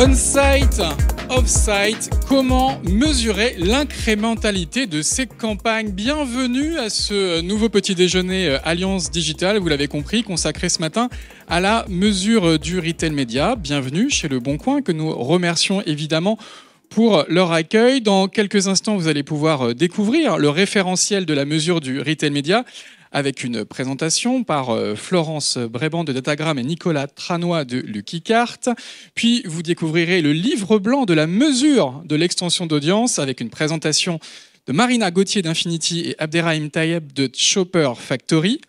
On-site, off-site, comment mesurer l'incrémentalité de ces campagnes? Bienvenue à ce nouveau petit déjeuner Alliance Digitale, vous l'avez compris, consacré ce matin à la mesure du retail média. Bienvenue chez Le Bon Coin, que nous remercions évidemment pour leur accueil. Dans quelques instants, vous allez pouvoir découvrir le référentiel de la mesure du retail média avec une présentation par Florence Bréban de Datagram et Nicolas Tranois de Luckycart. Puis vous découvrirez le livre blanc de la mesure de l'extension d'audience avec une présentation de Marina Gauthier d'Infinity et Abderrahim Tayeb de Shopper Factory.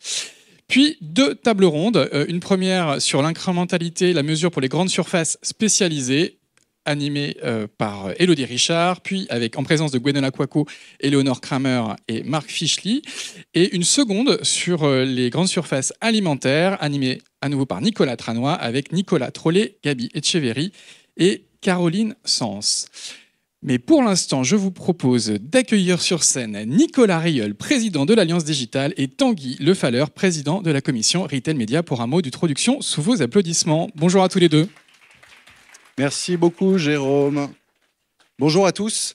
Puis deux tables rondes, une première sur l'incrémentalité, la mesure pour les grandes surfaces spécialisées, animé par Elodie Richard, puis en présence de Gwenola Kwako, Éléonore Kramer et Marc Fischli, et une seconde sur les grandes surfaces alimentaires, animée à nouveau par Nicolas Tranois, avec Nicolas Trollet, Gabi Etcheverry et Caroline Sens. Mais pour l'instant, je vous propose d'accueillir sur scène Nicolas Rieul, président de l'Alliance Digitale, et Tanguy Lefalleur, président de la commission Retail Média, pour un mot d'introduction sous vos applaudissements. Bonjour à tous les deux. Merci beaucoup, Jérôme. Bonjour à tous.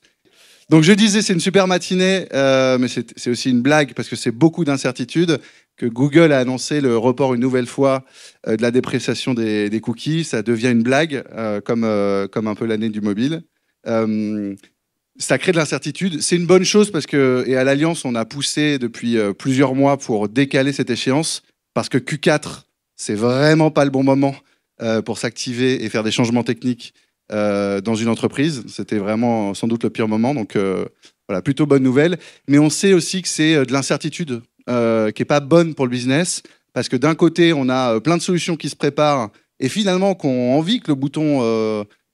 Donc, je disais, c'est une super matinée, mais c'est aussi une blague parce que c'est beaucoup d'incertitudes que Google a annoncé le report une nouvelle fois de la dépréciation des cookies. Ça devient une blague, comme un peu l'année du mobile. Ça crée de l'incertitude. C'est une bonne chose parce que, et à l'Alliance, on a poussé depuis plusieurs mois pour décaler cette échéance parce que Q4, c'est vraiment pas le bon moment pour s'activer et faire des changements techniques dans une entreprise. C'était vraiment sans doute le pire moment, donc voilà, plutôt bonne nouvelle. Mais on sait aussi que c'est de l'incertitude qui n'est pas bonne pour le business, parce que d'un côté, on a plein de solutions qui se préparent, et finalement qu'on a envie que le bouton,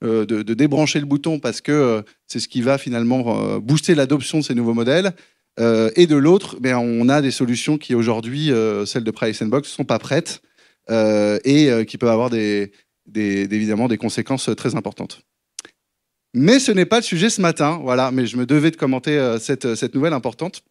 de débrancher le bouton, parce que c'est ce qui va finalement booster l'adoption de ces nouveaux modèles. Et de l'autre, on a des solutions qui aujourd'hui, celles de Price Box, ne sont pas prêtes. Et qui peuvent avoir évidemment des conséquences très importantes. Mais ce n'est pas le sujet ce matin, voilà, mais je me devais de commenter cette nouvelle importante,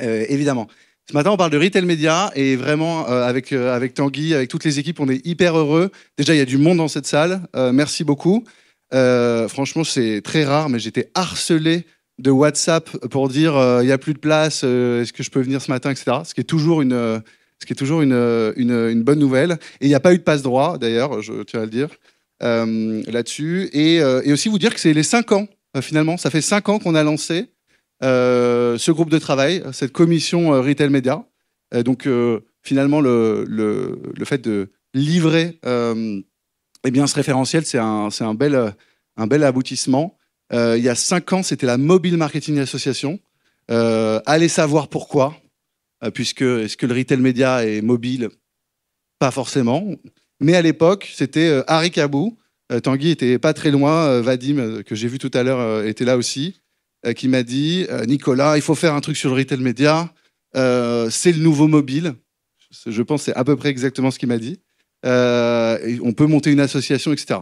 évidemment. Ce matin, on parle de retail média, et vraiment, avec Tanguy, avec toutes les équipes, on est hyper heureux. Déjà, il y a du monde dans cette salle, merci beaucoup. Franchement, c'est très rare, mais j'étais harcelé de WhatsApp pour dire il n'y a plus de place, est-ce que je peux venir ce matin, etc. Ce qui est toujours une bonne nouvelle. Et il n'y a pas eu de passe-droit, d'ailleurs, je tiens à le dire, là-dessus. Et aussi vous dire que c'est les 5 ans, finalement. Ça fait 5 ans qu'on a lancé ce groupe de travail, cette commission Retail Media. Donc, finalement, le fait de livrer ce référentiel, c'est un bel aboutissement. Il y a 5 ans, c'était la Mobile Marketing Association. Allez savoir pourquoi. Puisque est-ce que le retail média est mobile? Pas forcément. Mais à l'époque, c'était Harry Cabou. Tanguy était pas très loin. Vadim, que j'ai vu tout à l'heure, était là aussi, qui m'a dit Nicolas, il faut faire un truc sur le retail média. C'est le nouveau mobile. Je pense que c'est à peu près exactement ce qu'il m'a dit. On peut monter une association, etc.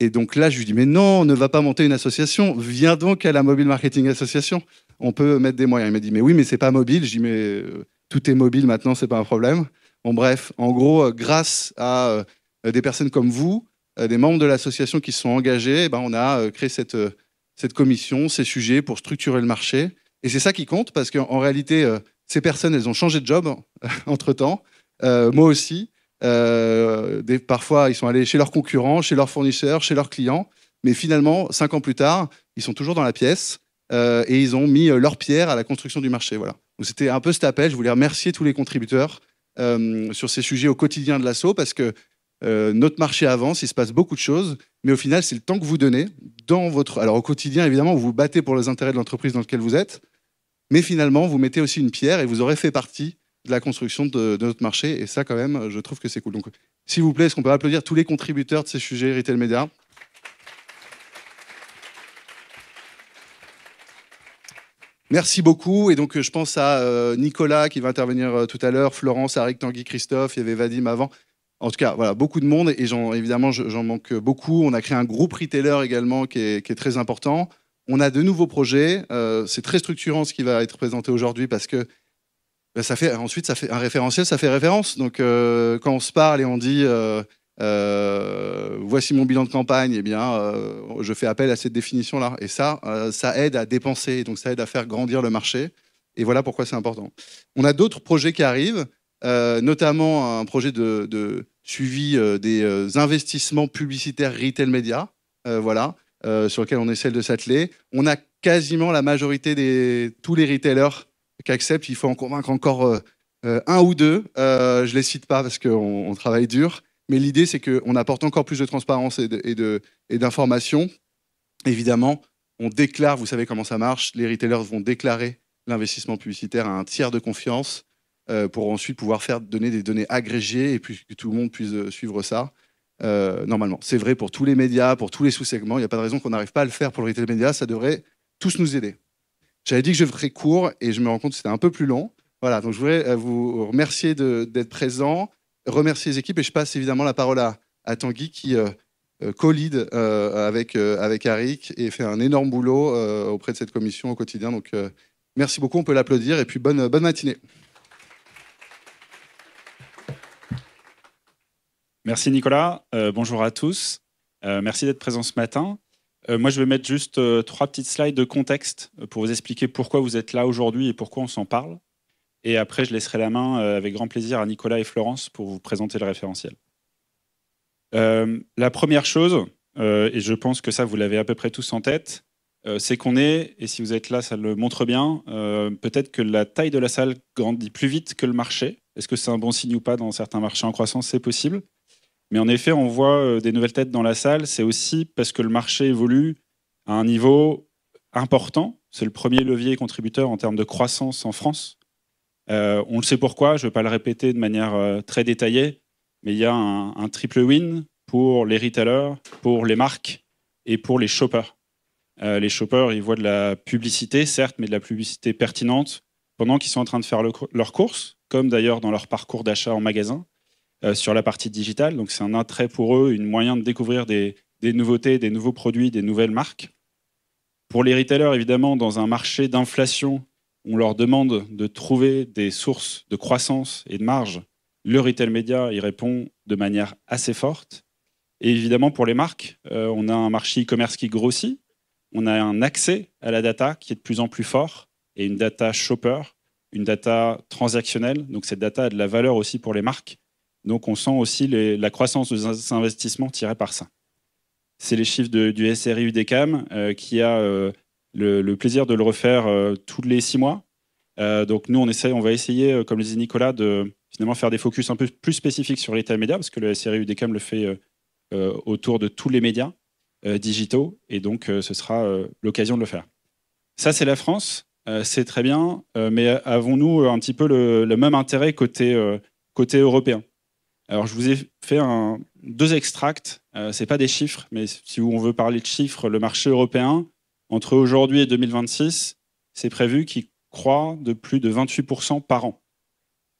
Et donc là, je lui dis mais non, on ne va pas monter une association. Viens donc à la Mobile Marketing Association. On peut mettre des moyens. Il m'a dit mais oui, mais c'est pas mobile. Je dis mais tout est mobile maintenant, c'est pas un problème. Bon bref, en gros, grâce à des personnes comme vous, des membres de l'association qui se sont engagés, on a créé cette commission, ces sujets pour structurer le marché. Et c'est ça qui compte parce qu'en réalité, ces personnes, elles ont changé de job entre-temps. Moi aussi. Parfois, ils sont allés chez leurs concurrents, chez leurs fournisseurs, chez leurs clients. Mais finalement, 5 ans plus tard, ils sont toujours dans la pièce et ils ont mis leur pierre à la construction du marché. Voilà. Donc, c'était un peu cet appel. Je voulais remercier tous les contributeurs sur ces sujets au quotidien de l'asso parce que notre marché avance, il se passe beaucoup de choses. Mais au final, c'est le temps que vous donnez dans votre... Alors, au quotidien, évidemment, vous vous battez pour les intérêts de l'entreprise dans laquelle vous êtes. Mais finalement, vous mettez aussi une pierre et vous aurez fait partie de la construction de notre marché. Et ça, quand même, je trouve que c'est cool. Donc, s'il vous plaît, est-ce qu'on peut applaudir tous les contributeurs de ces sujets Retail Media? Merci beaucoup. Et donc, je pense à Nicolas qui va intervenir tout à l'heure, Florence, Arik, Tanguy, Christophe, il y avait Vadim avant. En tout cas, voilà, beaucoup de monde. Et évidemment, j'en manque beaucoup. On a créé un groupe retailer également qui est très important. On a de nouveaux projets. C'est très structurant ce qui va être présenté aujourd'hui parce que ensuite, ça fait un référentiel, ça fait référence. Donc, quand on se parle et on dit voici mon bilan de campagne, eh bien, je fais appel à cette définition-là. Et ça aide à dépenser, donc ça aide à faire grandir le marché. Et voilà pourquoi c'est important. On a d'autres projets qui arrivent, notamment un projet de suivi des investissements publicitaires retail média, voilà, sur lequel on essaie de s'atteler. On a quasiment la majorité tous les retailers qui acceptent. Il faut en convaincre encore un ou deux. Je ne les cite pas parce qu'on travaille dur. Mais l'idée, c'est qu'on apporte encore plus de transparence et d'information. Évidemment, on déclare, vous savez comment ça marche, les retailers vont déclarer l'investissement publicitaire à un tiers de confiance pour ensuite pouvoir donner des données agrégées et puis que tout le monde puisse suivre ça. Normalement, c'est vrai pour tous les médias, pour tous les sous-segments. Il n'y a pas de raison qu'on n'arrive pas à le faire pour le retail média. Ça devrait tous nous aider. J'avais dit que je ferais court et je me rends compte que c'était un peu plus long. Voilà, donc je voudrais vous remercier d'être présents, remercier les équipes et je passe évidemment la parole à Tanguy qui co-lead avec Arik et fait un énorme boulot auprès de cette commission au quotidien. Donc merci beaucoup, on peut l'applaudir et puis bonne matinée. Merci Nicolas, bonjour à tous. Merci d'être présent ce matin. Moi, je vais mettre juste 3 petites slides de contexte pour vous expliquer pourquoi vous êtes là aujourd'hui et pourquoi on s'en parle. Et après, je laisserai la main avec grand plaisir à Nicolas et Florence pour vous présenter le référentiel. La première chose, et je pense que ça, vous l'avez à peu près tous en tête, c'est qu'on est, et si vous êtes là, ça le montre bien, peut-être que la taille de la salle grandit plus vite que le marché. Est-ce que c'est un bon signe ou pas dans certains marchés en croissance? C'est possible. Mais en effet, on voit des nouvelles têtes dans la salle. C'est aussi parce que le marché évolue à un niveau important. C'est le premier levier contributeur en termes de croissance en France. On le sait pourquoi, je ne vais pas le répéter de manière très détaillée, mais il y a un triple win pour les retailers, pour les marques et pour les shoppers. Les shoppers, ils voient de la publicité, certes, mais de la publicité pertinente pendant qu'ils sont en train de faire leurs courses, comme d'ailleurs dans leur parcours d'achat en magasin, sur la partie digitale. Donc c'est un attrait pour eux, un moyen de découvrir des nouveautés, des nouveaux produits, des nouvelles marques. Pour les retailers, évidemment, dans un marché d'inflation, on leur demande de trouver des sources de croissance et de marge. Le retail média y répond de manière assez forte. Et évidemment, pour les marques, on a un marché e-commerce qui grossit. On a un accès à la data qui est de plus en plus fort et une data shopper, une data transactionnelle. Donc cette data a de la valeur aussi pour les marques. Donc on sent aussi la croissance des investissements tirés par ça. C'est les chiffres du SRI UDECAM qui a le plaisir de le refaire tous les 6 mois. Donc nous, on va essayer, comme le disait Nicolas, de finalement faire des focus un peu plus spécifiques sur les retail médias, parce que le SRI UDECAM le fait autour de tous les médias digitaux, et donc ce sera l'occasion de le faire. Ça, c'est la France, c'est très bien, mais avons-nous un petit peu le même intérêt côté européen? Alors, je vous ai fait 2 extracts, ce n'est pas des chiffres, mais si on veut parler de chiffres, le marché européen, entre aujourd'hui et 2026, c'est prévu qu'il croît de plus de 28% par an.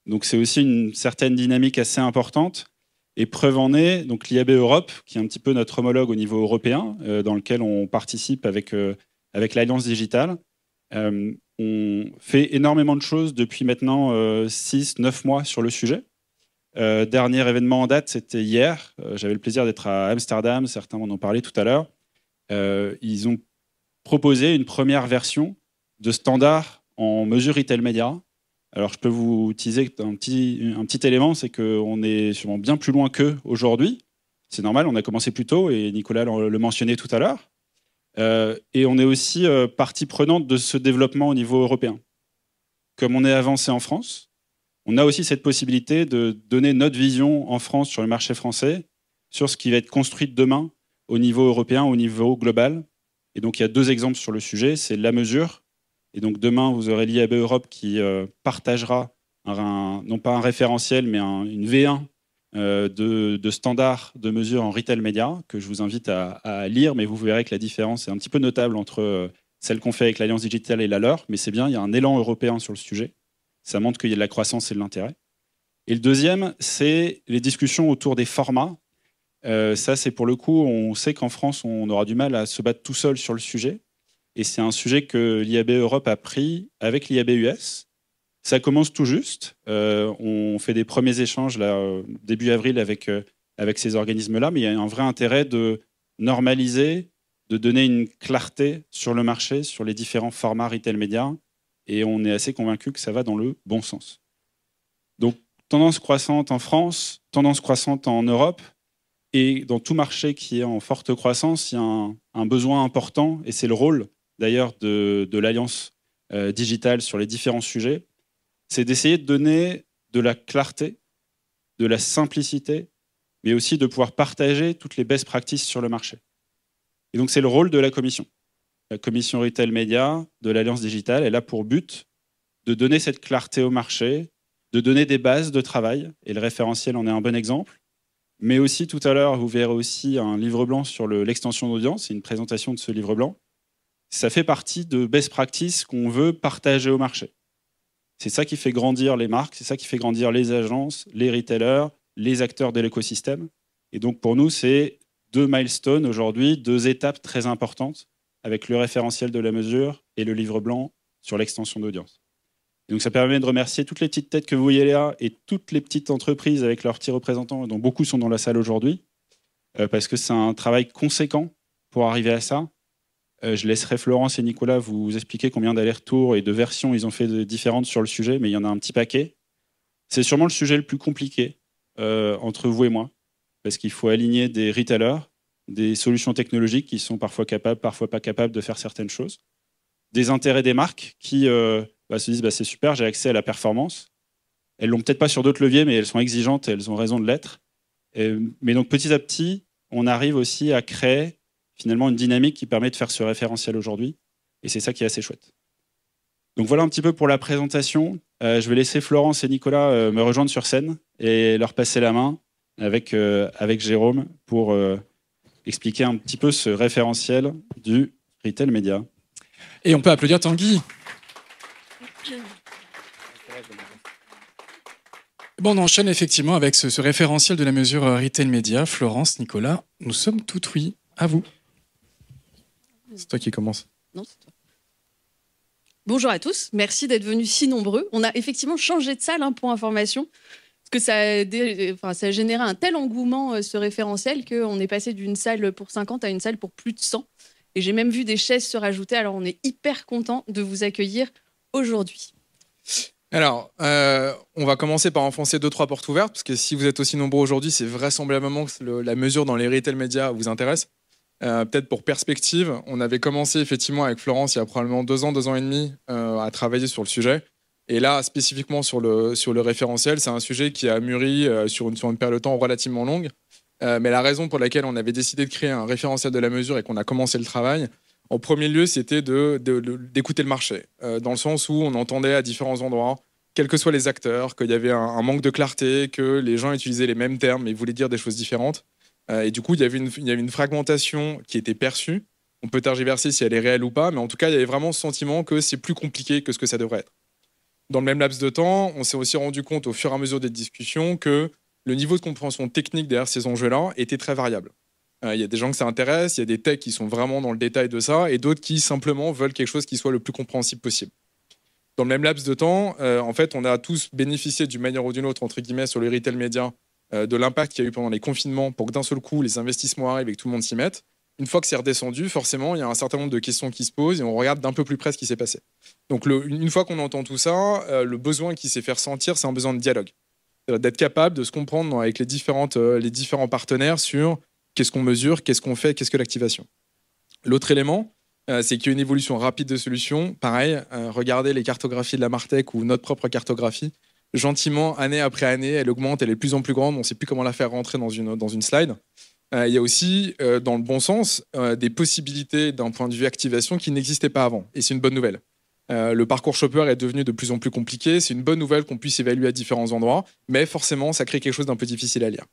Donc c'est aussi une certaine dynamique assez importante. Et preuve en est, donc l'IAB Europe, qui est un petit peu notre homologue au niveau européen, dans lequel on participe avec l'Alliance Digitale. On fait énormément de choses depuis maintenant 6-9 mois sur le sujet. Dernier événement en date, c'était hier. J'avais le plaisir d'être à Amsterdam, certains m'en ont parlé tout à l'heure. Ils ont proposé une première version de standard en mesure retail média. Alors, je peux vous teaser un petit élément, c'est qu'on est sûrement bien plus loin qu'eux aujourd'hui. C'est normal, on a commencé plus tôt et Nicolas le mentionnait tout à l'heure. Et on est aussi partie prenante de ce développement au niveau européen. Comme on est avancé en France, on a aussi cette possibilité de donner notre vision en France sur le marché français, sur ce qui va être construit demain au niveau européen, au niveau global. Et donc, il y a 2 exemples sur le sujet. C'est la mesure. Et donc, demain, vous aurez l'IAB Europe qui partagera non pas un référentiel, mais une V1 de standards de mesure en retail média que je vous invite à lire. Mais vous verrez que la différence est un petit peu notable entre celle qu'on fait avec l'Alliance Digitale et la leur. Mais c'est bien, il y a un élan européen sur le sujet. Ça montre qu'il y a de la croissance et de l'intérêt. Et le deuxième, c'est les discussions autour des formats. Ça, c'est pour le coup, on sait qu'en France, on aura du mal à se battre tout seul sur le sujet. Et c'est un sujet que l'IAB Europe a pris avec l'IAB US. Ça commence tout juste. On fait des premiers échanges là, début avril avec avec ces organismes-là, mais il y a un vrai intérêt de normaliser, de donner une clarté sur le marché, sur les différents formats retail média, et on est assez convaincu que ça va dans le bon sens. Donc, tendance croissante en France, tendance croissante en Europe, et dans tout marché qui est en forte croissance, il y a un besoin important, et c'est le rôle d'ailleurs de l'Alliance digitale sur les différents sujets, c'est d'essayer de donner de la clarté, de la simplicité, mais aussi de pouvoir partager toutes les best practices sur le marché. Et donc, c'est le rôle de la commission. La commission Retail Média de l'Alliance digitale, elle a pour but de donner cette clarté au marché, de donner des bases de travail, et le référentiel en est un bon exemple. Mais aussi, tout à l'heure, vous verrez aussi un livre blanc sur l'extension d'audience, c'est une présentation de ce livre blanc. Ça fait partie de best practices qu'on veut partager au marché. C'est ça qui fait grandir les marques, c'est ça qui fait grandir les agences, les retailers, les acteurs de l'écosystème. Et donc, pour nous, c'est 2 milestones aujourd'hui, 2 étapes très importantes avec le référentiel de la mesure et le livre blanc sur l'extension d'audience. Donc ça permet de remercier toutes les petites têtes que vous voyez là et toutes les petites entreprises avec leurs petits représentants, dont beaucoup sont dans la salle aujourd'hui, parce que c'est un travail conséquent pour arriver à ça. Je laisserai Florence et Nicolas vous expliquer combien d'allers-retours et de versions ils ont fait différentes sur le sujet, mais il y en a un petit paquet. C'est sûrement le sujet le plus compliqué entre vous et moi, parce qu'il faut aligner des retailers, des solutions technologiques qui sont parfois capables, parfois pas capables de faire certaines choses, des intérêts des marques qui se disent c'est super, j'ai accès à la performance. Elles l'ont peut-être pas sur d'autres leviers, mais elles sont exigeantes et elles ont raison de l'être. Mais donc petit à petit, on arrive aussi à créer finalement une dynamique qui permet de faire ce référentiel aujourd'hui. Et c'est ça qui est assez chouette. Donc voilà un petit peu pour la présentation. Je vais laisser Florence et Nicolas me rejoindre sur scène et leur passer la main avec Jérôme pour expliquer un petit peu ce référentiel du retail média. Et on peut applaudir Tanguy. Bon, on enchaîne effectivement avec ce référentiel de la mesure retail média. Florence, Nicolas, nous sommes tout oui. À vous. C'est toi qui commence. Non, c'est toi. Bonjour à tous, merci d'être venus si nombreux. On a effectivement changé de salle pour information, parce que ça a généré un tel engouement, ce référentiel, qu'on est passé d'une salle pour 50 à une salle pour plus de 100. Et j'ai même vu des chaises se rajouter, alors on est hyper content de vous accueillir aujourd'hui. Alors, on va commencer par enfoncer 2-3 portes ouvertes, parce que si vous êtes aussi nombreux aujourd'hui, c'est vraisemblablement que la mesure dans les retail médias vous intéresse. Peut-être pour perspective, on avait commencé effectivement avec Florence il y a probablement 2 ans et demi à travailler sur le sujet. Et là, spécifiquement sur le référentiel, c'est un sujet qui a mûri sur une période de temps relativement longue. Mais la raison pour laquelle on avait décidé de créer un référentiel de la mesure et qu'on a commencé le travail, en premier lieu, c'était d'écouter le marché, dans le sens où on entendait à différents endroits, quels que soient les acteurs, qu'il y avait un manque de clarté, que les gens utilisaient les mêmes termes mais voulaient dire des choses différentes. Et du coup, il y avait une fragmentation qui était perçue. On peut tergiverser si elle est réelle ou pas, mais en tout cas, il y avait vraiment ce sentiment que c'est plus compliqué que ce que ça devrait être. Dans le même laps de temps, on s'est aussi rendu compte au fur et à mesure des discussions que le niveau de compréhension technique derrière ces enjeux-là était très variable. Il y a des gens que ça intéresse, il y a des techs qui sont vraiment dans le détail de ça, et d'autres qui simplement veulent quelque chose qui soit le plus compréhensible possible. Dans le même laps de temps, en fait, on a tous bénéficié d'une manière ou d'une autre, entre guillemets, sur le retail média, de l'impact qu'il y a eu pendant les confinements pour que d'un seul coup, les investissements arrivent et que tout le monde s'y mette. Une fois que c'est redescendu, forcément, il y a un certain nombre de questions qui se posent et on regarde d'un peu plus près ce qui s'est passé. Donc, une fois qu'on entend tout ça, le besoin qui s'est fait ressentir, c'est un besoin de dialogue. D'être capable de se comprendre avec les différents partenaires sur qu'est-ce qu'on mesure, qu'est-ce qu'on fait, qu'est-ce que l'activation. L'autre élément, c'est qu'il y a une évolution rapide de solutions. Pareil, regardez les cartographies de la Martech ou notre propre cartographie. Gentiment, année après année, elle augmente, elle est de plus en plus grande, on ne sait plus comment la faire rentrer dans une slide. Il y a aussi, dans le bon sens, des possibilités d'un point de vue activation qui n'existaient pas avant. Et c'est une bonne nouvelle. Le parcours shopper est devenu de plus en plus compliqué. C'est une bonne nouvelle qu'on puisse évaluer à différents endroits, mais forcément, ça crée quelque chose d'un peu difficile à lire.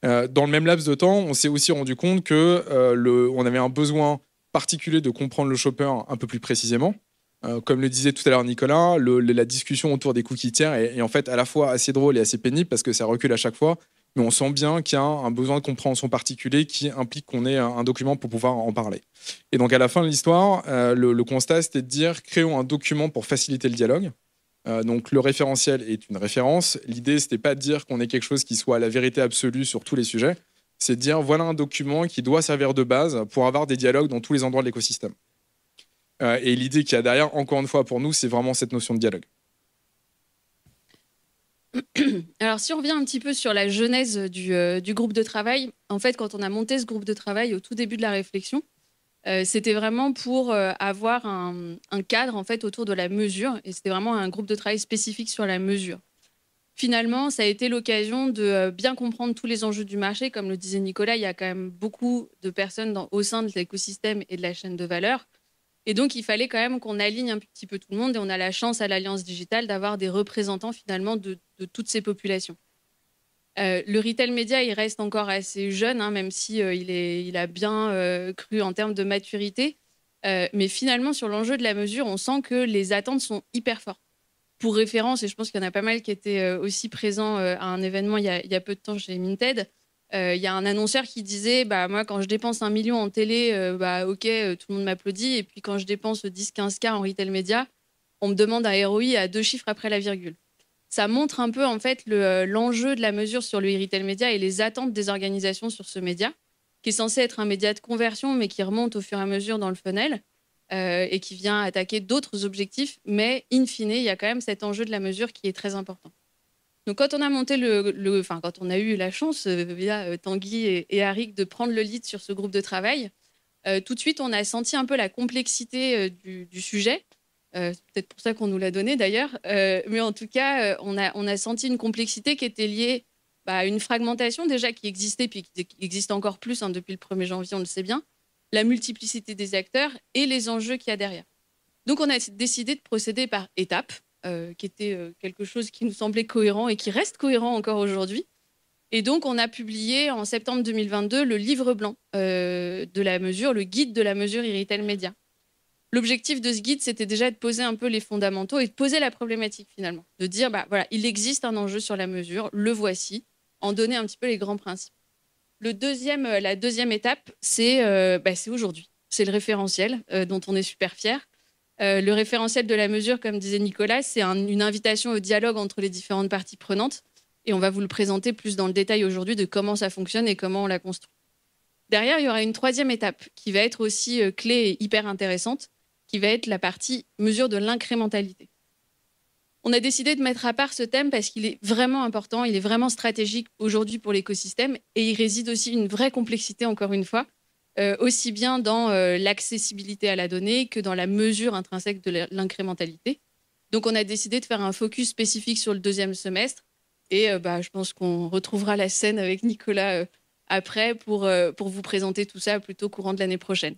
Dans le même laps de temps, on s'est aussi rendu compte qu'on avait un besoin particulier de comprendre le shopper un peu plus précisément. Comme le disait tout à l'heure Nicolas, la discussion autour des cookies tiers est en fait à la fois assez drôle et assez pénible parce que ça recule à chaque fois, mais on sent bien qu'il y a un besoin de compréhension particulier qui implique qu'on ait un document pour pouvoir en parler. Et donc à la fin de l'histoire, le constat c'était de dire créons un document pour faciliter le dialogue. Donc le référentiel est une référence. L'idée, ce n'était pas de dire qu'on ait quelque chose qui soit la vérité absolue sur tous les sujets. C'est de dire, voilà un document qui doit servir de base pour avoir des dialogues dans tous les endroits de l'écosystème. Et l'idée qu'il y a derrière, encore une fois, pour nous, c'est vraiment cette notion de dialogue. Alors, si on revient un petit peu sur la genèse du groupe de travail, en fait, quand on a monté ce groupe de travail au tout début de la réflexion, c'était vraiment pour avoir un cadre en fait, autour de la mesure, et c'était vraiment un groupe de travail spécifique sur la mesure. Finalement, ça a été l'occasion de bien comprendre tous les enjeux du marché. Comme le disait Nicolas, il y a quand même beaucoup de personnes au sein de l'écosystème et de la chaîne de valeur. Et donc, il fallait quand même qu'on aligne un petit peu tout le monde. Et on a la chance à l'Alliance Digitale d'avoir des représentants finalement de toutes ces populations. Le retail média, il reste encore assez jeune, hein, même si il a bien cru en termes de maturité. Mais finalement, sur l'enjeu de la mesure, on sent que les attentes sont hyper fortes. Pour référence, et je pense qu'il y en a pas mal qui étaient aussi présents à un événement il y a peu de temps chez Minted, il y a un annonceur qui disait moi, quand je dépense 1 million en télé, OK, tout le monde m'applaudit. Et puis quand je dépense 10-15K en retail média, on me demande un ROI à 2 chiffres après la virgule. Ça montre un peu en fait l'enjeu de la mesure sur le retail média et les attentes des organisations sur ce média, qui est censé être un média de conversion, mais qui remonte au fur et à mesure dans le funnel. Et qui vient attaquer d'autres objectifs, mais in fine, il y a quand même cet enjeu de la mesure qui est très important. Donc, quand on a monté quand on a eu la chance via Tanguy et Arik de prendre le lead sur ce groupe de travail, tout de suite, on a senti un peu la complexité du sujet. C'est peut-être pour ça qu'on nous l'a donné d'ailleurs, mais en tout cas, on a senti une complexité qui était liée à une fragmentation déjà qui existait, puis qui existe encore plus depuis le 1er janvier, on le sait bien. La multiplicité des acteurs et les enjeux qu'il y a derrière. Donc, on a décidé de procéder par étapes, qui était quelque chose qui nous semblait cohérent et qui reste cohérent encore aujourd'hui. Et donc, on a publié en septembre 2022 le livre blanc de la mesure, le guide de la mesure e-retail média. L'objectif de ce guide, c'était déjà de poser un peu les fondamentaux et de poser la problématique finalement. De dire, voilà, il existe un enjeu sur la mesure, le voici, en donner un petit peu les grands principes. La deuxième étape, c'est aujourd'hui. C'est le référentiel dont on est super fiers. Le référentiel de la mesure, comme disait Nicolas, c'est une invitation au dialogue entre les différentes parties prenantes. Et on va vous le présenter plus dans le détail aujourd'hui de comment ça fonctionne et comment on l'a construit. Derrière, il y aura une troisième étape qui va être aussi clé et hyper intéressante, qui va être la partie mesure de l'incrémentalité. On a décidé de mettre à part ce thème parce qu'il est vraiment important, il est vraiment stratégique aujourd'hui pour l'écosystème et il réside aussi une vraie complexité, encore une fois, aussi bien dans l'accessibilité à la donnée que dans la mesure intrinsèque de l'incrémentalité. Donc, on a décidé de faire un focus spécifique sur le deuxième semestre et je pense qu'on retrouvera la scène avec Nicolas après pour vous présenter tout ça plutôt courant de l'année prochaine.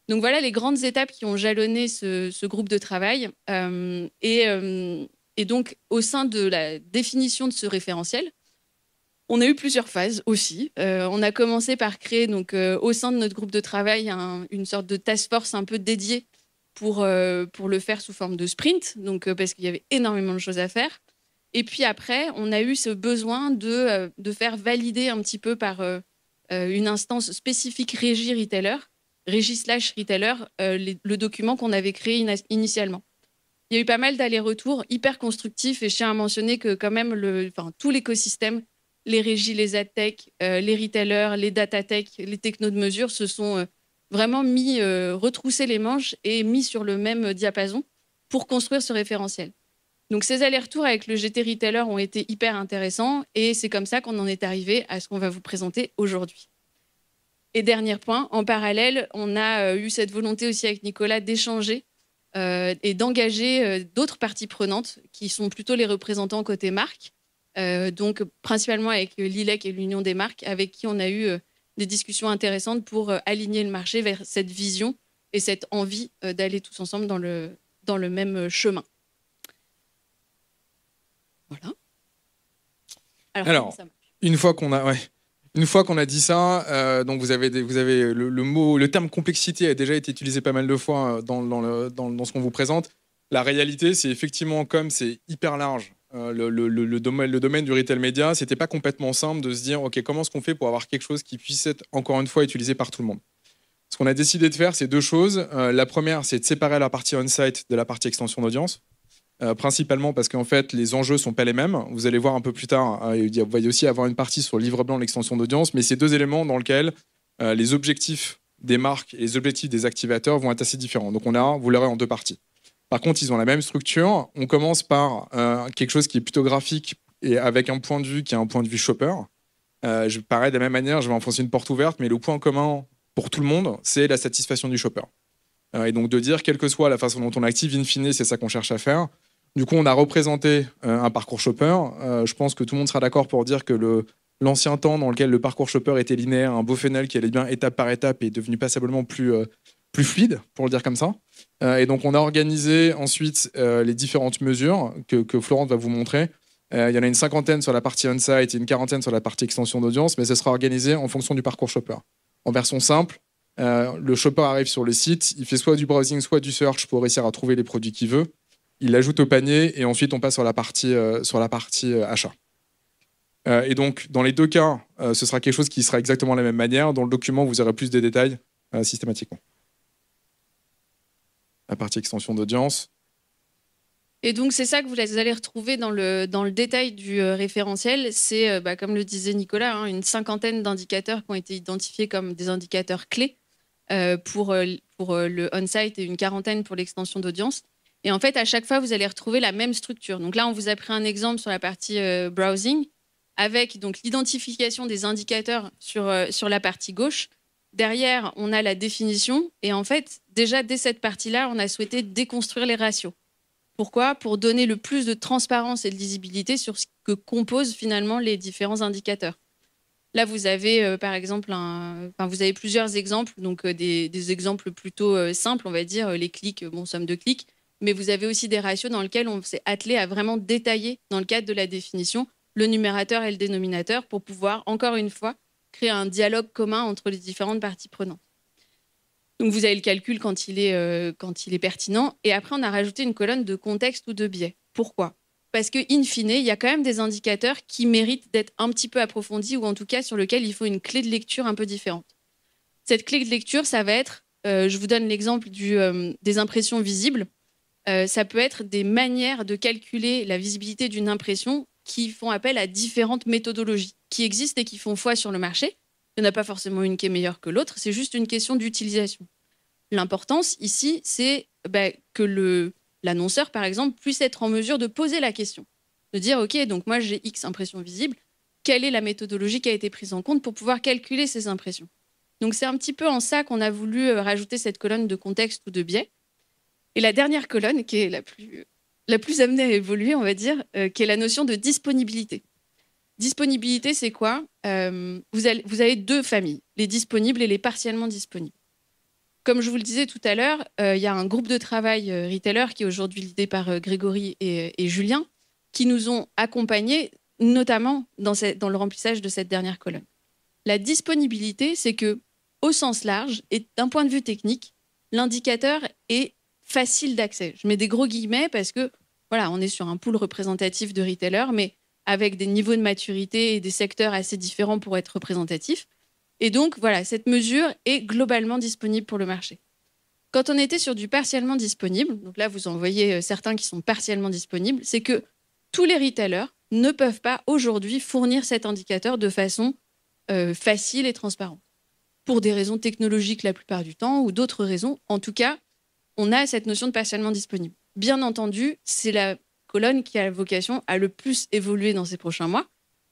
Donc voilà les grandes étapes qui ont jalonné ce groupe de travail. Et donc, au sein de la définition de ce référentiel, on a eu plusieurs phases aussi. On a commencé par créer, au sein de notre groupe de travail, une sorte de task force un peu dédiée pour le faire sous forme de sprint, parce qu'il y avait énormément de choses à faire. Et puis après, on a eu ce besoin de faire valider un petit peu par une instance spécifique régie/retailer, le document qu'on avait créé initialement. Il y a eu pas mal d'allers-retours hyper constructifs et je tiens à mentionner que quand même tout l'écosystème, les régies, les adtech, les retailers, les datatech, les technos de mesure se sont vraiment retroussé les manches et mis sur le même diapason pour construire ce référentiel. Donc ces allers-retours avec le GT Retailer ont été hyper intéressants et c'est comme ça qu'on en est arrivé à ce qu'on va vous présenter aujourd'hui. Et dernier point, en parallèle, on a eu cette volonté aussi avec Nicolas d'échanger et d'engager d'autres parties prenantes qui sont plutôt les représentants côté marque, donc principalement avec l'ILEC et l'Union des marques, avec qui on a eu des discussions intéressantes pour aligner le marché vers cette vision et cette envie d'aller tous ensemble dans le même chemin. Voilà. Alors une fois qu'on a dit ça, donc vous avez le terme complexité a déjà été utilisé pas mal de fois dans ce qu'on vous présente. La réalité, c'est effectivement, comme c'est hyper large, le domaine du retail média, c'était pas complètement simple de se dire ok, comment est-ce qu'on fait pour avoir quelque chose qui puisse être encore une fois utilisé par tout le monde. Ce qu'on a décidé de faire, c'est deux choses. La première, c'est de séparer la partie on-site de la partie extension d'audience. principalement parce qu'en fait, les enjeux ne sont pas les mêmes. Vous allez voir un peu plus tard, il va y aussi avoir une partie sur le livre blanc de l'extension d'audience, mais c'est deux éléments dans lesquels les objectifs des marques et les objectifs des activateurs vont être assez différents. Donc vous l'aurez en deux parties. Par contre, ils ont la même structure. On commence par quelque chose qui est plutôt graphique et avec un point de vue qui est un point de vue shopper. Pareil, de la même manière, je vais enfoncer une porte ouverte, mais le point commun pour tout le monde, c'est la satisfaction du shopper. Et donc de dire, quelle que soit la façon dont on active, in fine, c'est ça qu'on cherche à faire. Du coup, on a représenté un parcours shopper. Je pense que tout le monde sera d'accord pour dire que l'ancien temps dans lequel le parcours shopper était linéaire, un beau funnel qui allait bien étape par étape, est devenu passablement plus fluide, pour le dire comme ça. Et donc, on a organisé ensuite les différentes mesures que Florent va vous montrer. Il y en a une 50aine sur la partie on-site et une 40aine sur la partie extension d'audience, mais ce sera organisé en fonction du parcours shopper. En version simple, le shopper arrive sur le site, il fait soit du browsing, soit du search pour réussir à trouver les produits qu'il veut. Il l'ajoute au panier et ensuite on passe sur la partie achat. Et donc, dans les deux cas, ce sera quelque chose qui sera exactement de la même manière. Dans le document, vous aurez plus de détails systématiquement. La partie extension d'audience. Et donc, c'est ça que vous allez retrouver dans le détail du référentiel. C'est, comme le disait Nicolas, une 50aine d'indicateurs qui ont été identifiés comme des indicateurs clés pour le on-site et une 40aine pour l'extension d'audience. Et en fait, à chaque fois, vous allez retrouver la même structure. Donc là, on vous a pris un exemple sur la partie browsing, avec donc l'identification des indicateurs sur la partie gauche. Derrière, on a la définition. Et en fait, déjà, dès cette partie-là, on a souhaité déconstruire les ratios. Pourquoi ? Pour donner le plus de transparence et de lisibilité sur ce que composent finalement les différents indicateurs. Là, vous avez par exemple, vous avez plusieurs exemples, donc des exemples plutôt simples, on va dire, les clics, somme de clics. Mais vous avez aussi des ratios dans lesquels on s'est attelé à vraiment détailler, dans le cadre de la définition, le numérateur et le dénominateur pour pouvoir, encore une fois, créer un dialogue commun entre les différentes parties prenantes. Donc, vous avez le calcul quand il est pertinent. Et après, on a rajouté une colonne de contexte ou de biais. Pourquoi ? Parce que, in fine, il y a quand même des indicateurs qui méritent d'être un petit peu approfondis ou en tout cas sur lesquels il faut une clé de lecture un peu différente. Cette clé de lecture, ça va être, je vous donne l'exemple des impressions visibles. Ça peut être des manières de calculer la visibilité d'une impression qui font appel à différentes méthodologies qui existent et qui font foi sur le marché. Il n'y en a pas forcément une qui est meilleure que l'autre, c'est juste une question d'utilisation. L'importance ici, c'est que l'annonceur, par exemple, puisse être en mesure de poser la question, de dire « Ok, donc moi j'ai X impressions visibles, quelle est la méthodologie qui a été prise en compte pour pouvoir calculer ces impressions ?» Donc c'est un petit peu en ça qu'on a voulu rajouter cette colonne de contexte ou de biais. Et la dernière colonne, qui est la plus amenée à évoluer, on va dire, qui est la notion de disponibilité. Disponibilité, c'est quoi ? Vous avez deux familles, les disponibles et les partiellement disponibles. Comme je vous le disais tout à l'heure, il y a un groupe de travail retailer qui est aujourd'hui l'idée par Grégory et Julien, qui nous ont accompagnés, notamment dans le remplissage de cette dernière colonne. La disponibilité, c'est que, au sens large et d'un point de vue technique, l'indicateur est facile d'accès. Je mets des gros guillemets parce que voilà, on est sur un pool représentatif de retailers, mais avec des niveaux de maturité et des secteurs assez différents pour être représentatifs. Et donc, voilà, cette mesure est globalement disponible pour le marché. Quand on était sur du partiellement disponible, donc là, vous en voyez certains qui sont partiellement disponibles, c'est que tous les retailers ne peuvent pas aujourd'hui fournir cet indicateur de façon facile et transparente. Pour des raisons technologiques la plupart du temps ou d'autres raisons. En tout cas, on a cette notion de partiellement disponible. Bien entendu, c'est la colonne qui a la vocation à le plus évoluer dans ces prochains mois,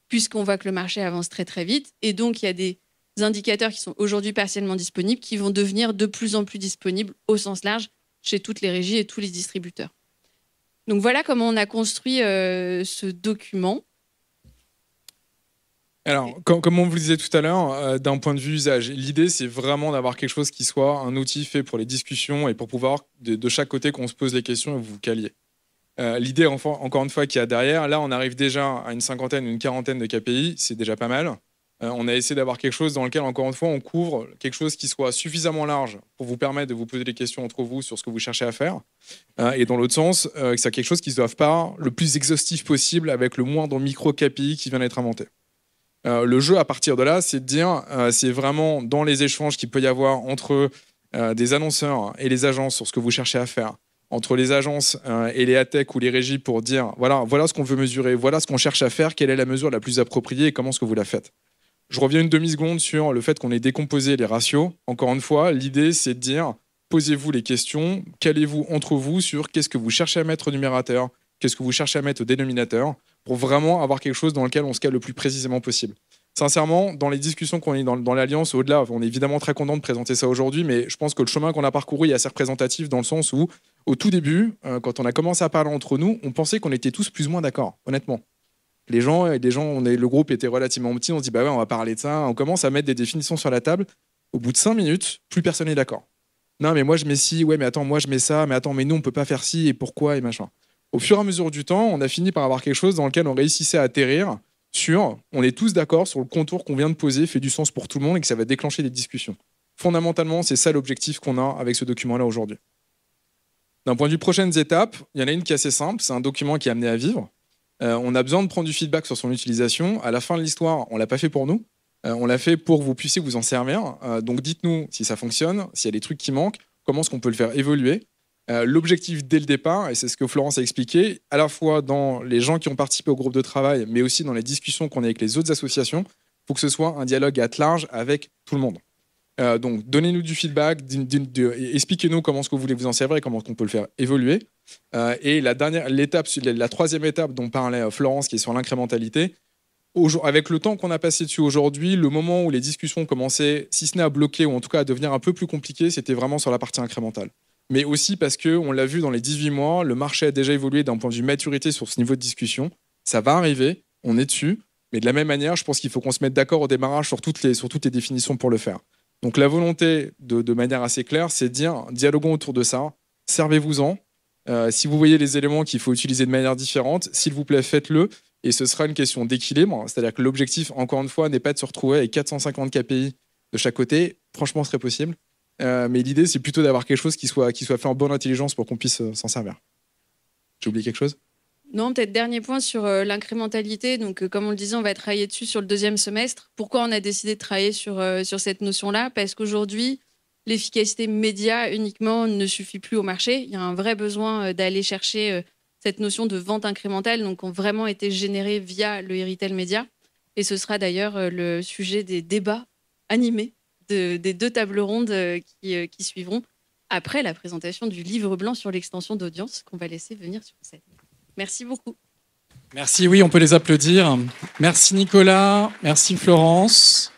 puisqu'on voit que le marché avance très très vite. Et donc, il y a des indicateurs qui sont aujourd'hui partiellement disponibles qui vont devenir de plus en plus disponibles au sens large chez toutes les régies et tous les distributeurs. Donc voilà comment on a construit ce document. Alors, comme on vous le disait tout à l'heure, d'un point de vue usage, l'idée, c'est vraiment d'avoir quelque chose qui soit un outil fait pour les discussions et pour pouvoir, de chaque côté, qu'on se pose les questions et vous vous caliez. L'idée, encore une fois, qu'il y a derrière, là, on arrive déjà à une 50aine, une 40aine de KPI, c'est déjà pas mal. On a essayé d'avoir quelque chose dans lequel, encore une fois, on couvre quelque chose qui soit suffisamment large pour vous permettre de vous poser des questions entre vous sur ce que vous cherchez à faire. Et dans l'autre sens, que c'est quelque chose qui ne se doive pas le plus exhaustif possible avec le moindre micro KPI qui vient d'être inventé. Le jeu, à partir de là, c'est de dire, c'est vraiment dans les échanges qu'il peut y avoir entre des annonceurs et les agences sur ce que vous cherchez à faire, entre les agences et les ATEC ou les régies pour dire voilà ce qu'on veut mesurer, voilà ce qu'on cherche à faire, quelle est la mesure la plus appropriée et comment est-ce que vous la faites. Je reviens une demi-seconde sur le fait qu'on ait décomposé les ratios. Encore une fois, l'idée, c'est de dire posez-vous les questions, calez-vous entre vous sur qu'est-ce que vous cherchez à mettre au numérateur, qu'est-ce que vous cherchez à mettre au dénominateur, pour vraiment avoir quelque chose dans lequel on se cale le plus précisément possible. Sincèrement, dans les discussions qu'on a dans l'Alliance, au-delà, on est évidemment très content de présenter ça aujourd'hui, mais je pense que le chemin qu'on a parcouru est assez représentatif dans le sens où, au tout début, quand on a commencé à parler entre nous, on pensait qu'on était tous plus ou moins d'accord, honnêtement. Le groupe était relativement petit, on se dit bah ouais, on va parler de ça, on commence à mettre des définitions sur la table. Au bout de 5 minutes, plus personne n'est d'accord. Non, mais moi je mets ci, ouais, mais attends, moi je mets ça, mais attends, mais nous on peut pas faire ci, et pourquoi, et machin. Au fur et à mesure du temps, on a fini par avoir quelque chose dans lequel on réussissait à atterrir sur, on est tous d'accord sur le contour qu'on vient de poser, fait du sens pour tout le monde et que ça va déclencher des discussions. Fondamentalement, c'est ça l'objectif qu'on a avec ce document-là aujourd'hui. D'un point de vue prochaines étapes, il y en a une qui est assez simple, c'est un document qui est amené à vivre. On a besoin de prendre du feedback sur son utilisation. À la fin de l'histoire, on ne l'a pas fait pour nous. On l'a fait pour que vous puissiez vous en servir. Donc dites-nous si ça fonctionne, s'il y a des trucs qui manquent, comment est-ce qu'on peut le faire évoluer. L'objectif dès le départ, et c'est ce que Florence a expliqué, à la fois dans les gens qui ont participé au groupe de travail, mais aussi dans les discussions qu'on a avec les autres associations, il faut que ce soit un dialogue à large avec tout le monde. Donc donnez-nous du feedback, expliquez-nous comment est-ce que vous voulez vous en servir et comment est-ce qu'on peut le faire évoluer. Et la troisième étape dont parlait Florence, qui est sur l'incrémentalité, avec le temps qu'on a passé dessus aujourd'hui, le moment où les discussions commençaient, si ce n'est à bloquer ou en tout cas à devenir un peu plus compliquées, c'était vraiment sur la partie incrémentale. Mais aussi parce qu'on l'a vu dans les 18 mois, le marché a déjà évolué d'un point de vue maturité sur ce niveau de discussion. Ça va arriver, on est dessus, mais de la même manière, je pense qu'il faut qu'on se mette d'accord au démarrage sur toutes les définitions pour le faire. Donc la volonté, de manière assez claire, c'est de dire, dialoguons autour de ça, servez-vous-en. Si vous voyez les éléments qu'il faut utiliser de manière différente, s'il vous plaît, faites-le. Et ce sera une question d'équilibre, c'est-à-dire que l'objectif, encore une fois, n'est pas de se retrouver avec 450 KPI de chaque côté. Franchement, ce serait possible. Mais l'idée, c'est plutôt d'avoir quelque chose qui soit fait en bonne intelligence pour qu'on puisse s'en servir. J'ai oublié quelque chose ? Non, peut-être dernier point sur l'incrémentalité. Donc, comme on le disait, on va travailler dessus sur le deuxième semestre. Pourquoi on a décidé de travailler sur cette notion-là ? Parce qu'aujourd'hui, l'efficacité média uniquement ne suffit plus au marché. Il y a un vrai besoin d'aller chercher cette notion de vente incrémentale, donc ont vraiment été générées via le e-retail média. Et ce sera d'ailleurs le sujet des débats animés des 2 tables rondes qui suivront après la présentation du livre blanc sur l'extension d'audience qu'on va laisser venir sur scène. Merci beaucoup. Merci, oui, on peut les applaudir. Merci Nicolas, merci Florence.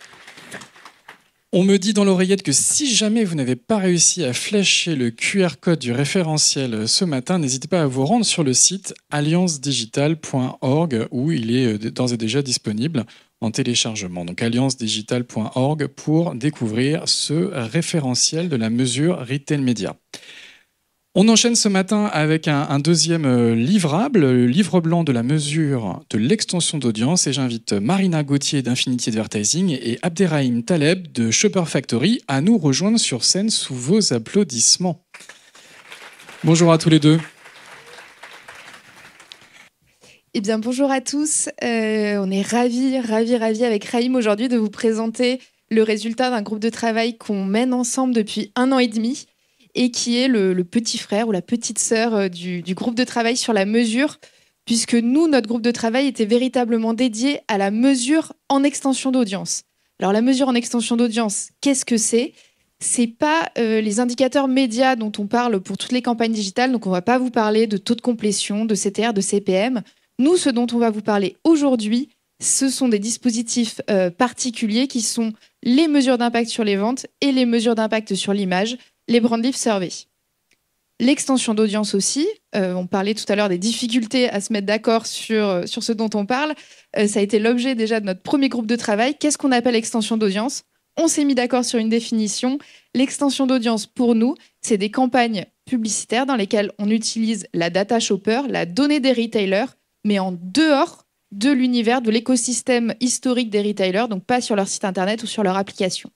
On me dit dans l'oreillette que si jamais vous n'avez pas réussi à flasher le QR code du référentiel ce matin, n'hésitez pas à vous rendre sur le site alliancedigital.org où il est d'ores et déjà disponible en téléchargement. Donc alliancedigital.org pour découvrir ce référentiel de la mesure Retail Media. On enchaîne ce matin avec un deuxième livrable, le livre blanc de la mesure de l'extension d'audience. Et j'invite Marina Gauthier d'Infinity Advertising et Abderrahim Taleb de Shopper Factory à nous rejoindre sur scène sous vos applaudissements. Bonjour à tous les deux. Eh bien, bonjour à tous. On est ravis avec Rahim aujourd'hui de vous présenter le résultat d'un groupe de travail qu'on mène ensemble depuis 1 an et demi et qui est le petit frère ou la petite sœur du groupe de travail sur la mesure, puisque nous, notre groupe de travail était véritablement dédié à la mesure en extension d'audience. Alors, la mesure en extension d'audience, qu'est-ce que c'est ? C'est pas les indicateurs médias dont on parle pour toutes les campagnes digitales, donc on va pas vous parler de taux de complétion, de CTR, de CPM. Nous, ce dont on va vous parler aujourd'hui, ce sont des dispositifs particuliers qui sont les mesures d'impact sur les ventes et les mesures d'impact sur l'image, les brand lift surveys. L'extension d'audience aussi, on parlait tout à l'heure des difficultés à se mettre d'accord sur ce dont on parle. Ça a été l'objet déjà de notre premier groupe de travail. Qu'est-ce qu'on appelle extension d'audience ? On s'est mis d'accord sur une définition. L'extension d'audience, pour nous, c'est des campagnes publicitaires dans lesquelles on utilise la data shopper, la donnée des retailers, mais en dehors de l'univers, de l'écosystème historique des retailers, donc pas sur leur site internet ou sur leur application.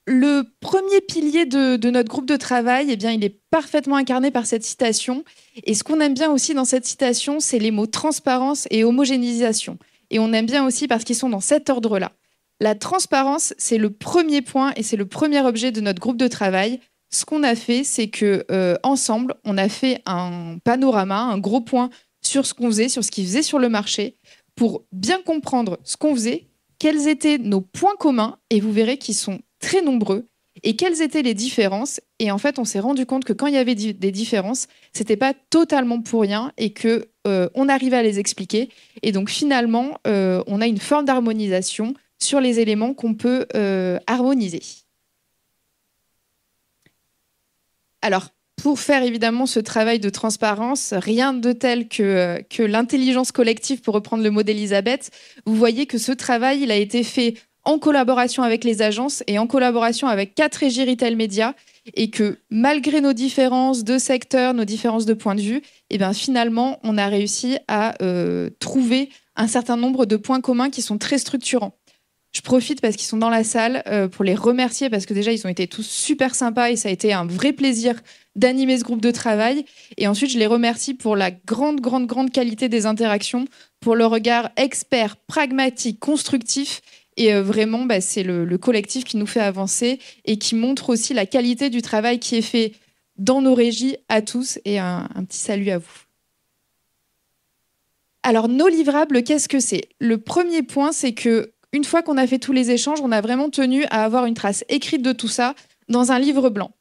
Le premier pilier de notre groupe de travail, eh bien, il est parfaitement incarné par cette citation. Et ce qu'on aime bien aussi dans cette citation, c'est les mots transparence et homogénéisation. Et on aime bien aussi parce qu'ils sont dans cet ordre-là. La transparence, c'est le premier point et c'est le premier objet de notre groupe de travail. Ce qu'on a fait, c'est que ensemble, on a fait un panorama, un gros point sur ce qu'on faisait, sur ce qu'ils faisaient sur le marché, pour bien comprendre ce qu'on faisait, quels étaient nos points communs, et vous verrez qu'ils sont très nombreux, et quelles étaient les différences. Et en fait, on s'est rendu compte que quand il y avait des différences, c'était pas totalement pour rien, et que on arrivait à les expliquer. Et donc finalement, on a une forme d'harmonisation sur les éléments qu'on peut harmoniser. Alors, pour faire évidemment ce travail de transparence, rien de tel que l'intelligence collective, pour reprendre le mot d'Elisabeth. Vous voyez que ce travail, il a été fait en collaboration avec les agences et en collaboration avec 4 régies retail médias, et que malgré nos différences de secteur, nos différences de point de vue, et bien finalement, on a réussi à trouver un certain nombre de points communs qui sont très structurants. Je profite parce qu'ils sont dans la salle pour les remercier, parce que déjà, ils ont été tous super sympas et ça a été un vrai plaisir d'animer ce groupe de travail. Et ensuite, je les remercie pour la grande qualité des interactions, pour le regard expert, pragmatique, constructif. Et vraiment, c'est le collectif qui nous fait avancer et qui montre aussi la qualité du travail qui est fait dans nos régies à tous. Et un petit salut à vous. Alors, nos livrables, qu'est-ce que c'est? Le premier point, c'est que une fois qu'on a fait tous les échanges, on a vraiment tenu à avoir une trace écrite de tout ça dans un livre blanc.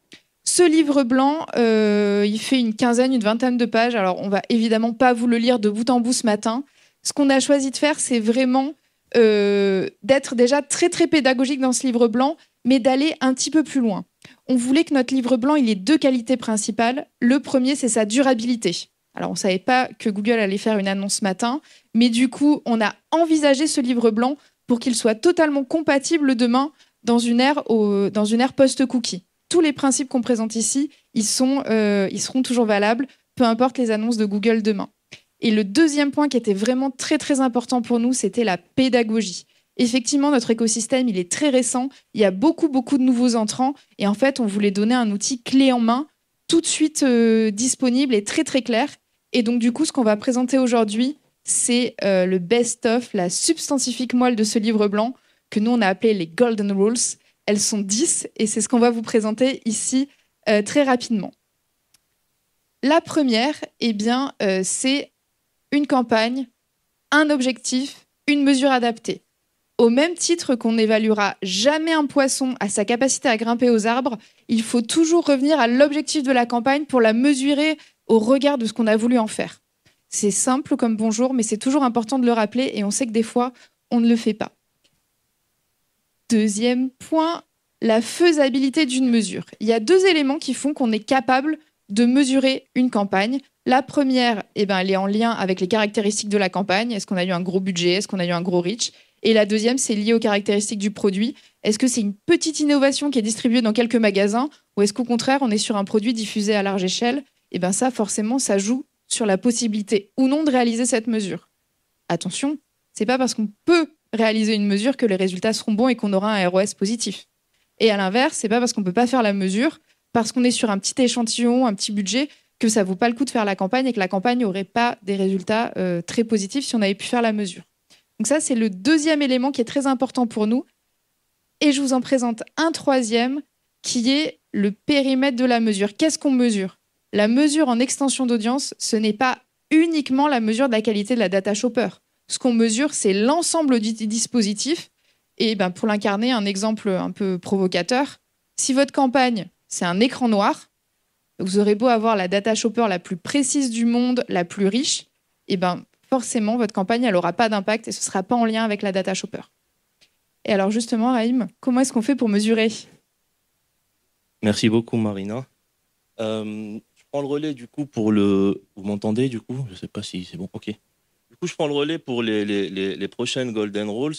Ce livre blanc, il fait une vingtaine de pages. Alors, on va évidemment pas vous le lire de bout en bout ce matin. Ce qu'on a choisi de faire, c'est vraiment d'être déjà très pédagogique dans ce livre blanc, mais d'aller un petit peu plus loin. On voulait que notre livre blanc, il ait 2 qualités principales. Le premier, c'est sa durabilité. Alors, on ne savait pas que Google allait faire une annonce ce matin, mais du coup, on a envisagé ce livre blanc pour qu'il soit totalement compatible demain dans une ère post-cookie. Tous les principes qu'on présente ici, ils seront toujours valables, peu importe les annonces de Google demain. Et le deuxième point qui était vraiment très important pour nous, c'était la pédagogie. Effectivement, notre écosystème, il est très récent, il y a beaucoup de nouveaux entrants, et en fait, on voulait donner un outil clé en main, tout de suite disponible et très clair. Et donc, du coup, ce qu'on va présenter aujourd'hui, c'est le best-of, la substantifique moelle de ce livre blanc que nous, on a appelé les Golden Rules. Elles sont 10 et c'est ce qu'on va vous présenter ici très rapidement. La première, c'est une campagne, un objectif, une mesure adaptée. Au même titre qu'on n'évaluera jamais un poisson à sa capacité à grimper aux arbres, il faut toujours revenir à l'objectif de la campagne pour la mesurer au regard de ce qu'on a voulu en faire. C'est simple comme bonjour, mais c'est toujours important de le rappeler et on sait que des fois, on ne le fait pas. Deuxième point, la faisabilité d'une mesure. Il y a 2 éléments qui font qu'on est capable de mesurer une campagne. La première, elle est en lien avec les caractéristiques de la campagne. Est-ce qu'on a eu un gros budget? Est-ce qu'on a eu un gros reach? Et la deuxième, c'est lié aux caractéristiques du produit. Est-ce que c'est une petite innovation qui est distribuée dans quelques magasins ou est-ce qu'au contraire, on est sur un produit diffusé à large échelle? Ça, forcément, ça joue sur la possibilité ou non de réaliser cette mesure. Attention, c'est pas parce qu'on peut réaliser une mesure que les résultats seront bons et qu'on aura un ROS positif. Et à l'inverse, c'est pas parce qu'on peut pas faire la mesure, parce qu'on est sur un petit échantillon, un petit budget, que ça vaut pas le coup de faire la campagne et que la campagne n'aurait pas des résultats très positifs si on avait pu faire la mesure. Donc ça, c'est le deuxième élément qui est très important pour nous. Et je vous en présente un troisième qui est le périmètre de la mesure. Qu'est-ce qu'on mesure? La mesure en extension d'audience, ce n'est pas uniquement la mesure de la qualité de la data shopper. Ce qu'on mesure, c'est l'ensemble du dispositif. Et pour l'incarner, un exemple un peu provocateur, si votre campagne, c'est un écran noir, vous aurez beau avoir la data shopper la plus précise du monde, la plus riche, forcément, votre campagne, elle n'aura pas d'impact et ce ne sera pas en lien avec la data shopper. Et alors justement, Raïm, comment est-ce qu'on fait pour mesurer? Merci beaucoup, Marina. Je prends le relais du coup pour le... Vous m'entendez du coup? Je ne sais pas si c'est bon. Ok. Du coup, je prends le relais pour les prochaines Golden Rules.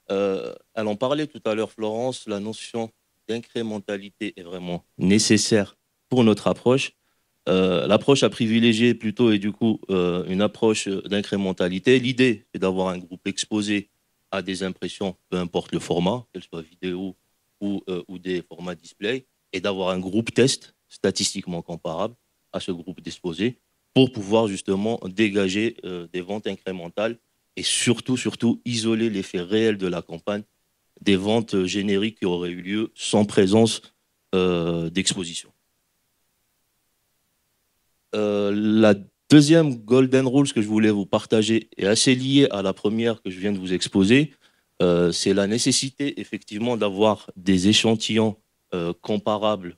Elle en parlait tout à l'heure, Florence. La notion d'incrémentalité est vraiment nécessaire pour notre approche. L'approche à privilégier plutôt est du coup une approche d'incrémentalité. L'idée est d'avoir un groupe exposé à des impressions, peu importe le format, qu'elles soient vidéo ou des formats display, et d'avoir un groupe test statistiquement comparable à ce groupe d'exposés pour pouvoir justement dégager des ventes incrémentales et surtout isoler l'effet réel de la campagne des ventes génériques qui auraient eu lieu sans présence d'exposition. La deuxième Golden Rules que je voulais vous partager est assez liée à la première que je viens de vous exposer. C'est la nécessité effectivement d'avoir des échantillons comparables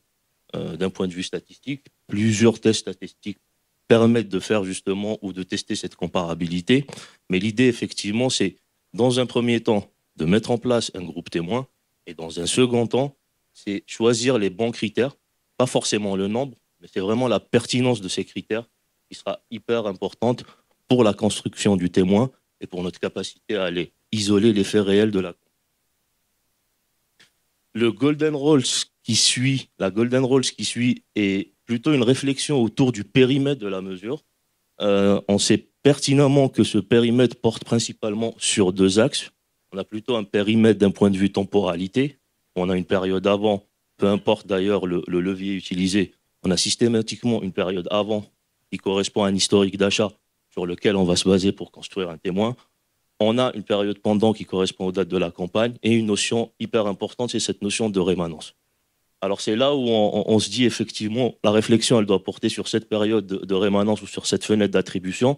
d'un point de vue statistique. Plusieurs tests statistiques permettent de faire justement ou de tester cette comparabilité. Mais l'idée effectivement, c'est dans un premier temps de mettre en place un groupe témoin et dans un second temps, c'est choisir les bons critères, pas forcément le nombre, mais c'est vraiment la pertinence de ces critères qui sera hyper importante pour la construction du témoin et pour notre capacité à aller isoler les faits réels de la. Le Golden Rules qui suit, la Golden Rules qui suit est plutôt une réflexion autour du périmètre de la mesure. On sait pertinemment que ce périmètre porte principalement sur deux axes. On a plutôt un périmètre d'un point de vue temporalité. On a une période avant, peu importe d'ailleurs le levier utilisé, on a systématiquement une période avant qui correspond à un historique d'achat sur lequel on va se baser pour construire un témoin. On a une période pendant qui correspond aux dates de la campagne et une notion hyper importante, c'est cette notion de rémanence. Alors c'est là où on se dit effectivement, la réflexion elle doit porter sur cette période de rémanence ou sur cette fenêtre d'attribution,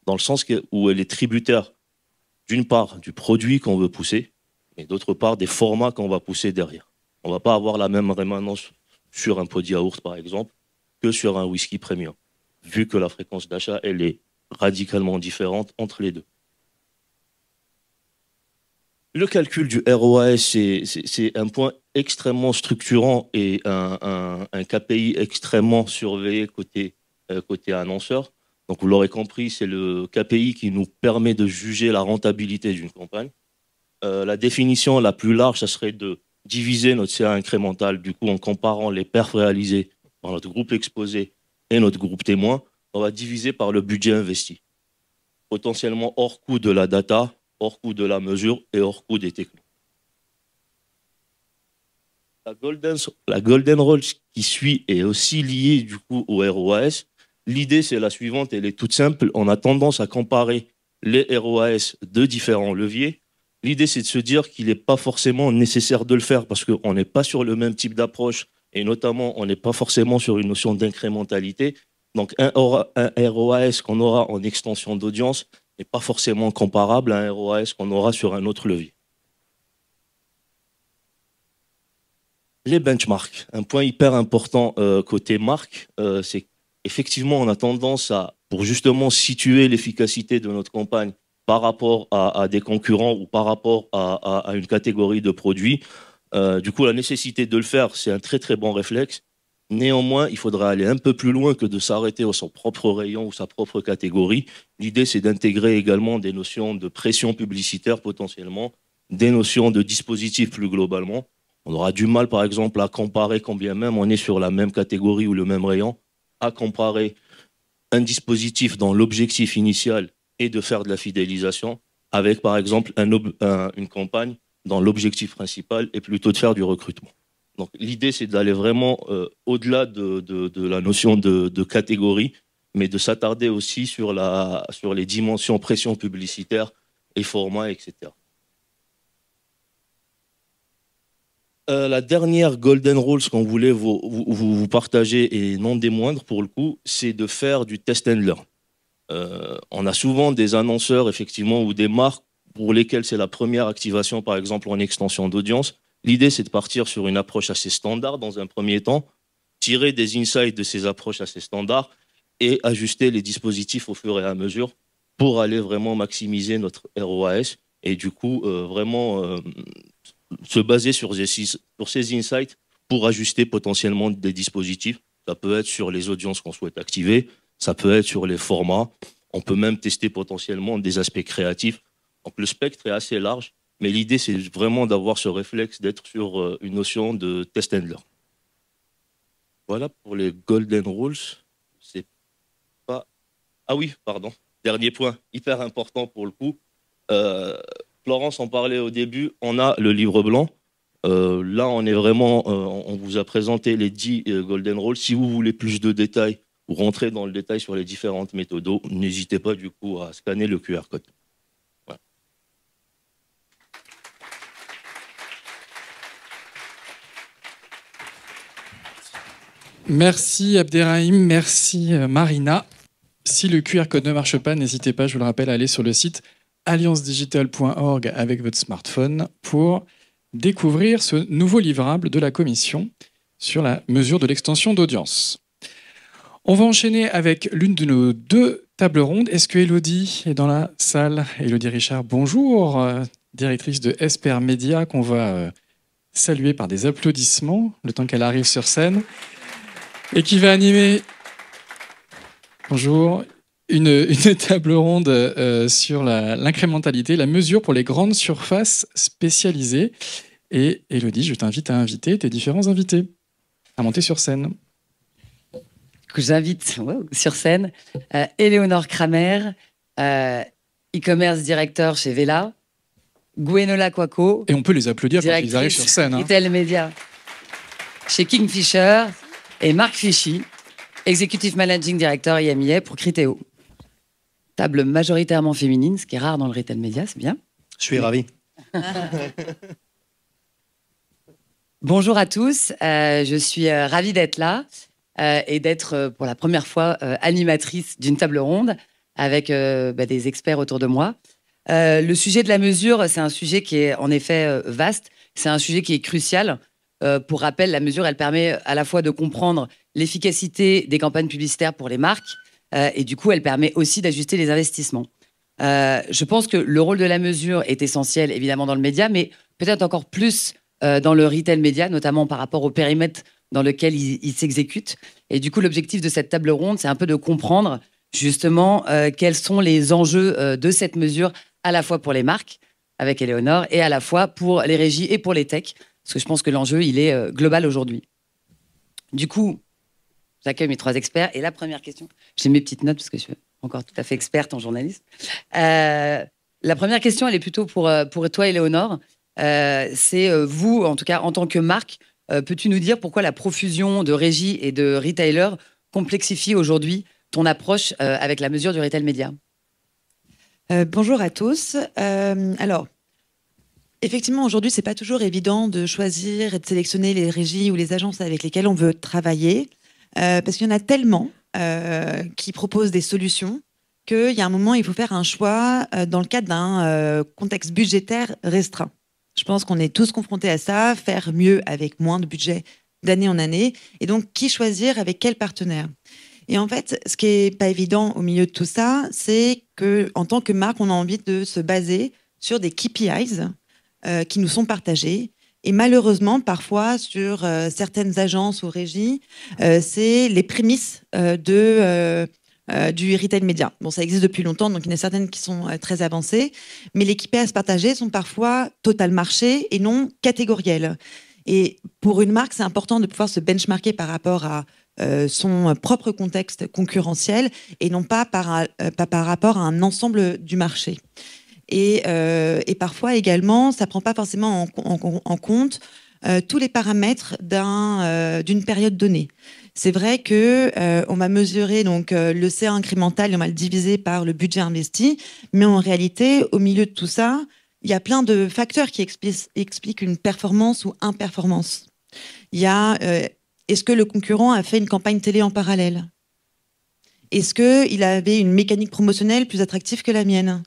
dans le sens où elle est tributaire d'une part du produit qu'on veut pousser, et d'autre part des formats qu'on va pousser derrière. On ne va pas avoir la même rémanence sur un pot de yaourt par exemple que sur un whisky premium, vu que la fréquence d'achat elle est radicalement différente entre les deux. Le calcul du ROAS, c'est un point extrêmement structurant et un KPI extrêmement surveillé côté annonceur. Donc vous l'aurez compris, c'est le KPI qui nous permet de juger la rentabilité d'une campagne. La définition la plus large, ça serait de diviser notre CA incrémental, du coup en comparant les perfs réalisés par notre groupe exposé et notre groupe témoin, on va diviser par le budget investi. Potentiellement hors coût de la data, hors coût de la mesure et hors coût des technos. La Golden Rule qui suit est aussi liée du coup au ROAS. L'idée c'est la suivante, elle est toute simple. On a tendance à comparer les ROAS de différents leviers. L'idée c'est de se dire qu'il n'est pas forcément nécessaire de le faire parce qu'on n'est pas sur le même type d'approche et notamment on n'est pas forcément sur une notion d'incrémentalité. Donc un ROAS qu'on aura en extension d'audience n'est pas forcément comparable à un ROAS qu'on aura sur un autre levier. Les benchmarks, un point hyper important côté marque, c'est qu'effectivement on a tendance à, pour justement situer l'efficacité de notre campagne par rapport à des concurrents ou par rapport à une catégorie de produits, du coup la nécessité de le faire, c'est un très très bon réflexe. Néanmoins, il faudra aller un peu plus loin que de s'arrêter à son propre rayon ou sa propre catégorie. L'idée, c'est d'intégrer également des notions de pression publicitaire potentiellement, des notions de dispositifs plus globalement. On aura du mal, par exemple, à comparer, quand bien même on est sur la même catégorie ou le même rayon, à comparer un dispositif dans l'objectif initial et de faire de la fidélisation avec, par exemple, une campagne dans l'objectif principal et plutôt de faire du recrutement. Donc l'idée, c'est d'aller vraiment au-delà de la notion de catégorie, mais de s'attarder aussi sur les dimensions pression publicitaire et format, etc. La dernière Golden Rules qu'on voulait vous partager, et non des moindres pour le coup, c'est de faire du test and learn. On a souvent des annonceurs, effectivement, ou des marques pour lesquelles c'est la première activation, par exemple, en extension d'audience. L'idée, c'est de partir sur une approche assez standard dans un premier temps, tirer des insights de ces approches assez standards et ajuster les dispositifs au fur et à mesure pour aller vraiment maximiser notre ROAS et du coup vraiment se baser sur ces insights pour ajuster potentiellement des dispositifs. Ça peut être sur les audiences qu'on souhaite activer, ça peut être sur les formats, on peut même tester potentiellement des aspects créatifs. Donc le spectre est assez large. Mais l'idée, c'est vraiment d'avoir ce réflexe d'être sur une notion de test and learn. Voilà pour les Golden Rules. C'est pas... Ah oui, pardon. Dernier point, hyper important pour le coup. Florence en parlait au début. On a le livre blanc. Là, on est vraiment... on vous a présenté les 10 Golden Rules. Si vous voulez plus de détails ou rentrer dans le détail sur les différentes méthodes, n'hésitez pas du coup à scanner le QR code. Merci Abderrahim, merci Marina. Si le QR code ne marche pas, n'hésitez pas, je vous le rappelle, à aller sur le site alliancedigital.org avec votre smartphone pour découvrir ce nouveau livrable de la Commission sur la mesure de l'extension d'audience. On va enchaîner avec l'une de nos deux tables rondes. Est-ce que Elodie est dans la salle? Elodie Richard, bonjour, directrice de Esper Média, qu'on va saluer par des applaudissements le temps qu'elle arrive sur scène et qui va animer, bonjour, une table ronde sur l'incrémentalité, la mesure pour les grandes surfaces spécialisées. Et Elodie, je t'invite à inviter tes différents invités à monter sur scène. J'invite sur scène Éléonore Kramer, e-commerce directeur chez Vela, Gwenola Kwako. Et on peut les applaudir quand ils arrivent sur scène. Retail Media chez Kingfisher, et Marc Fichy, Executive Managing Director IMIA pour Criteo. Table majoritairement féminine, ce qui est rare dans le retail média, c'est bien. Je suis ravi. Bonjour à tous, je suis ravie d'être là et d'être pour la première fois animatrice d'une table ronde avec des experts autour de moi. Le sujet de la mesure, c'est un sujet qui est en effet vaste, c'est un sujet qui est crucial. Pour rappel, la mesure, elle permet à la fois de comprendre l'efficacité des campagnes publicitaires pour les marques et du coup, elle permet aussi d'ajuster les investissements. Je pense que le rôle de la mesure est essentiel, évidemment, dans le média, mais peut-être encore plus dans le retail média, notamment par rapport au périmètre dans lequel il s'exécute. Et du coup, l'objectif de cette table ronde, c'est un peu de comprendre justement quels sont les enjeux de cette mesure, à la fois pour les marques, avec Éléonore, et à la fois pour les régies et pour les techs, parce que je pense que l'enjeu, il est global aujourd'hui. Du coup, j'accueille mes trois experts. Et la première question, j'ai mes petites notes parce que je suis encore tout à fait experte en journalisme. La première question, elle est plutôt pour toi, Éléonore. C'est vous, en tout cas, en tant que marque, peux-tu nous dire pourquoi la profusion de régies et de retailers complexifie aujourd'hui ton approche avec la mesure du retail média? Bonjour à tous. Alors, effectivement, aujourd'hui, c'est pas toujours évident de choisir et de sélectionner les régies ou les agences avec lesquelles on veut travailler, parce qu'il y en a tellement qui proposent des solutions qu'il y a un moment, il faut faire un choix dans le cadre d'un contexte budgétaire restreint. Je pense qu'on est tous confrontés à ça, faire mieux avec moins de budget d'année en année, et donc qui choisir avec quel partenaire. Et en fait, ce qui est pas évident au milieu de tout ça, c'est que en tant que marque, on a envie de se baser sur des KPIs qui nous sont partagés. Et malheureusement, parfois, sur certaines agences ou régies, c'est les prémices du retail média. Bon, ça existe depuis longtemps, donc il y en a certaines qui sont très avancées, mais les KPIs à se partager sont parfois total marché et non catégoriels. Et pour une marque, c'est important de pouvoir se benchmarker par rapport à son propre contexte concurrentiel et non pas par rapport à un ensemble du marché. Et parfois également, ça ne prend pas forcément en compte tous les paramètres d'une période donnée. C'est vrai qu'on va mesurer donc, le CA incrémental et on va le diviser par le budget investi, mais en réalité, au milieu de tout ça, il y a plein de facteurs qui expliquent une performance ou imperformance. Il y a est-ce que le concurrent a fait une campagne télé en parallèle? Est-ce qu'il avait une mécanique promotionnelle plus attractive que la mienne?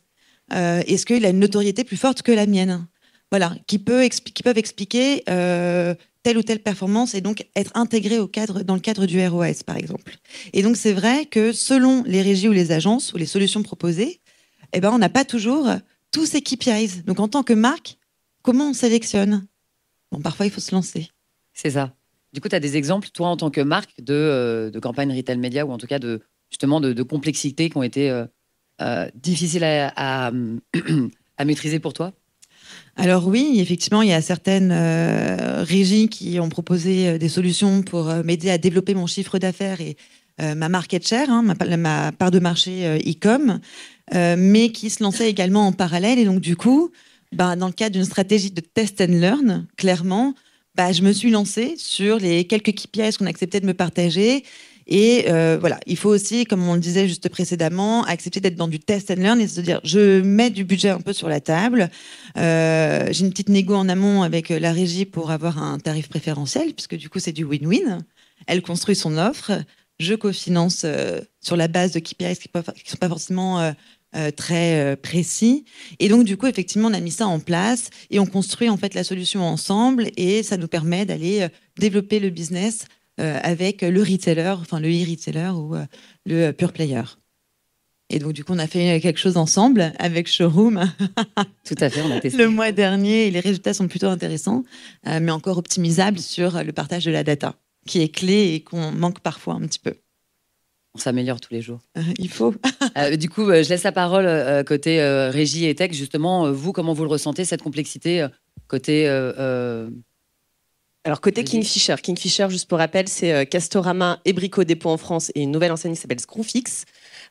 Est-ce qu'il a une notoriété plus forte que la mienne? Voilà, qui peuvent expliquer telle ou telle performance et donc être intégré dans le cadre du ROAS, par exemple. Et donc, c'est vrai que selon les régies ou les agences ou les solutions proposées, on n'a pas toujours tous ces KPIs. Donc, en tant que marque, comment on sélectionne? Bon, parfois, il faut se lancer. C'est ça. Du coup, tu as des exemples, toi, en tant que marque, de campagne retail média ou en tout cas de complexités qui ont été difficiles à maîtriser pour toi? Alors oui, effectivement, il y a certaines régies qui ont proposé des solutions pour m'aider à développer mon chiffre d'affaires et ma market share, ma part de marché e-com, mais qui se lançaient également en parallèle. Et donc, du coup, dans le cadre d'une stratégie de test and learn, clairement, je me suis lancée sur les quelques KPIs qu'on acceptait de me partager. Et voilà, il faut aussi, comme on le disait juste précédemment, accepter d'être dans du test and learn et se dire, je mets du budget un peu sur la table. J'ai une petite négo en amont avec la régie pour avoir un tarif préférentiel, puisque du coup, c'est du win-win. Elle construit son offre. Je cofinance sur la base de KPIs qui ne sont pas forcément très précis. Et donc, du coup, effectivement, on a mis ça en place et on construit en fait la solution ensemble et ça nous permet d'aller développer le business avec le retailer, enfin le e-retailer ou le pure player. Et donc, du coup, on a fait quelque chose ensemble avec Showroom. Tout à fait, on a testé. Le mois dernier, et les résultats sont plutôt intéressants, mais encore optimisables sur le partage de la data, qui est clé et qu'on manque parfois un petit peu. On s'améliore tous les jours. Il faut. Du coup, je laisse la parole côté régie et tech. Justement, vous, comment vous le ressentez, cette complexité côté... Alors, côté Kingfisher. Kingfisher, juste pour rappel, c'est Castorama et Brico Dépôt en France et une nouvelle enseigne qui s'appelle Screwfix.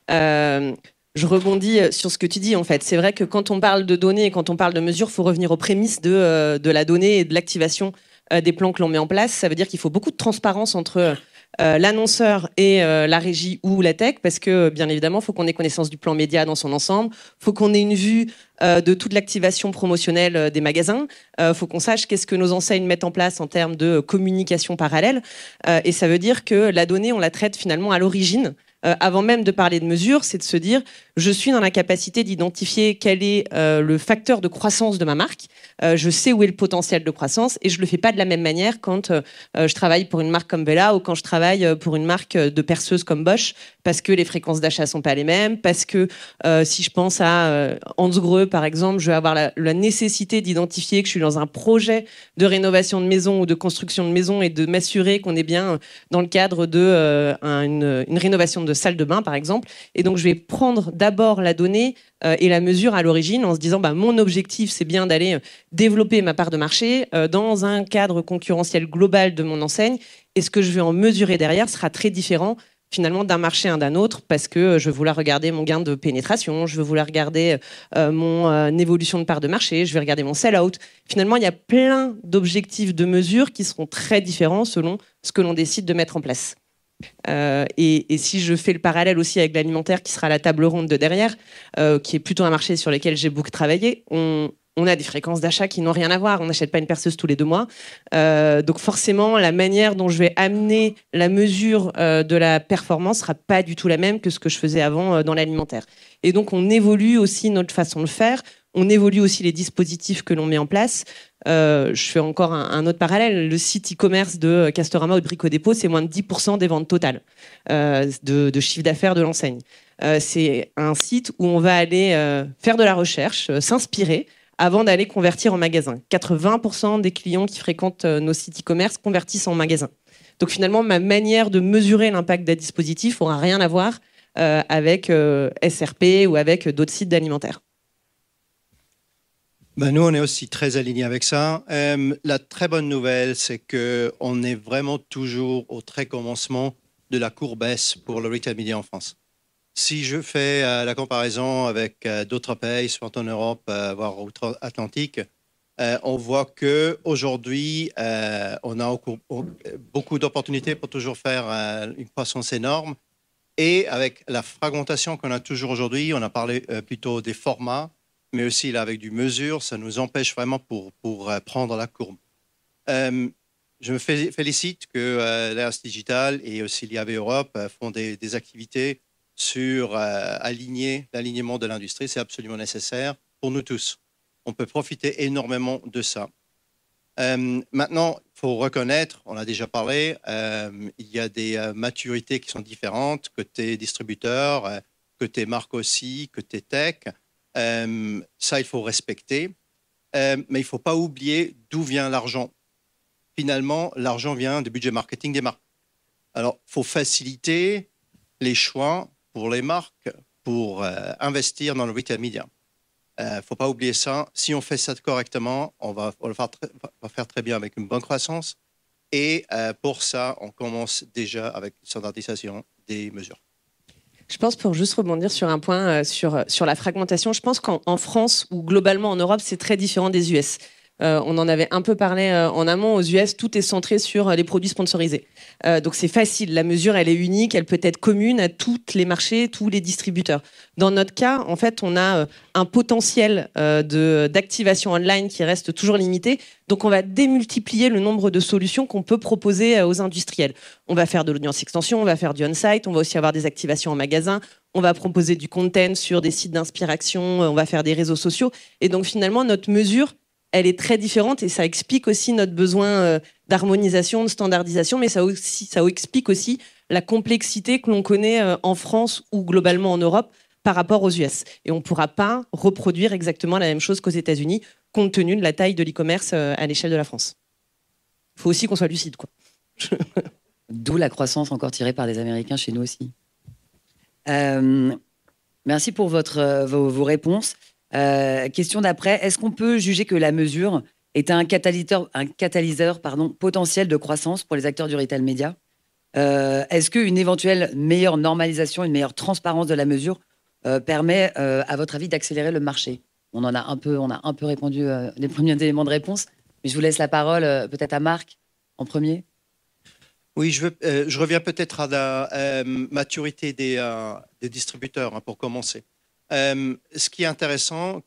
Je rebondis sur ce que tu dis, en fait. C'est vrai que quand on parle de données et quand on parle de mesures, il faut revenir aux prémices de la donnée et de l'activation des plans que l'on met en place. Ça veut dire qu'il faut beaucoup de transparence entre l'annonceur et la régie ou la tech, parce que, bien évidemment, il faut qu'on ait connaissance du plan média dans son ensemble, il faut qu'on ait une vue de toute l'activation promotionnelle des magasins, il faut qu'on sache qu'est-ce que nos enseignes mettent en place en termes de communication parallèle, et ça veut dire que la donnée, on la traite finalement à l'origine. Avant même de parler de mesures, c'est de se dire je suis dans la capacité d'identifier quel est le facteur de croissance de ma marque, je sais où est le potentiel de croissance et je le fais pas de la même manière quand je travaille pour une marque comme Vela ou quand je travaille pour une marque de perceuse comme Bosch, parce que les fréquences d'achat sont pas les mêmes, parce que si je pense à Hansgrohe par exemple, je vais avoir la nécessité d'identifier que je suis dans un projet de rénovation de maison ou de construction de maison et de m'assurer qu'on est bien dans le cadre de une rénovation de salle de bain par exemple, et donc je vais prendre d'abord la donnée et la mesure à l'origine en se disant mon objectif c'est bien d'aller développer ma part de marché dans un cadre concurrentiel global de mon enseigne, et ce que je vais en mesurer derrière sera très différent finalement d'un marché à d'un autre, parce que je vais vouloir regarder mon gain de pénétration, je vais vouloir regarder mon évolution de part de marché, je vais regarder mon sell-out. Finalement, il y a plein d'objectifs de mesure qui seront très différents selon ce que l'on décide de mettre en place. Et si je fais le parallèle aussi avec l'alimentaire qui sera la table ronde de derrière, qui est plutôt un marché sur lequel j'ai beaucoup travaillé, on a des fréquences d'achat qui n'ont rien à voir. On n'achète pas une perceuse tous les 2 mois. Donc forcément, la manière dont je vais amener la mesure de la performance sera pas du tout la même que ce que je faisais avant dans l'alimentaire. Et donc on évolue aussi notre façon de faire. On évolue aussi les dispositifs que l'on met en place. Je fais encore un autre parallèle. Le site e-commerce de Castorama ou de Brico Dépôt, c'est moins de 10% des ventes totales de chiffre d'affaires de l'enseigne. C'est un site où on va aller faire de la recherche, s'inspirer, avant d'aller convertir en magasin. 80% des clients qui fréquentent nos sites e-commerce convertissent en magasin. Donc finalement, ma manière de mesurer l'impact d'un dispositif n'aura rien à voir avec SRP ou avec d'autres sites d'alimentaire. Nous, on est aussi très alignés avec ça. La très bonne nouvelle, c'est qu'on est vraiment toujours au très commencement de la courbe S pour le retail media en France. Si je fais la comparaison avec d'autres pays, soit en Europe, voire outre-Atlantique, on voit qu'aujourd'hui, on a beaucoup d'opportunités pour toujours faire une croissance énorme. Et avec la fragmentation qu'on a toujours aujourd'hui, on a parlé plutôt des formats, mais aussi là, avec du mesure, ça nous empêche vraiment pour prendre la courbe. Je me félicite que l'As Digital et aussi l'IAV Europe font des activités sur l'alignement de l'industrie. C'est absolument nécessaire pour nous tous. On peut profiter énormément de ça. Maintenant, il faut reconnaître, on a déjà parlé, il y a des maturités qui sont différentes, côté distributeur, côté marque aussi, côté tech. Ça, il faut respecter. Mais il ne faut pas oublier d'où vient l'argent. Finalement, l'argent vient du budget marketing des marques. Alors, il faut faciliter les choix pour les marques pour investir dans le retail media. Il ne faut pas oublier ça. Si on fait ça correctement, on va faire très bien avec une bonne croissance. Et pour ça, on commence déjà avec une standardisation des mesures. Je pense, pour juste rebondir sur un point sur la fragmentation, je pense qu'en France ou globalement en Europe, c'est très différent des US. On en avait un peu parlé en amont. Aux US, tout est centré sur les produits sponsorisés. Donc c'est facile. La mesure, elle est unique. Elle peut être commune à tous les marchés, tous les distributeurs. Dans notre cas, en fait, on a un potentiel d'activation online qui reste toujours limité. Donc on va démultiplier le nombre de solutions qu'on peut proposer aux industriels. On va faire de l'audience extension, on va faire du on-site, on va aussi avoir des activations en magasin, on va proposer du content sur des sites d'inspiration, on va faire des réseaux sociaux. Et donc finalement, notre mesure, elle est très différente et ça explique aussi notre besoin d'harmonisation, de standardisation, mais ça explique aussi la complexité que l'on connaît en France ou globalement en Europe par rapport aux US. Et on ne pourra pas reproduire exactement la même chose qu'aux États-Unis, compte tenu de la taille de l'e-commerce à l'échelle de la France. Il faut aussi qu'on soit lucide, quoi. D'où la croissance encore tirée par des Américains chez nous aussi. Merci pour vos réponses. Question d'après, est-ce qu'on peut juger que la mesure est un catalyseur potentiel de croissance pour les acteurs du retail média? Est-ce qu'une éventuelle meilleure normalisation, une meilleure transparence de la mesure permet, à votre avis, d'accélérer le marché? On a un peu répondu les premiers éléments de réponse, mais je vous laisse la parole peut-être à Marc en premier. Oui, je reviens peut-être à la maturité des distributeurs pour commencer. Ce qui est intéressant,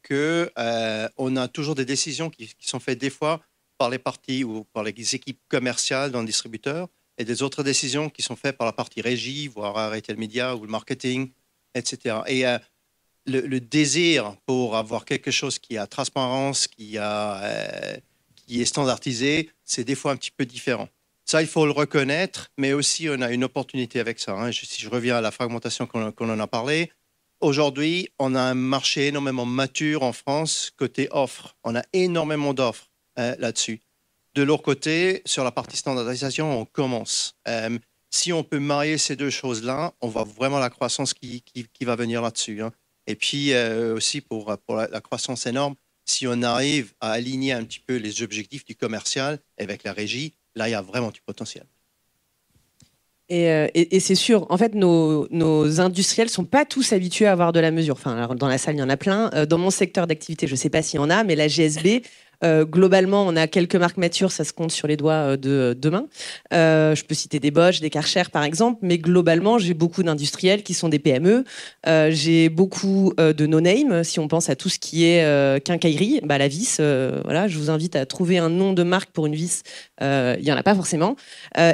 on a toujours des décisions qui sont faites des fois par les parties ou par les équipes commerciales dans le distributeur et des autres décisions qui sont faites par la partie régie, voire retail media ou le marketing, etc. Et le désir pour avoir quelque chose qui a transparence, qui est standardisé, c'est des fois un petit peu différent. Ça, il faut le reconnaître, mais aussi on a une opportunité avec ça. Si je reviens à la fragmentation qu'on en a parlé, aujourd'hui, on a un marché énormément mature en France côté offre. On a énormément d'offres là-dessus. De l'autre côté, sur la partie standardisation, on commence. Si on peut marier ces deux choses-là, on voit vraiment la croissance qui va venir là-dessus. Et puis aussi pour la croissance énorme, si on arrive à aligner un petit peu les objectifs du commercial avec la régie, là, il y a vraiment du potentiel. Et c'est sûr, en fait, nos industriels ne sont pas tous habitués à avoir de la mesure. Enfin, alors, dans la salle, il y en a plein. Dans mon secteur d'activité, je ne sais pas s'il y en a, mais la GSB, globalement, on a quelques marques matures, ça se compte sur les doigts de deux mains. Je peux citer des Bosch, des Karcher, par exemple, mais globalement, j'ai beaucoup d'industriels qui sont des PME. J'ai beaucoup de no-name, si on pense à tout ce qui est quincaillerie, la vis. Voilà, je vous invite à trouver un nom de marque pour une vis. Il n'y en a pas forcément.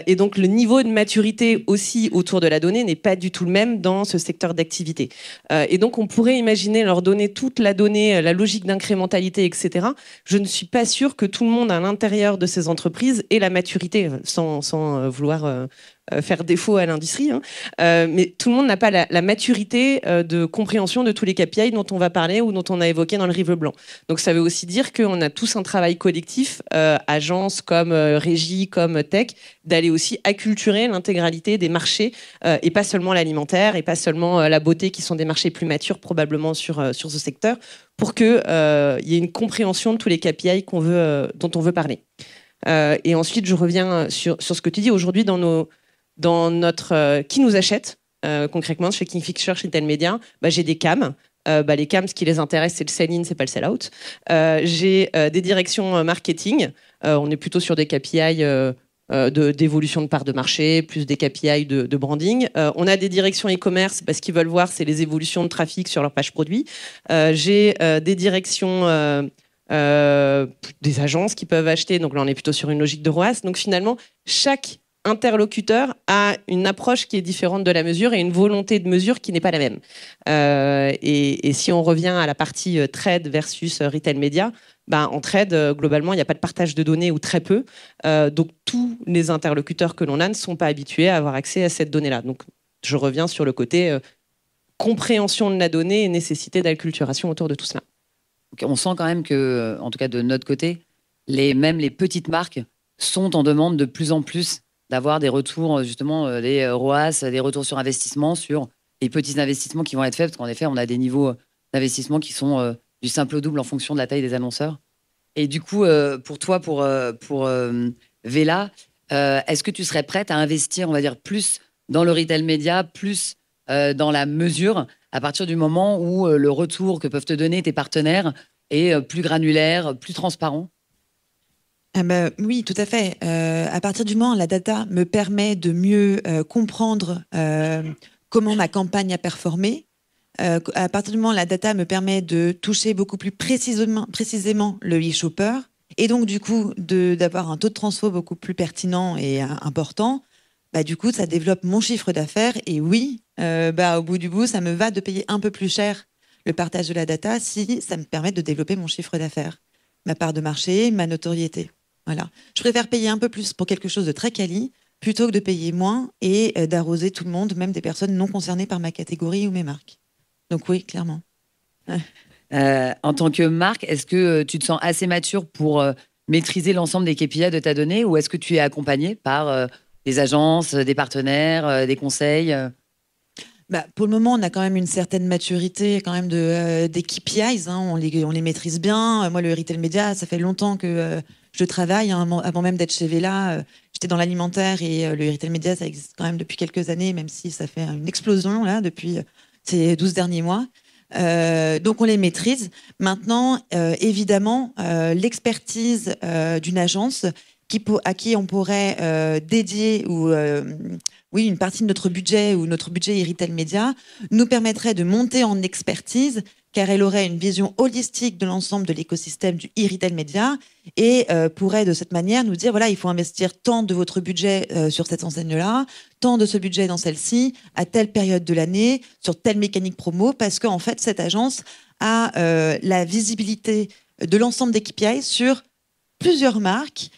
Et donc, le niveau de maturité aussi autour de la donnée n'est pas du tout le même dans ce secteur d'activité. Et donc, on pourrait imaginer leur donner toute la donnée, la logique d'incrémentalité, etc. Je ne suis pas sûre que tout le monde à l'intérieur de ces entreprises ait la maturité, sans vouloir faire défaut à l'industrie, mais tout le monde n'a pas la maturité de compréhension de tous les KPI dont on va parler ou dont on a évoqué dans le livre blanc. Donc ça veut aussi dire qu'on a tous un travail collectif, agences comme régie, comme tech, d'aller aussi acculturer l'intégralité des marchés et pas seulement l'alimentaire et pas seulement la beauté qui sont des marchés plus matures probablement sur ce secteur pour qu'il y ait une compréhension de tous les KPI dont on veut parler. Et ensuite, je reviens sur ce que tu dis aujourd'hui dans notre qui nous achète concrètement chez Kingfisher, chez Retail Media, j'ai des CAM. Les CAM, ce qui les intéresse, c'est le sell-in, c'est pas le sell-out. J'ai des directions marketing. On est plutôt sur des KPI d'évolution de part de marché, plus des KPI de branding. On a des directions e-commerce, ce qu'ils veulent voir, c'est les évolutions de trafic sur leur page produit. J'ai des directions des agences qui peuvent acheter. Donc là, on est plutôt sur une logique de ROAS. Donc finalement, chaque interlocuteur a une approche qui est différente de la mesure et une volonté de mesure qui n'est pas la même. Et si on revient à la partie trade versus retail media, en trade, globalement, il n'y a pas de partage de données ou très peu. Donc tous les interlocuteurs que l'on a ne sont pas habitués à avoir accès à cette donnée-là. Donc je reviens sur le côté compréhension de la donnée et nécessité d'acculturation autour de tout cela. Okay, on sent quand même que, en tout cas de notre côté, même les petites marques sont en demande de plus en plus d'avoir des retours, justement, des ROAS, des retours sur investissement, sur les petits investissements qui vont être faits, parce qu'en effet, on a des niveaux d'investissement qui sont du simple au double en fonction de la taille des annonceurs. Et du coup, pour toi, pour Vela, est-ce que tu serais prête à investir, on va dire, plus dans le retail média, plus dans la mesure, à partir du moment où le retour que peuvent te donner tes partenaires est plus granulaire, plus transparent? Oui, tout à fait. À partir du moment où la data me permet de mieux comprendre comment ma campagne a performé, à partir du moment où la data me permet de toucher beaucoup plus précisément le e-shopper, et donc du coup d'avoir un taux de transfo beaucoup plus pertinent et important, du coup ça développe mon chiffre d'affaires. Et oui, au bout du bout, ça me va de payer un peu plus cher le partage de la data si ça me permet de développer mon chiffre d'affaires, ma part de marché, ma notoriété. Voilà. Je préfère payer un peu plus pour quelque chose de très quali plutôt que de payer moins et d'arroser tout le monde, même des personnes non concernées par ma catégorie ou mes marques. Donc oui, clairement. En tant que marque, est-ce que tu te sens assez mature pour maîtriser l'ensemble des KPI de ta donnée, ou est-ce que tu es accompagné par des agences, des partenaires, des conseils Pour le moment, on a quand même une certaine maturité quand même des KPIs. On les maîtrise bien. Moi, le retail média, ça fait longtemps que je travaille. Avant même d'être chez Vela, j'étais dans l'alimentaire, et le retail média, ça existe quand même depuis quelques années, même si ça fait une explosion là depuis ces 12 derniers mois. Donc on les maîtrise. Maintenant, évidemment, l'expertise d'une agence à qui on pourrait dédier une partie de notre budget, ou notre budget e-retail média, nous permettrait de monter en expertise, car elle aurait une vision holistique de l'ensemble de l'écosystème du e-retail média, et pourrait de cette manière nous dire, voilà, il faut investir tant de votre budget sur cette enseigne-là, tant de ce budget dans celle-ci, à telle période de l'année, sur telle mécanique promo, parce qu'en fait, cette agence a la visibilité de l'ensemble des KPI sur plusieurs marques,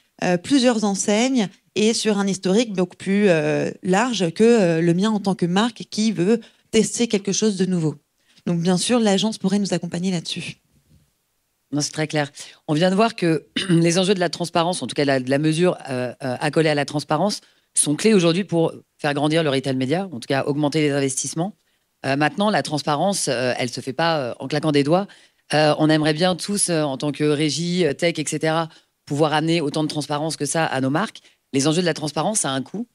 plusieurs enseignes, et sur un historique beaucoup plus large que le mien en tant que marque qui veut tester quelque chose de nouveau. Donc bien sûr, l'agence pourrait nous accompagner là-dessus. Non, c'est très clair. On vient de voir que les enjeux de la transparence, en tout cas de la mesure accolée à la transparence, sont clés aujourd'hui pour faire grandir le retail média, en tout cas augmenter les investissements. Maintenant, la transparence, elle ne se fait pas en claquant des doigts. On aimerait bien tous, en tant que régie, tech, etc., pouvoir amener autant de transparence que ça à nos marques. Les enjeux de la transparence, ça a un coût.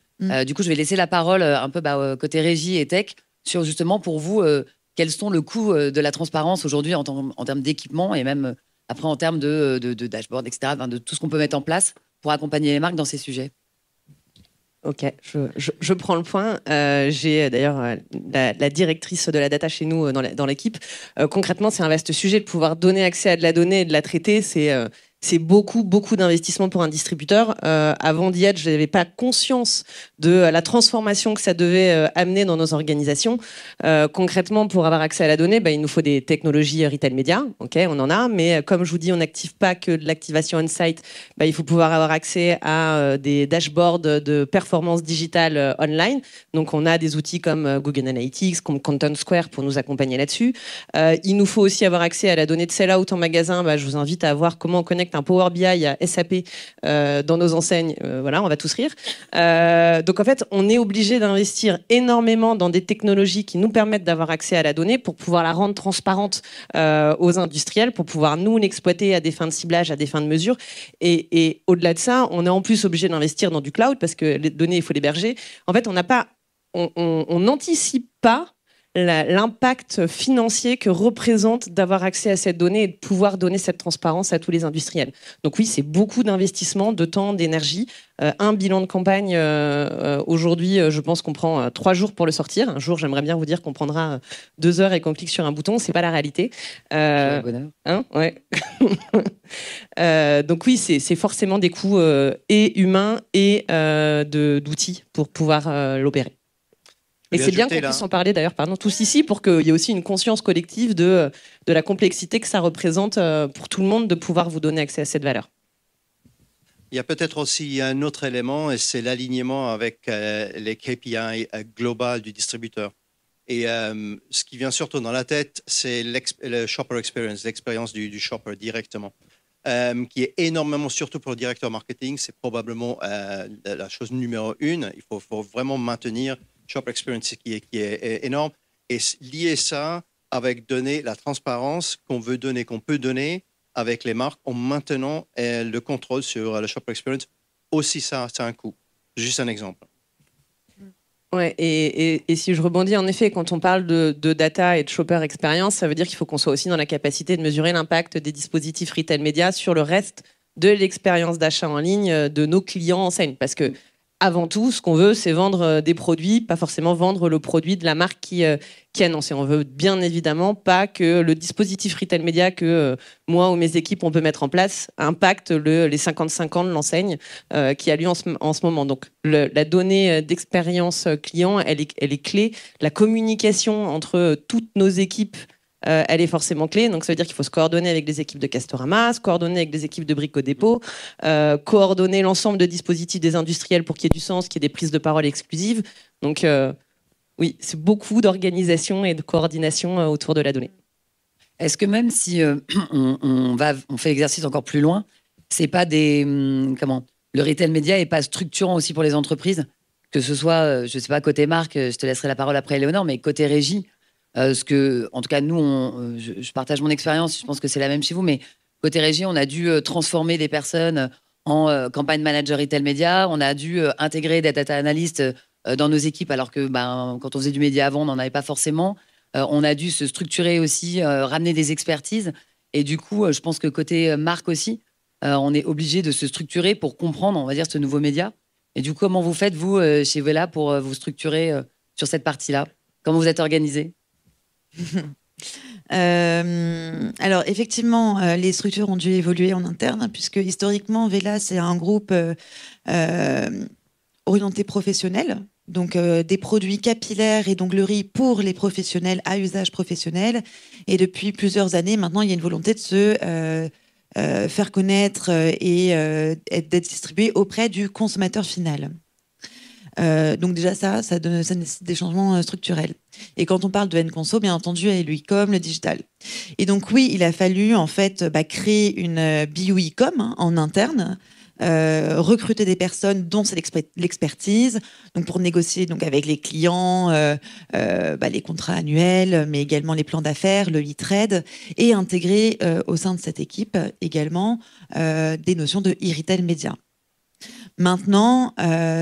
Du coup, je vais laisser la parole un peu côté régie et tech sur justement pour vous, quels sont le coût de la transparence aujourd'hui en termes d'équipement, et même après en termes de dashboard, etc., de tout ce qu'on peut mettre en place pour accompagner les marques dans ces sujets. Ok, je prends le point. J'ai d'ailleurs la directrice de la data chez nous dans l'équipe. Concrètement, c'est un vaste sujet de pouvoir donner accès à de la donnée et de la traiter. C'est beaucoup d'investissements pour un distributeur. Avant d'y être, je n'avais pas conscience de la transformation que ça devait amener dans nos organisations. Concrètement, pour avoir accès à la donnée, il nous faut des technologies retail média. Ok, on en a, mais comme je vous dis, on n'active pas que de l'activation on-site. Il faut pouvoir avoir accès à des dashboards de performance digitale online. Donc, on a des outils comme Google Analytics, comme Content Square pour nous accompagner là-dessus. Il nous faut aussi avoir accès à la donnée de sell-out en magasin. Je vous invite à voir comment on connecte un Power BI à SAP dans nos enseignes. Voilà, on va tous rire. Donc en fait, on est obligé d'investir énormément dans des technologies qui nous permettent d'avoir accès à la donnée pour pouvoir la rendre transparente aux industriels, pour pouvoir nous l'exploiter à des fins de ciblage, à des fins de mesure. Et au-delà de ça, on est en plus obligé d'investir dans du cloud parce que les données, il faut l'héberger. En fait, on n'anticipe pas l'impact financier que représente d'avoir accès à cette donnée et de pouvoir donner cette transparence à tous les industriels. Donc oui, c'est beaucoup d'investissement, de temps, d'énergie. Un bilan de campagne, aujourd'hui, je pense qu'on prend 3 jours pour le sortir. Un jour, j'aimerais bien vous dire qu'on prendra 2 heures et qu'on clique sur un bouton. C'est pas la réalité. Ouais. Donc oui, c'est forcément des coûts et humains et d'outils pour pouvoir l'opérer. Et c'est bien qu'on puisse en parler d'ailleurs, tous ici, pour qu'il y ait aussi une conscience collective de la complexité que ça représente pour tout le monde de pouvoir vous donner accès à cette valeur. Il y a peut-être aussi un autre élément, et c'est l'alignement avec les KPI globales du distributeur. Et ce qui vient surtout dans la tête, c'est le shopper experience, l'expérience du shopper directement, qui est énormément, surtout pour le directeur marketing, c'est probablement la chose numéro 1. Il faut vraiment maintenir shopper experience qui est énorme, et lier ça avec donner la transparence qu'on veut donner, qu'on peut donner avec les marques en maintenant le contrôle sur le shopper experience. Aussi, ça a un coût. Juste un exemple. Ouais, et si je rebondis, en effet, quand on parle de data et de shopper experience, ça veut dire qu'il faut qu'on soit aussi dans la capacité de mesurer l'impact des dispositifs retail média sur le reste de l'expérience d'achat en ligne de nos clients enseignes. Parce que avant tout, ce qu'on veut, c'est vendre des produits, pas forcément vendre le produit de la marque qui annonce. Et on veut bien évidemment pas que le dispositif retail média que moi ou mes équipes on peut mettre en place impacte les 55 ans de l'enseigne qui a lieu en ce moment. Donc la donnée d'expérience client, elle est clé. La communication entre toutes nos équipes, elle est forcément clé. Donc ça veut dire qu'il faut se coordonner avec les équipes de Castorama, se coordonner avec les équipes de Brico Dépôt, coordonner l'ensemble de dispositifs des industriels pour qu'il y ait du sens, qu'il y ait des prises de parole exclusives. Donc oui, c'est beaucoup d'organisation et de coordination autour de la donnée. Est-ce que même si on fait l'exercice encore plus loin, c'est pas le retail média est pas structurant aussi pour les entreprises, que ce soit, je sais pas, côté marque, je te laisserai la parole après, Éléonore, mais côté régie. En tout cas, nous, je partage mon expérience, je pense que c'est la même chez vous, mais côté régie, on a dû transformer des personnes en campagne manager retail média, on a dû intégrer des data analysts dans nos équipes, alors que quand on faisait du média avant, on n'en avait pas forcément. On a dû se structurer aussi, ramener des expertises. Et du coup, je pense que côté marque aussi, on est obligé de se structurer pour comprendre, on va dire, ce nouveau média. Et du coup, comment vous faites, vous, chez Wella, pour vous structurer sur cette partie-là? Comment vous êtes organisé? Alors effectivement, les structures ont dû évoluer en interne, puisque historiquement, Wella, c'est un groupe orienté professionnel, donc des produits capillaires et d'onglerie pour les professionnels à usage professionnel. Et depuis plusieurs années, maintenant, il y a une volonté de se faire connaître et d'être distribué auprès du consommateur final. Donc déjà ça nécessite des changements structurels. Et quand on parle de N-Conso, bien entendu, il y a l'e-com, le digital. Et donc oui, il a fallu en fait créer une BU e-com en interne, recruter des personnes dont c'est l'expertise, donc pour négocier donc avec les clients les contrats annuels, mais également les plans d'affaires, le e-trade, et intégrer au sein de cette équipe également des notions de e-retail média. Maintenant,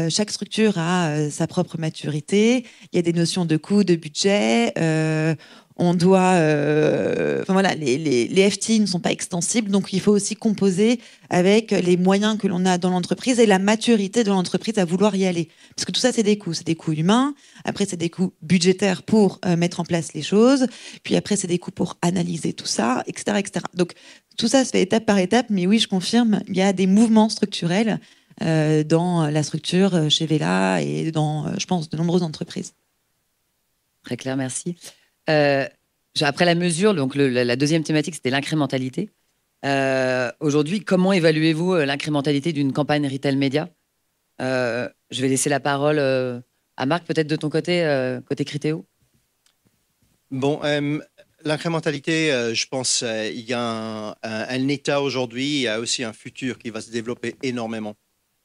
chaque structure a sa propre maturité. Il y a des notions de coût, de budget. On doit, les FT ne sont pas extensibles, donc il faut aussi composer avec les moyens que l'on a dans l'entreprise et la maturité de l'entreprise à vouloir y aller. Parce que tout ça, c'est des coûts humains. Après, c'est des coûts budgétaires pour mettre en place les choses. Puis après, c'est des coûts pour analyser tout ça, etc., etc. Donc tout ça se fait étape par étape, mais oui, je confirme, il y a des mouvements structurels dans la structure chez Wella et dans, je pense, de nombreuses entreprises. Très clair, merci. Après la mesure, donc la deuxième thématique, c'était l'incrémentalité. Aujourd'hui, comment évaluez-vous l'incrémentalité d'une campagne retail média? Je vais laisser la parole à Marc, peut-être de ton côté, côté Criteo. Bon, l'incrémentalité, je pense, il y a un état aujourd'hui, il y a aussi un futur qui va se développer énormément.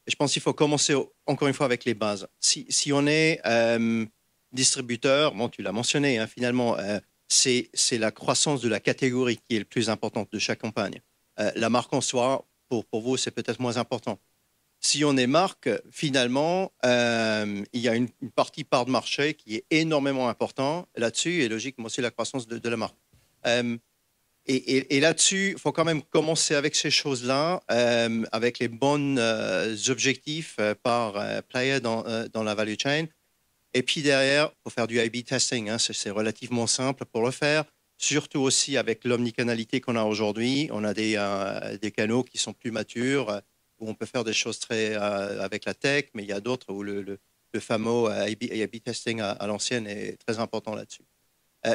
Et je pense qu'il faut commencer, encore une fois, avec les bases. Si on est distributeur, bon, tu l'as mentionné, hein, finalement, c'est la croissance de la catégorie qui est le plus importante de chaque campagne. La marque en soi, pour vous, c'est peut-être moins important. Si on est marque, finalement, il y a une partie part de marché qui est énormément importante là-dessus, et logiquement aussi la croissance de la marque. Et là-dessus, il faut quand même commencer avec ces choses-là, avec les bons objectifs par player dans la value chain. Et puis derrière, il faut faire du A/B testing. Hein, c'est relativement simple pour le faire, surtout aussi avec l'omnicanalité qu'on a aujourd'hui. On a des canaux qui sont plus matures, où on peut faire des choses très avec la tech, mais il y a d'autres où le fameux A/B testing à l'ancienne est très important là-dessus.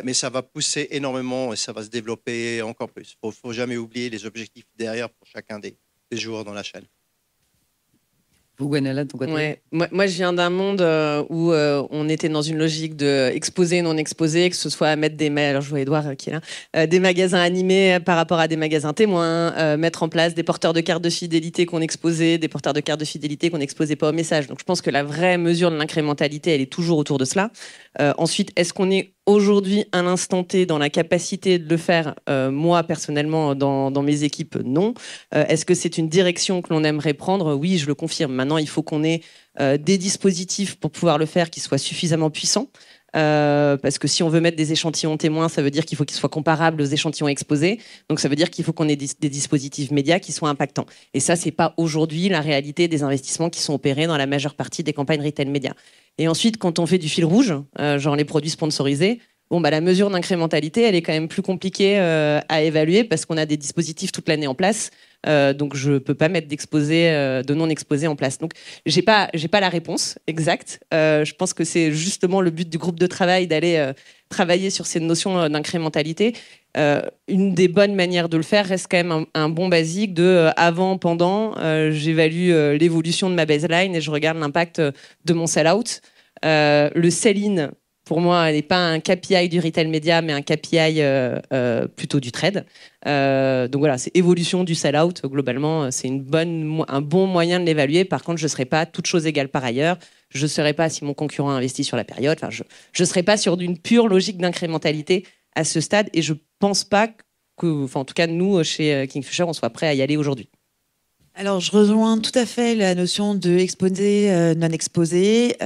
Mais ça va pousser énormément et ça va se développer encore plus. Il ne faut jamais oublier les objectifs derrière pour chacun des joueurs dans la chaîne. Vous, Gwenella, de ton côté? Ouais. Moi, je viens d'un monde où on était dans une logique de exposer, non exposer, que ce soit à mettre alors je vois Edouard qui est là, des magasins animés par rapport à des magasins témoins, mettre en place des porteurs de cartes de fidélité qu'on exposait, des porteurs de cartes de fidélité qu'on n'exposait pas au message. Donc je pense que la vraie mesure de l'incrémentalité, elle est toujours autour de cela. Ensuite, est-ce qu'on est aujourd'hui, à l'instant T, dans la capacité de le faire, moi, personnellement, dans mes équipes, non. Est-ce que c'est une direction que l'on aimerait prendre? Oui, je le confirme. Maintenant, il faut qu'on ait des dispositifs pour pouvoir le faire qui soient suffisamment puissants. parce que si on veut mettre des échantillons témoins, ça veut dire qu'il faut qu'ils soient comparables aux échantillons exposés. Donc ça veut dire qu'il faut qu'on ait des dispositifs médias qui soient impactants. Et ça, c'est pas aujourd'hui la réalité des investissements qui sont opérés dans la majeure partie des campagnes retail médias. Et ensuite, quand on fait du fil rouge, genre les produits sponsorisés, la mesure d'incrémentalité, elle est quand même plus compliquée à évaluer parce qu'on a des dispositifs toute l'année en place. Donc, je ne peux pas mettre de non exposés en place. Donc, j'ai pas la réponse exacte. Je pense que c'est justement le but du groupe de travail d'aller travailler sur ces notions d'incrémentalité. Une des bonnes manières de le faire reste quand même un bon basique de avant, pendant. J'évalue l'évolution de ma baseline et je regarde l'impact de mon sell-out. Le sell-in, pour moi, elle n'est pas un KPI du retail média, mais un KPI plutôt du trade. Donc voilà, c'est évolution du sell-out. Globalement, c'est un bon moyen de l'évaluer. Par contre, je ne serai pas toute chose égale par ailleurs. Je ne serai pas si mon concurrent a investi sur la période. Enfin, je ne serai pas sur d'une pure logique d'incrémentalité à ce stade. Et je ne pense pas que, en tout cas, nous, chez Kingfisher, on soit prêt à y aller aujourd'hui. Alors, je rejoins tout à fait la notion de exposé, non exposé, tout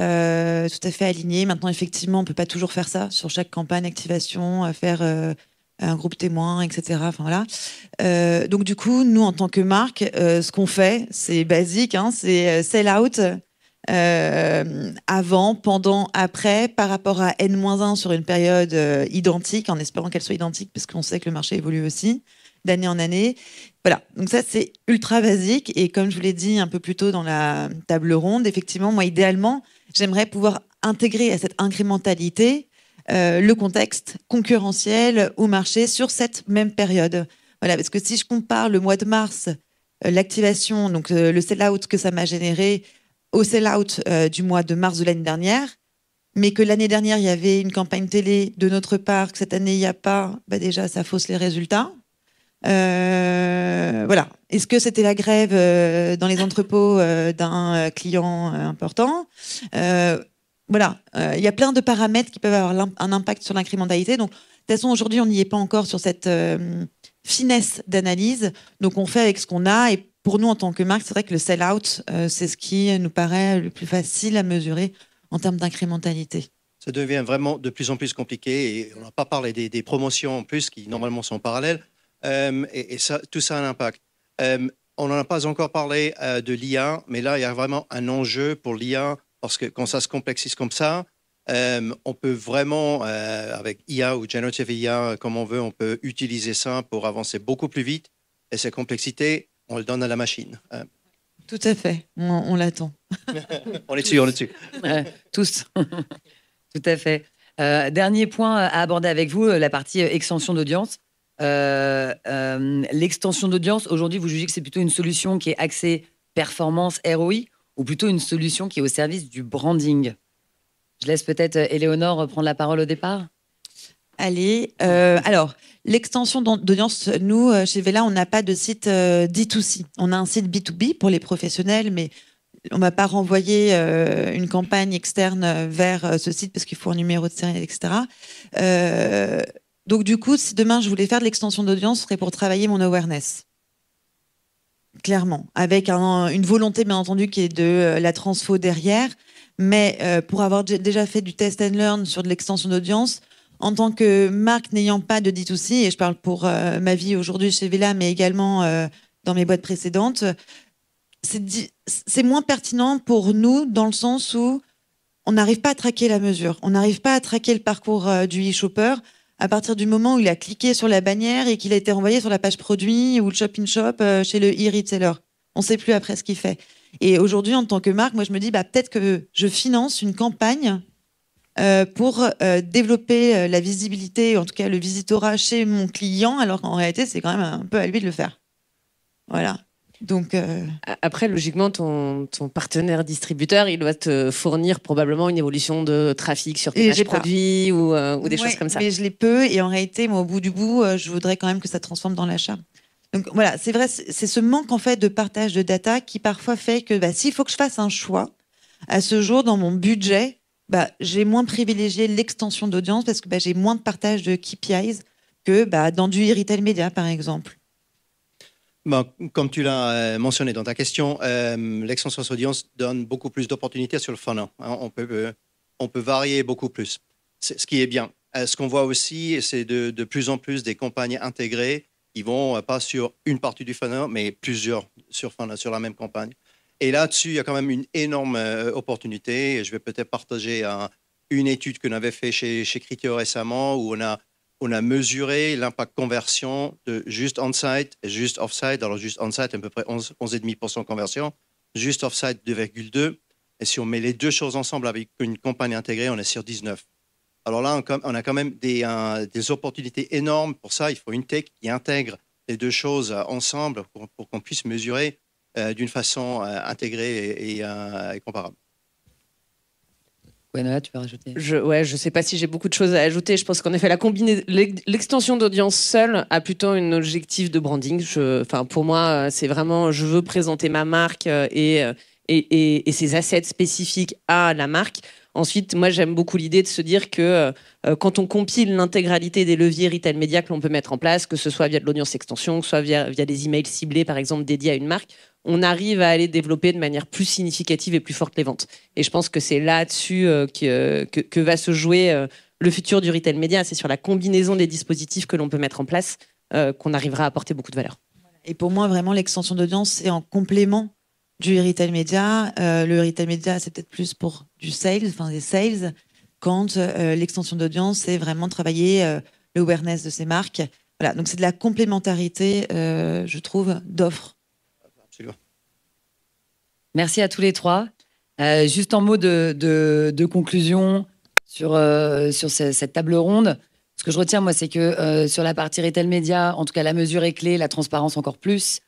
à fait aligné. Maintenant, effectivement, on ne peut pas toujours faire ça sur chaque campagne, activation, faire un groupe témoin, etc. Enfin, voilà. Donc, du coup, nous, en tant que marque, ce qu'on fait, c'est basique, hein, c'est sell-out avant, pendant, après, par rapport à N-1 sur une période identique, en espérant qu'elle soit identique, parce qu'on sait que le marché évolue aussi d'année en année. Voilà, donc ça c'est ultra basique et comme je vous l'ai dit un peu plus tôt dans la table ronde, effectivement, moi idéalement, j'aimerais pouvoir intégrer à cette incrémentalité le contexte concurrentiel au marché sur cette même période. Voilà, parce que si je compare le mois de mars, l'activation, donc le sell-out que ça m'a généré au sell-out du mois de mars de l'année dernière, mais que l'année dernière il y avait une campagne télé de notre part, que cette année il n'y a pas, déjà ça fausse les résultats. Voilà. Est-ce que c'était la grève dans les entrepôts d'un client important? Voilà. Il y a plein de paramètres qui peuvent avoir un impact sur l'incrémentalité. Donc, de toute façon, aujourd'hui, on n'y est pas encore sur cette finesse d'analyse. Donc, on fait avec ce qu'on a. Et pour nous, en tant que marque, c'est vrai que le sell-out, c'est ce qui nous paraît le plus facile à mesurer en termes d'incrémentalité. Ça devient vraiment de plus en plus compliqué. Et on n'a pas parlé des promotions en plus qui, normalement, sont parallèles. Et ça, tout ça a un impact. On n'en a pas encore parlé de l'IA, mais là, il y a vraiment un enjeu pour l'IA, parce que quand ça se complexise comme ça, on peut vraiment, avec IA ou Generative IA, comme on veut, on peut utiliser ça pour avancer beaucoup plus vite. Et cette complexité, on le donne à la machine. Tout à fait, on l'attend. On est dessus, on est dessus. Tous, tout à fait. Dernier point à aborder avec vous, la partie extension d'audience. L'extension d'audience, aujourd'hui, vous jugez que c'est plutôt une solution qui est axée performance, ROI, ou plutôt une solution qui est au service du branding? Je laisse peut-être Éléonore prendre la parole au départ. Allez, alors, l'extension d'audience, nous, chez Vela, on n'a pas de site D2C. On a un site B2B pour les professionnels, mais on ne va pas renvoyer une campagne externe vers ce site parce qu'il faut un numéro de série, etc. Donc, du coup, si demain, je voulais faire de l'extension d'audience, ce serait pour travailler mon awareness. Clairement. Avec une volonté, bien entendu, qui est de la transfo derrière. Mais pour avoir déjà fait du test and learn sur de l'extension d'audience, en tant que marque n'ayant pas de D2C, et je parle pour ma vie aujourd'hui chez Vela, mais également dans mes boîtes précédentes, c'est moins pertinent pour nous dans le sens où on n'arrive pas à traquer la mesure. On n'arrive pas à traquer le parcours du e-shopper à partir du moment où il a cliqué sur la bannière et qu'il a été renvoyé sur la page produit ou le shop-in-shop chez le e-retailer. On ne sait plus après ce qu'il fait. Et aujourd'hui, en tant que marque, moi, je me dis peut-être que je finance une campagne pour développer la visibilité, en tout cas le visitorat chez mon client, alors qu'en réalité, c'est quand même un peu à lui de le faire. Voilà. Donc, après, logiquement, ton partenaire distributeur, il doit te fournir probablement une évolution de trafic sur tes pages produits ou des choses comme ça. Mais je les peux, et en réalité, moi, au bout du bout, je voudrais quand même que ça transforme dans l'achat. Donc voilà, c'est vrai, c'est ce manque en fait de partage de data qui parfois fait que s'il faut que je fasse un choix, à ce jour, dans mon budget, j'ai moins privilégié l'extension d'audience parce que j'ai moins de partage de KPIs que dans du e-retail média, par exemple. Comme tu l'as mentionné dans ta question, l'extension d'audience donne beaucoup plus d'opportunités sur le funnel. On peut varier beaucoup plus. ce qui est bien. Ce qu'on voit aussi, c'est de plus en plus des campagnes intégrées qui vont pas sur une partie du funnel, mais plusieurs sur la même campagne. Et là-dessus, il y a quand même une énorme opportunité. Et je vais peut-être partager une étude qu'on avait fait chez Criteo récemment, où on a mesuré l'impact conversion de juste on-site et juste off-site. Alors, juste on-site, à peu près 11,5% conversion. Juste off-site, 2,2%. Et si on met les deux choses ensemble avec une campagne intégrée, on est sur 19%. Alors là, on a quand même des opportunités énormes. Pour ça, il faut une tech qui intègre les deux choses ensemble pour qu'on puisse mesurer d'une façon intégrée et comparable. Gwenola, tu peux rajouter? Je sais pas si j'ai beaucoup de choses à ajouter. Je pense qu'en effet, l'extension d'audience seule a plutôt un objectif de branding. Pour moi, c'est vraiment, je veux présenter ma marque et ses assets spécifiques à la marque. Ensuite, moi, j'aime beaucoup l'idée de se dire que quand on compile l'intégralité des leviers retail média que l'on peut mettre en place, que ce soit via de l'audience extension, que ce soit via des emails ciblés, par exemple, dédiés à une marque, on arrive à aller développer de manière plus significative et plus forte les ventes. Et je pense que c'est là-dessus que va se jouer le futur du retail média. C'est sur la combinaison des dispositifs que l'on peut mettre en place qu'on arrivera à apporter beaucoup de valeur. Et pour moi, vraiment, l'extension d'audience, c'est en complément du retail média. Le retail média, c'est peut-être plus pour du sales, enfin des sales, quand l'extension d'audience, c'est vraiment travailler l'awareness de ces marques. Voilà, donc c'est de la complémentarité, je trouve, d'offres. Absolument. Merci à tous les trois. Juste en mot de conclusion sur cette table ronde, ce que je retiens, moi, c'est que sur la partie retail média, en tout cas, la mesure est clé, la transparence encore plus,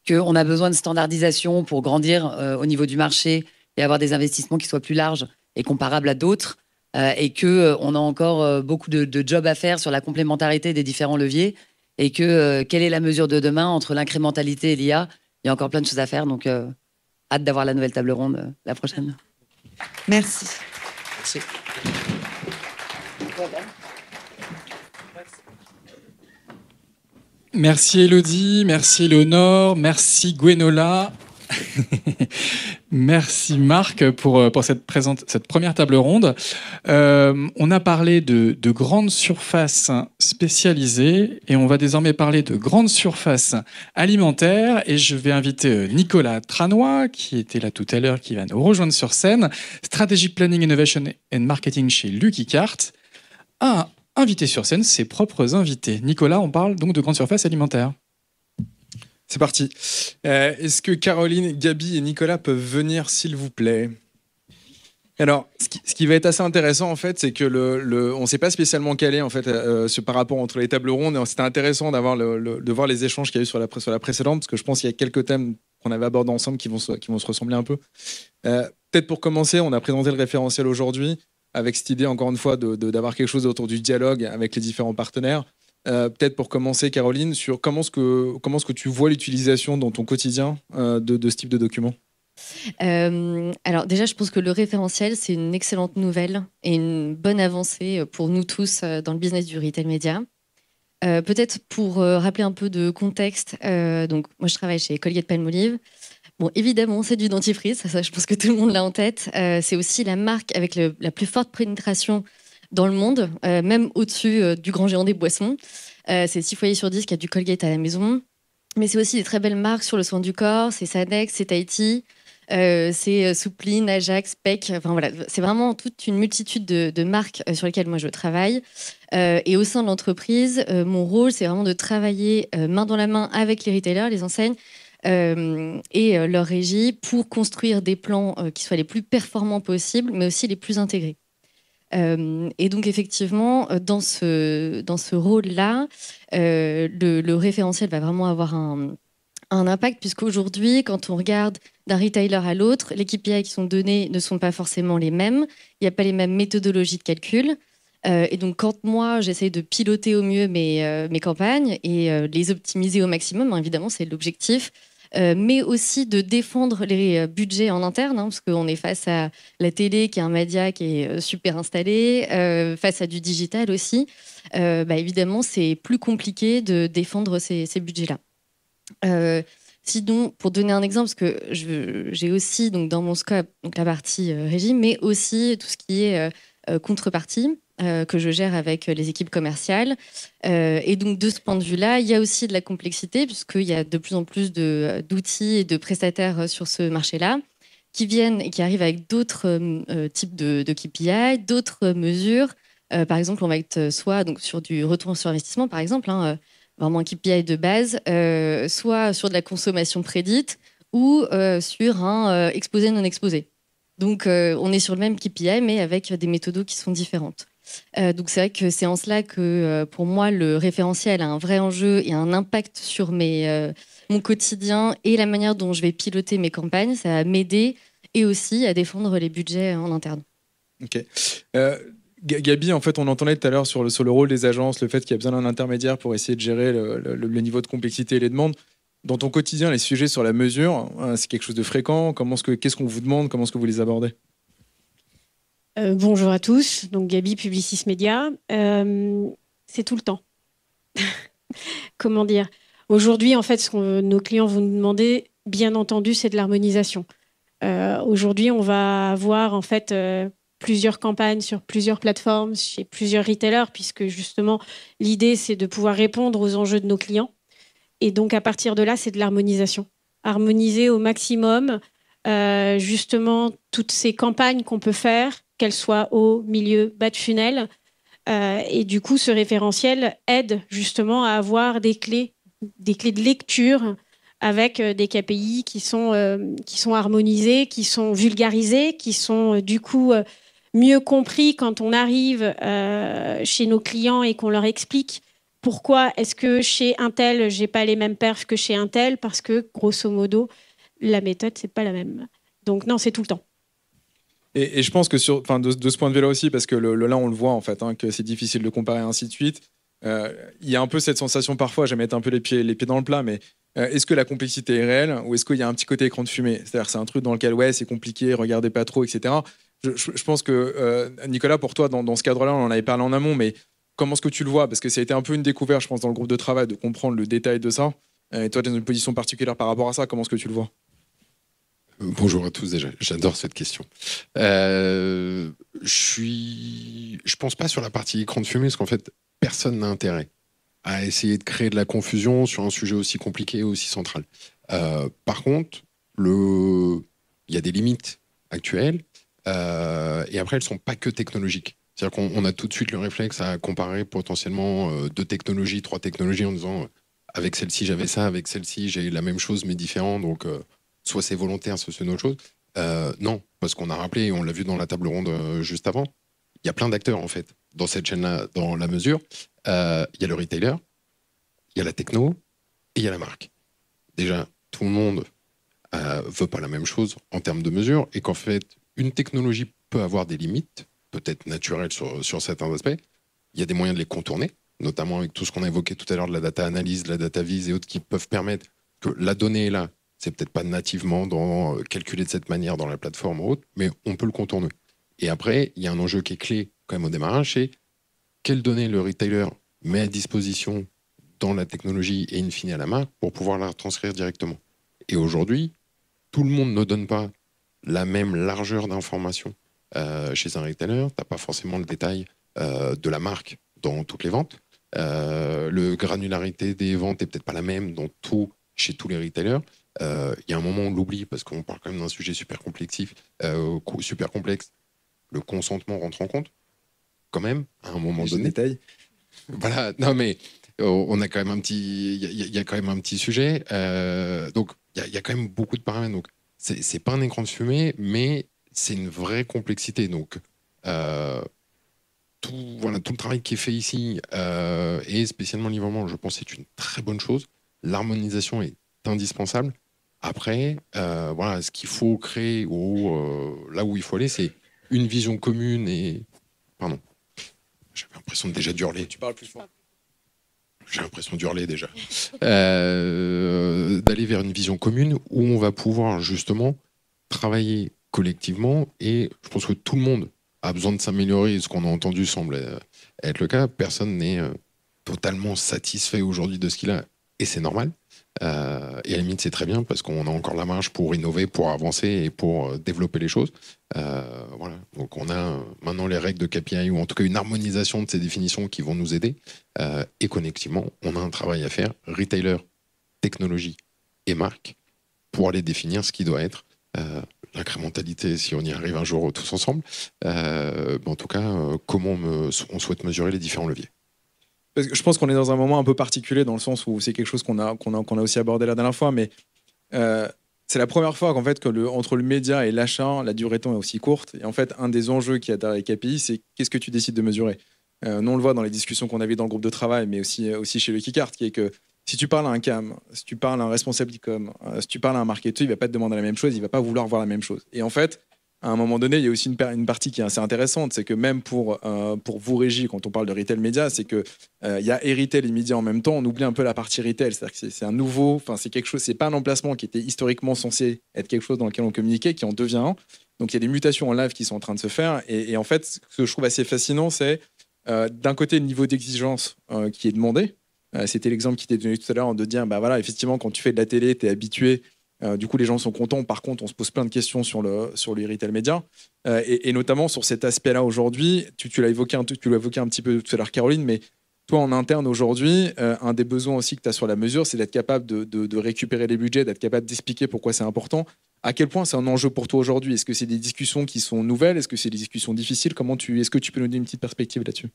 qu'on a besoin de standardisation pour grandir au niveau du marché et avoir des investissements qui soient plus larges et comparables à d'autres, et qu'on a encore beaucoup de jobs à faire sur la complémentarité des différents leviers, et que quelle est la mesure de demain entre l'incrémentalité et l'IA? Il y a encore plein de choses à faire, donc hâte d'avoir la nouvelle table ronde la prochaine. Merci. Merci. Merci Elodie, merci Léonore, merci Gwenola, merci Marc pour cette première table ronde. On a parlé de grandes surfaces spécialisées et on va désormais parler de grandes surfaces alimentaires, et je vais inviter Nicolas Tranois, qui était là tout à l'heure, qui va nous rejoindre sur scène, Strategic Planning, Innovation and Marketing chez Lucky Cart, à inviter sur scène ses propres invités. Nicolas, on parle donc de grandes surfaces alimentaires. C'est parti. Est-ce que Caroline, Gabi et Nicolas peuvent venir, s'il vous plaît? Alors, ce qui va être assez intéressant, en fait, c'est que on ne s'est pas spécialement calé, en fait, par rapport entre les tables rondes. C'était intéressant de voir les échanges qu'il y a eu sur la précédente, parce que je pense qu'il y a quelques thèmes qu'on avait abordés ensemble qui vont se ressembler un peu. Peut-être pour commencer, on a présenté le référentiel aujourd'hui, avec cette idée, encore une fois, d'avoir quelque chose autour du dialogue avec les différents partenaires. Peut-être pour commencer, Caroline, sur comment est-ce que tu vois l'utilisation dans ton quotidien de ce type de document? Alors déjà, je pense que le référentiel, c'est une excellente nouvelle et une bonne avancée pour nous tous dans le business du retail média. Peut-être pour rappeler un peu de contexte, donc moi je travaille chez Colgate-Palmolive. Bon, évidemment, c'est du dentifrice, ça, je pense que tout le monde l'a en tête. C'est aussi la marque avec la plus forte pénétration dans le monde, même au-dessus du grand géant des boissons. C'est 6 foyers sur 10 qui a du Colgate à la maison. Mais c'est aussi des très belles marques sur le soin du corps. C'est Sanex, c'est Tahiti, c'est Soupline, Ajax, Peck. Enfin, voilà, c'est vraiment toute une multitude de marques sur lesquelles moi je travaille. Et au sein de l'entreprise, mon rôle, c'est vraiment de travailler main dans la main avec les retailers, les enseignes, et leur régie pour construire des plans qui soient les plus performants possibles, mais aussi les plus intégrés. Et donc effectivement, dans ce rôle-là, le référentiel va vraiment avoir un impact, puisqu'aujourd'hui, quand on regarde d'un retailer à l'autre, les KPI qui sont donnés ne sont pas forcément les mêmes, il n'y a pas les mêmes méthodologies de calcul. Et donc quand moi, j'essaie de piloter au mieux mes campagnes et les optimiser au maximum, évidemment, c'est l'objectif, mais aussi de défendre les budgets en interne, parce qu'on est face à la télé, qui est un média qui est super installé, face à du digital aussi. Évidemment, c'est plus compliqué de défendre ces budgets-là. Sinon, pour donner un exemple, parce que j'ai aussi donc, dans mon scope donc, la partie régime, mais aussi tout ce qui est contrepartie que je gère avec les équipes commerciales. Et donc, de ce point de vue-là, il y a aussi de la complexité, puisqu'il y a de plus en plus d'outils et de prestataires sur ce marché-là, qui viennent et qui arrivent avec d'autres types de KPI, d'autres mesures. Par exemple, on va être soit donc, sur du retour sur investissement, par exemple, vraiment un KPI de base, soit sur de la consommation prédite ou sur un exposé non exposé. Donc, on est sur le même KPI, mais avec des méthodos qui sont différentes. Donc, c'est vrai que c'est en cela que, pour moi, le référentiel a un vrai enjeu et un impact sur mon quotidien et la manière dont je vais piloter mes campagnes. Ça va m'aider et aussi à défendre les budgets en interne. Ok. Gabi, en fait, on entendait tout à l'heure sur le rôle des agences, le fait qu'il y a besoin d'un intermédiaire pour essayer de gérer le niveau de complexité et les demandes. Dans ton quotidien, les sujets sur la mesure, c'est quelque chose de fréquent. Qu'est-ce qu'on vous demande? Comment est-ce que vous les abordez? Bonjour à tous. Donc Gabi, Publicis Média. C'est tout le temps. Comment dire? Aujourd'hui, en fait, ce que nos clients vont nous demander, bien entendu, c'est de l'harmonisation. Aujourd'hui, on va avoir en fait plusieurs campagnes sur plusieurs plateformes, chez plusieurs retailers, puisque justement, l'idée, c'est de pouvoir répondre aux enjeux de nos clients. Et donc, à partir de là, c'est de l'harmonisation. Harmoniser au maximum, justement, toutes ces campagnes qu'on peut faire, qu'elles soient haut, milieu, bas de funnel. Et du coup, ce référentiel aide justement à avoir des clés de lecture avec des KPI qui sont harmonisés, qui sont vulgarisés, qui sont du coup mieux compris quand on arrive chez nos clients et qu'on leur explique pourquoi est-ce que chez un tel, j'ai pas les mêmes perfs que chez un tel, parce que grosso modo, la méthode, c'est pas la même. Donc non, c'est tout le temps. Et je pense que de ce point de vue-là aussi, parce que là, on le voit en fait, que c'est difficile de comparer, ainsi de suite. Il y a un peu cette sensation parfois, j'aime mettre un peu les pieds dans le plat, mais est-ce que la complexité est réelle ou est-ce qu'il y a un petit côté écran de fumée? C'est-à-dire c'est un truc dans lequel ouais, c'est compliqué, regardez pas trop, etc. Je pense que Nicolas, pour toi, dans ce cadre-là, on en avait parlé en amont, mais comment est-ce que tu le vois? Parce que ça a été un peu une découverte, je pense, dans le groupe de travail, de comprendre le détail de ça. Et toi, tu es dans une position particulière par rapport à ça. Comment est-ce que tu le vois? Bonjour à tous déjà, j'adore cette question. Je pense pas sur la partie écran de fumée, parce qu'en fait, personne n'a intérêt à essayer de créer de la confusion sur un sujet aussi compliqué et aussi central. Par contre, il y a des limites actuelles, et après, elles sont pas que technologiques. C'est-à-dire qu'on a tout de suite le réflexe à comparer potentiellement 2 technologies, 3 technologies en disant avec celle-ci j'avais ça, avec celle-ci j'ai la même chose mais différent, donc soit c'est volontaire, soit c'est une autre chose. Non, parce qu'on a rappelé, et on l'a vu dans la table ronde juste avant, il y a plein d'acteurs en fait dans cette chaîne-là, dans la mesure. Il y a le retailer, il y a la techno et il y a la marque. Déjà, tout le monde veut pas la même chose en termes de mesure, et qu'en fait, une technologie peut avoir des limites, peut-être naturelles sur certains aspects. Il y a des moyens de les contourner, notamment avec tout ce qu'on a évoqué tout à l'heure de la data analyse, de la data vise et autres, qui peuvent permettre que la donnée est là. C'est peut-être pas nativement calculé de cette manière dans la plateforme ou autre, mais on peut le contourner. Et après, il y a un enjeu qui est clé quand même au démarrage, c'est quelles données le retailer met à disposition dans la technologie et in fine à la marque pour pouvoir la transcrire directement. Et aujourd'hui, tout le monde ne donne pas la même largeur d'informations chez un retailer. Tu n'as pas forcément le détail de la marque dans toutes les ventes. La granularité des ventes n'est peut-être pas la même chez tous les retailers. Il y a un moment où on l'oublie parce qu'on parle quand même d'un sujet super complexe. Le consentement rentre en compte quand même à un moment donné. Détail. Voilà, non mais on a quand même il y a quand même un petit sujet. Donc il y a quand même beaucoup de paramètres. Donc c'est pas un écran de fumée, mais c'est une vraie complexité. Donc tout le travail qui est fait ici et spécialement le livrement, je pense, c'est une très bonne chose. L'harmonisation est indispensable. Après, ce qu'il faut créer là où il faut aller, c'est une vision commune et... Pardon. J'avais l'impression déjà d'hurler. Tu parles plus fort. J'ai l'impression d'hurler déjà. D'aller vers une vision commune où on va pouvoir justement travailler collectivement, et je pense que tout le monde a besoin de s'améliorer. Ce qu'on a entendu semble être le cas. Personne n'est totalement satisfait aujourd'hui de ce qu'il a. et c'est normal. Et à la limite, c'est très bien parce qu'on a encore la marge pour innover, pour avancer et pour développer les choses. Voilà. Donc on a maintenant les règles de KPI, ou en tout cas une harmonisation de ces définitions qui vont nous aider. Et connectivement, on a un travail à faire, retailer, technologie et marque, pour aller définir ce qui doit être l'incrémentalité, si on y arrive un jour tous ensemble. En tout cas, comment on souhaite mesurer les différents leviers. Parce que je pense qu'on est dans un moment un peu particulier, dans le sens où c'est quelque chose qu'on a aussi abordé la dernière fois, mais c'est la première fois qu'en fait, entre le média et l'achat, la durée de temps est aussi courte. Et en fait, un des enjeux qu'il y a derrière les KPI, c'est qu'est-ce que tu décides de mesurer. Nous, on le voit dans les discussions qu'on avait dans le groupe de travail, mais aussi chez Lucky Card, qui est que si tu parles à un CAM, si tu parles à un responsable e-com, si tu parles à un marketeur, il ne va pas te demander la même chose, il ne va pas vouloir voir la même chose. Et en fait, à un moment donné, il y a aussi une partie qui est assez intéressante, c'est que même pour vous, Régie, quand on parle de retail média, c'est que il y a retail et média en même temps. On oublie un peu la partie retail, c'est-à-dire que c'est un nouveau, enfin c'est quelque chose, c'est pas un emplacement qui était historiquement censé être quelque chose dans lequel on communiquait, qui en devient un. Donc il y a des mutations en live qui sont en train de se faire. Et en fait, ce que je trouve assez fascinant, c'est d'un côté le niveau d'exigence qui est demandé. C'était l'exemple qui était donné tout à l'heure de dire, bah voilà, effectivement, quand tu fais de la télé, tu es habitué. Du coup, les gens sont contents. Par contre, on se pose plein de questions sur le retail média. Et notamment sur cet aspect-là aujourd'hui, tu l'as évoqué un petit peu tout à l'heure, Caroline, mais toi, en interne aujourd'hui, un des besoins aussi que tu as sur la mesure, c'est d'être capable de récupérer les budgets, d'être capable d'expliquer pourquoi c'est important. À quel point c'est un enjeu pour toi aujourd'hui? Est-ce que c'est des discussions qui sont nouvelles? Est-ce que c'est des discussions difficiles? Est-ce que tu peux nous donner une petite perspective là-dessus?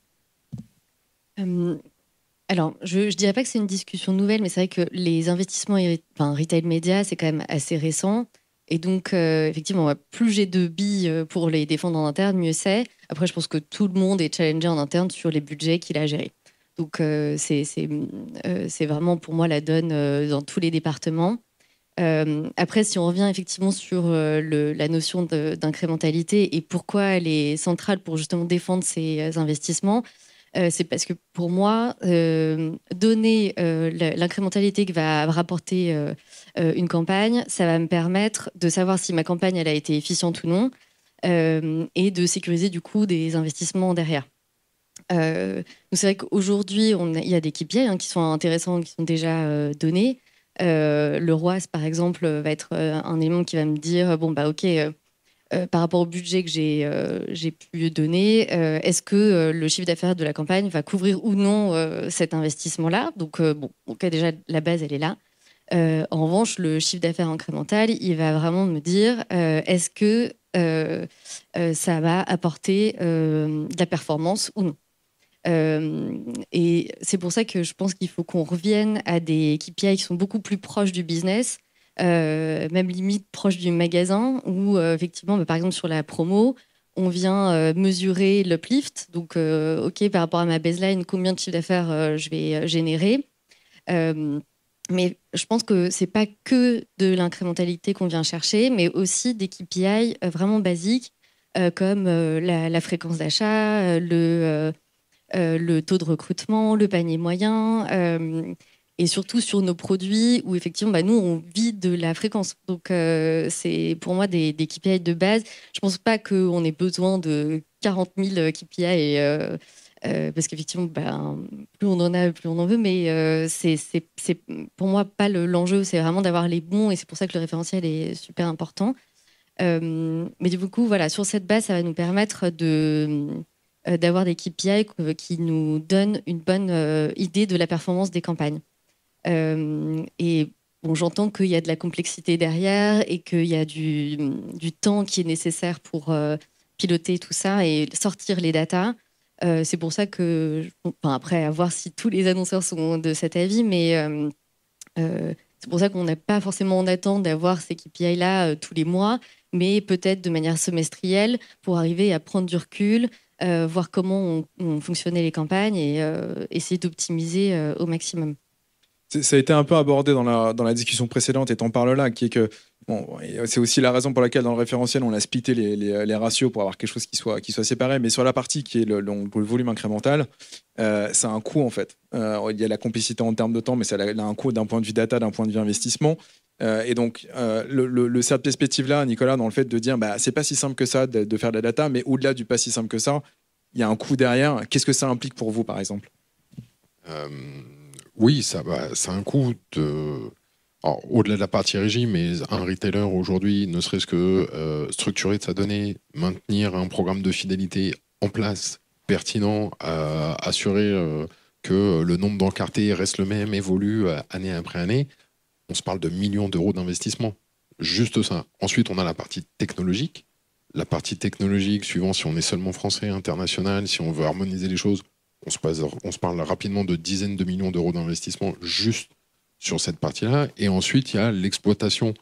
Alors, je ne dirais pas que c'est une discussion nouvelle, mais c'est vrai que les investissements retail média, c'est quand même assez récent. Et donc, effectivement, plus j'ai de billes pour les défendre en interne, mieux c'est. Après, je pense que tout le monde est challengé en interne sur les budgets qu'il a à gérer. Donc, c'est vraiment pour moi la donne dans tous les départements. Après, si on revient effectivement sur la notion d'incrémentalité et pourquoi elle est centrale pour justement défendre ces investissements, c'est parce que pour moi, donner l'incrémentalité que va rapporter une campagne, ça va me permettre de savoir si ma campagne elle a été efficiente ou non et de sécuriser du coup des investissements derrière. Donc c'est vrai qu'aujourd'hui, il y a des KPI qui sont intéressants, qui sont déjà donnés. Le ROAS, par exemple, va être un élément qui va me dire bon, bah, OK, par rapport au budget que j'ai pu donner, est-ce que le chiffre d'affaires de la campagne va couvrir ou non cet investissement-là? Donc, bon, OK, déjà, la base, elle est là. En revanche, le chiffre d'affaires incrémental, il va vraiment me dire est-ce que ça va apporter de la performance ou non? Et c'est pour ça que je pense qu'il faut qu'on revienne à des KPI qui sont beaucoup plus proches du business, même limite proches du magasin, où effectivement, par exemple sur la promo, on vient mesurer l'uplift. Donc, OK, par rapport à ma baseline, combien de chiffre d'affaires je vais générer. Mais je pense que c'est pas que de l'incrémentalité qu'on vient chercher, mais aussi des KPI vraiment basiques, comme la fréquence d'achat, le taux de recrutement, le panier moyen, et surtout sur nos produits où effectivement nous on vit de la fréquence. Donc c'est pour moi des KPI de base. Je pense pas qu'on ait besoin de 40 000 KPI parce qu'effectivement plus on en a, plus on en veut, mais c'est pour moi pas l'enjeu, c'est vraiment d'avoir les bons, et c'est pour ça que le référentiel est super important. Mais du coup, voilà, sur cette base, ça va nous permettre d'avoir des KPI qui nous donnent une bonne idée de la performance des campagnes. Et bon, j'entends qu'il y a de la complexité derrière et qu'il y a du temps qui est nécessaire pour piloter tout ça et sortir les datas. C'est pour ça que, après, à voir si tous les annonceurs sont de cet avis, mais c'est pour ça qu'on n'a pas forcément en attente d'avoir ces KPI-là tous les mois, mais peut-être de manière semestrielle pour arriver à prendre du recul, voir comment ont fonctionné les campagnes et essayer d'optimiser au maximum. Ça a été un peu abordé dans la discussion précédente, et t'en parles là, qui est que c'est aussi la raison pour laquelle dans le référentiel on a splitté les ratios pour avoir quelque chose qui soit séparé. Mais sur la partie qui est le volume incrémental, ça a un coût en fait. Il y a la complicité en termes de temps, mais ça a un coût d'un point de vue data, d'un point de vue investissement. Et donc cette perspective là, Nicolas, dans le fait de dire c'est pas si simple que ça de faire de la data, mais au-delà du pas si simple que ça, il y a un coût derrière. Qu'est-ce que ça implique pour vous, par exemple? Oui, ça a un coût au-delà de la partie régie, mais un retailer aujourd'hui, ne serait-ce que structurer sa donnée, maintenir un programme de fidélité en place, pertinent, assurer que le nombre d'encartés reste le même, évolue année après année, on se parle de millions d'euros d'investissement. Juste ça. Ensuite, on a la partie technologique. La partie technologique, suivant si on est seulement français, international, si on veut harmoniser les choses, on se parle rapidement de dizaines de millions d'euros d'investissement juste sur cette partie-là. Et ensuite, il y a l'exploitation,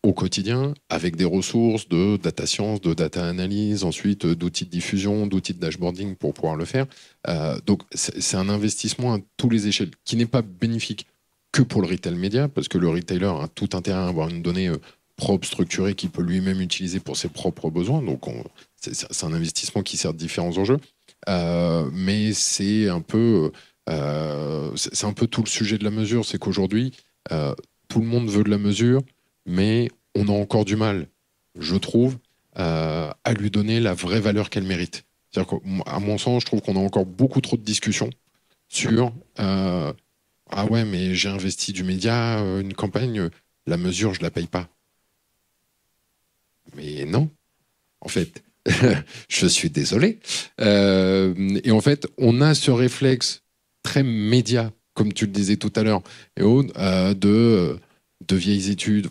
au quotidien, avec des ressources de data science, de data analyse, ensuite d'outils de diffusion, d'outils de dashboarding pour pouvoir le faire. Donc, c'est un investissement à tous les échelles qui n'est pas bénéfique que pour le retail média, parce que le retailer a tout intérêt à avoir une donnée propre, structurée, qu'il peut lui-même utiliser pour ses propres besoins. Donc, c'est un investissement qui sert de différents enjeux. Mais c'est un peu tout le sujet de la mesure, c'est qu'aujourd'hui, tout le monde veut de la mesure, mais on a encore du mal, je trouve, à lui donner la vraie valeur qu'elle mérite. C'est-à-dire qu'à mon sens, je trouve qu'on a encore beaucoup trop de discussions sur ah ouais, mais j'ai investi du média, une campagne, la mesure, je la paye pas. Mais non, en fait, je suis désolé. Et en fait, on a ce réflexe très média, comme tu le disais tout à l'heure, de vieilles études,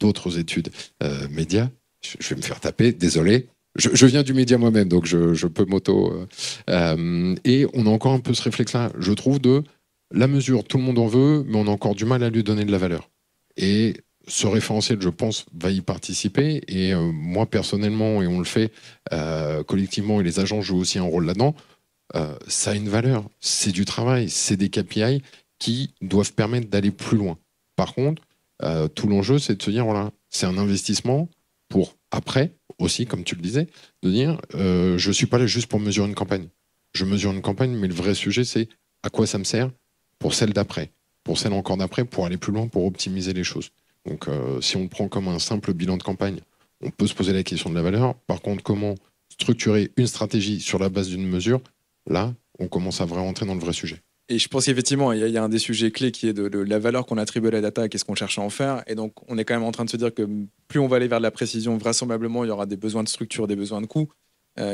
d'autres études médias. Je vais me faire taper, désolé. Je viens du média moi-même, donc je peux m'auto... et on a encore un peu ce réflexe-là, je trouve, de la mesure, tout le monde en veut, mais on a encore du mal à lui donner de la valeur. Et ce référentiel, je pense, va y participer. Et moi, personnellement, et on le fait collectivement, et les agents jouent aussi un rôle là-dedans, ça a une valeur. C'est du travail, c'est des KPI qui doivent permettre d'aller plus loin. Par contre, tout l'enjeu, c'est de se dire, voilà, c'est un investissement pour après, aussi, comme tu le disais, de dire, je ne suis pas là juste pour mesurer une campagne. Je mesure une campagne, mais le vrai sujet, c'est à quoi ça me sert pour celle d'après, pour celle encore d'après, pour aller plus loin, pour optimiser les choses. Donc, si on le prend comme un simple bilan de campagne, on peut se poser la question de la valeur. Par contre, comment structurer une stratégie sur la base d'une mesure, là, on commence à vraiment rentrer dans le vrai sujet. Et je pense qu'effectivement, il y a un des sujets clés qui est de la valeur qu'on attribue à la data et qu'est-ce qu'on cherche à en faire. Et donc, on est quand même en train de se dire que plus on va aller vers de la précision, vraisemblablement, il y aura des besoins de structure, des besoins de coûts,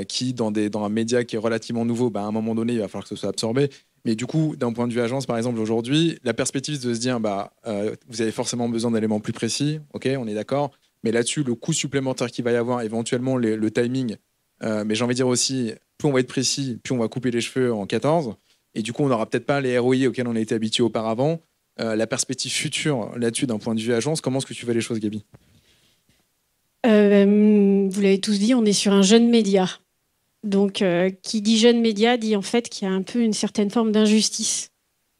qui, dans un média qui est relativement nouveau, à un moment donné, il va falloir que ce soit absorbé. Mais du coup, d'un point de vue agence, par exemple, aujourd'hui, la perspective c'est de se dire, vous avez forcément besoin d'éléments plus précis, ok, on est d'accord, mais là-dessus, le coût supplémentaire qu'il va y avoir, éventuellement le timing, mais j'ai envie de dire aussi, plus on va être précis, plus on va couper les cheveux en 14, et du coup, on n'aura peut-être pas les ROI auxquels on a été habitué auparavant. La perspective future là-dessus, d'un point de vue agence, comment est-ce que tu vois les choses, Gaby ? Vous l'avez tous dit, on est sur un jeune média. Donc, qui dit jeune média dit en fait qu'il y a un peu une certaine forme d'injustice.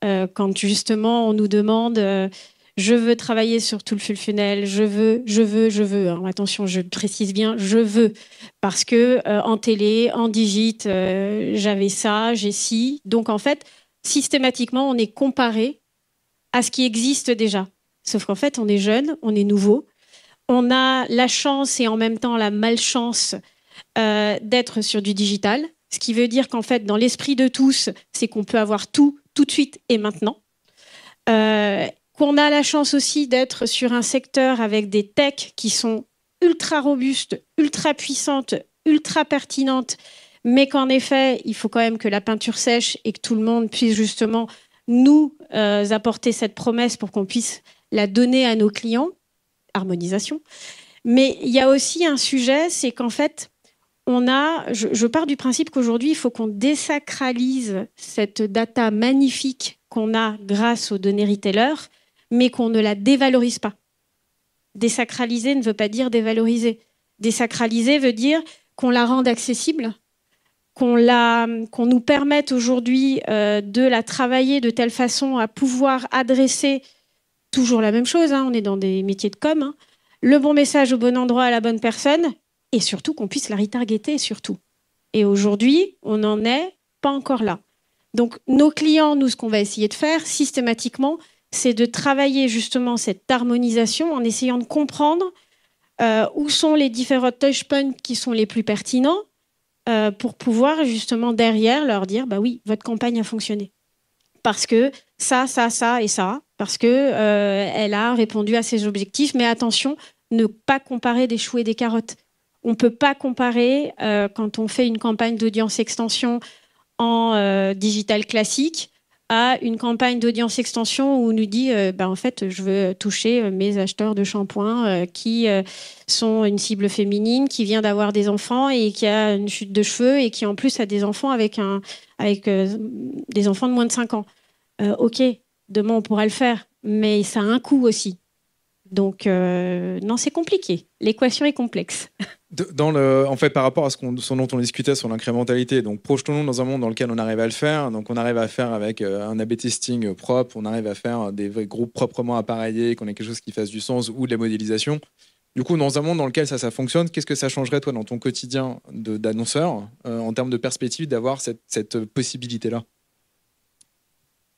Quand justement on nous demande je veux travailler sur tout le funnel, je veux. Alors, attention, je précise bien, je veux. Parce que en télé, en digit, j'avais ça, j'ai ci. Donc en fait, systématiquement, on est comparé à ce qui existe déjà. Sauf qu'en fait, on est jeune, on est nouveau. On a la chance et en même temps la malchance d'être sur du digital, ce qui veut dire qu'en fait, dans l'esprit de tous, c'est qu'on peut avoir tout de suite et maintenant. Qu'on a la chance aussi d'être sur un secteur avec des techs qui sont ultra robustes, ultra puissantes, ultra pertinentes, mais qu'en effet, il faut quand même que la peinture sèche et que tout le monde puisse justement nous apporter cette promesse pour qu'on puisse la donner à nos clients. Harmonisation. Mais il y a aussi un sujet, c'est qu'en fait, je pars du principe qu'aujourd'hui, il faut qu'on désacralise cette data magnifique qu'on a grâce aux données retailers, mais qu'on ne la dévalorise pas. Désacraliser ne veut pas dire dévaloriser. Désacraliser veut dire qu'on la rende accessible, qu'on nous permette aujourd'hui de la travailler de telle façon à pouvoir adresser toujours la même chose, on est dans des métiers de com, le bon message au bon endroit à la bonne personne, et surtout qu'on puisse la retargeter, surtout. Et aujourd'hui, on n'en est pas encore là. Donc, nos clients, nous, ce qu'on va essayer de faire systématiquement, c'est de travailler justement cette harmonisation en essayant de comprendre où sont les différents touchpoints qui sont les plus pertinents pour pouvoir justement derrière leur dire, bah oui, votre campagne a fonctionné. parce que ça et ça, parce que elle a répondu à ses objectifs. Mais attention, ne pas comparer des choux et des carottes. On ne peut pas comparer quand on fait une campagne d'audience extension en digital classique à une campagne d'audience extension où on nous dit en fait, je veux toucher mes acheteurs de shampoing qui sont une cible féminine, qui vient d'avoir des enfants et qui a une chute de cheveux et qui en plus a des enfants avec des enfants de moins de 5 ans. Ok, demain on pourra le faire, mais ça a un coût aussi. Donc non, c'est compliqué. L'équation est complexe. En fait, par rapport à ce dont on discutait sur l'incrémentalité, donc projetons-nous dans un monde dans lequel on arrive à le faire. Donc on arrive à faire avec un A/B testing propre, on arrive à faire des vrais groupes proprement appareillés, qu'on ait quelque chose qui fasse du sens ou de la modélisation. Du coup, dans un monde dans lequel ça fonctionne, qu'est-ce que ça changerait toi dans ton quotidien d'annonceur en termes de perspective d'avoir cette possibilité-là?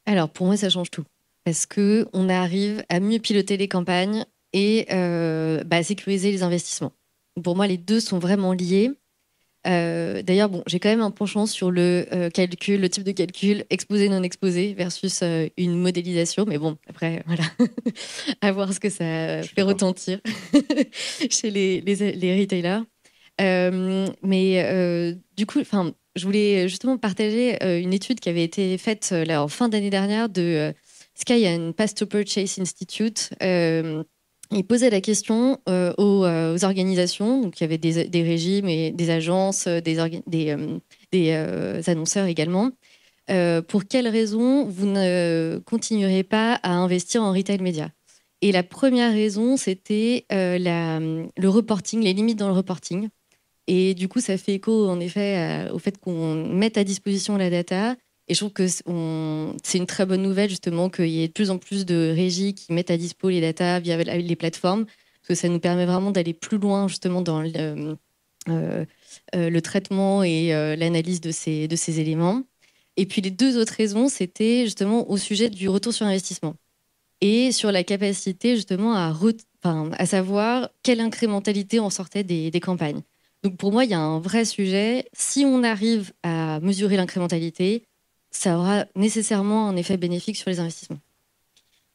Alors pour moi, ça change tout. Parce qu'on arrive à mieux piloter les campagnes et à sécuriser les investissements. Pour moi, les deux sont vraiment liés. D'ailleurs, j'ai quand même un penchant sur le calcul, le type de calcul exposé, non exposé versus une modélisation. Mais bon, après, voilà, à voir ce que ça fait retentir chez les retailers. Du coup, je voulais justement partager une étude qui avait été faite là, en fin d'année dernière de Sky and Path to Purchase Institute. Il posait la question aux organisations, donc il y avait des régimes et des agences, des annonceurs également. Pour quelles raisons vous ne continuerez pas à investir en retail média? Et la première raison, c'était le reporting, les limites dans le reporting. Et du coup, ça fait écho en effet au fait qu'on mette à disposition la data. Et je trouve que c'est une très bonne nouvelle, justement, qu'il y ait de plus en plus de régies qui mettent à dispo les datas via les plateformes, parce que ça nous permet vraiment d'aller plus loin, justement, dans le traitement et l'analyse de ces éléments. Et puis, les deux autres raisons, c'était justement au sujet du retour sur investissement et sur la capacité, justement, à savoir quelle incrémentalité en sortait des campagnes. Donc, pour moi, il y a un vrai sujet. Si on arrive à mesurer l'incrémentalité, ça aura nécessairement un effet bénéfique sur les investissements.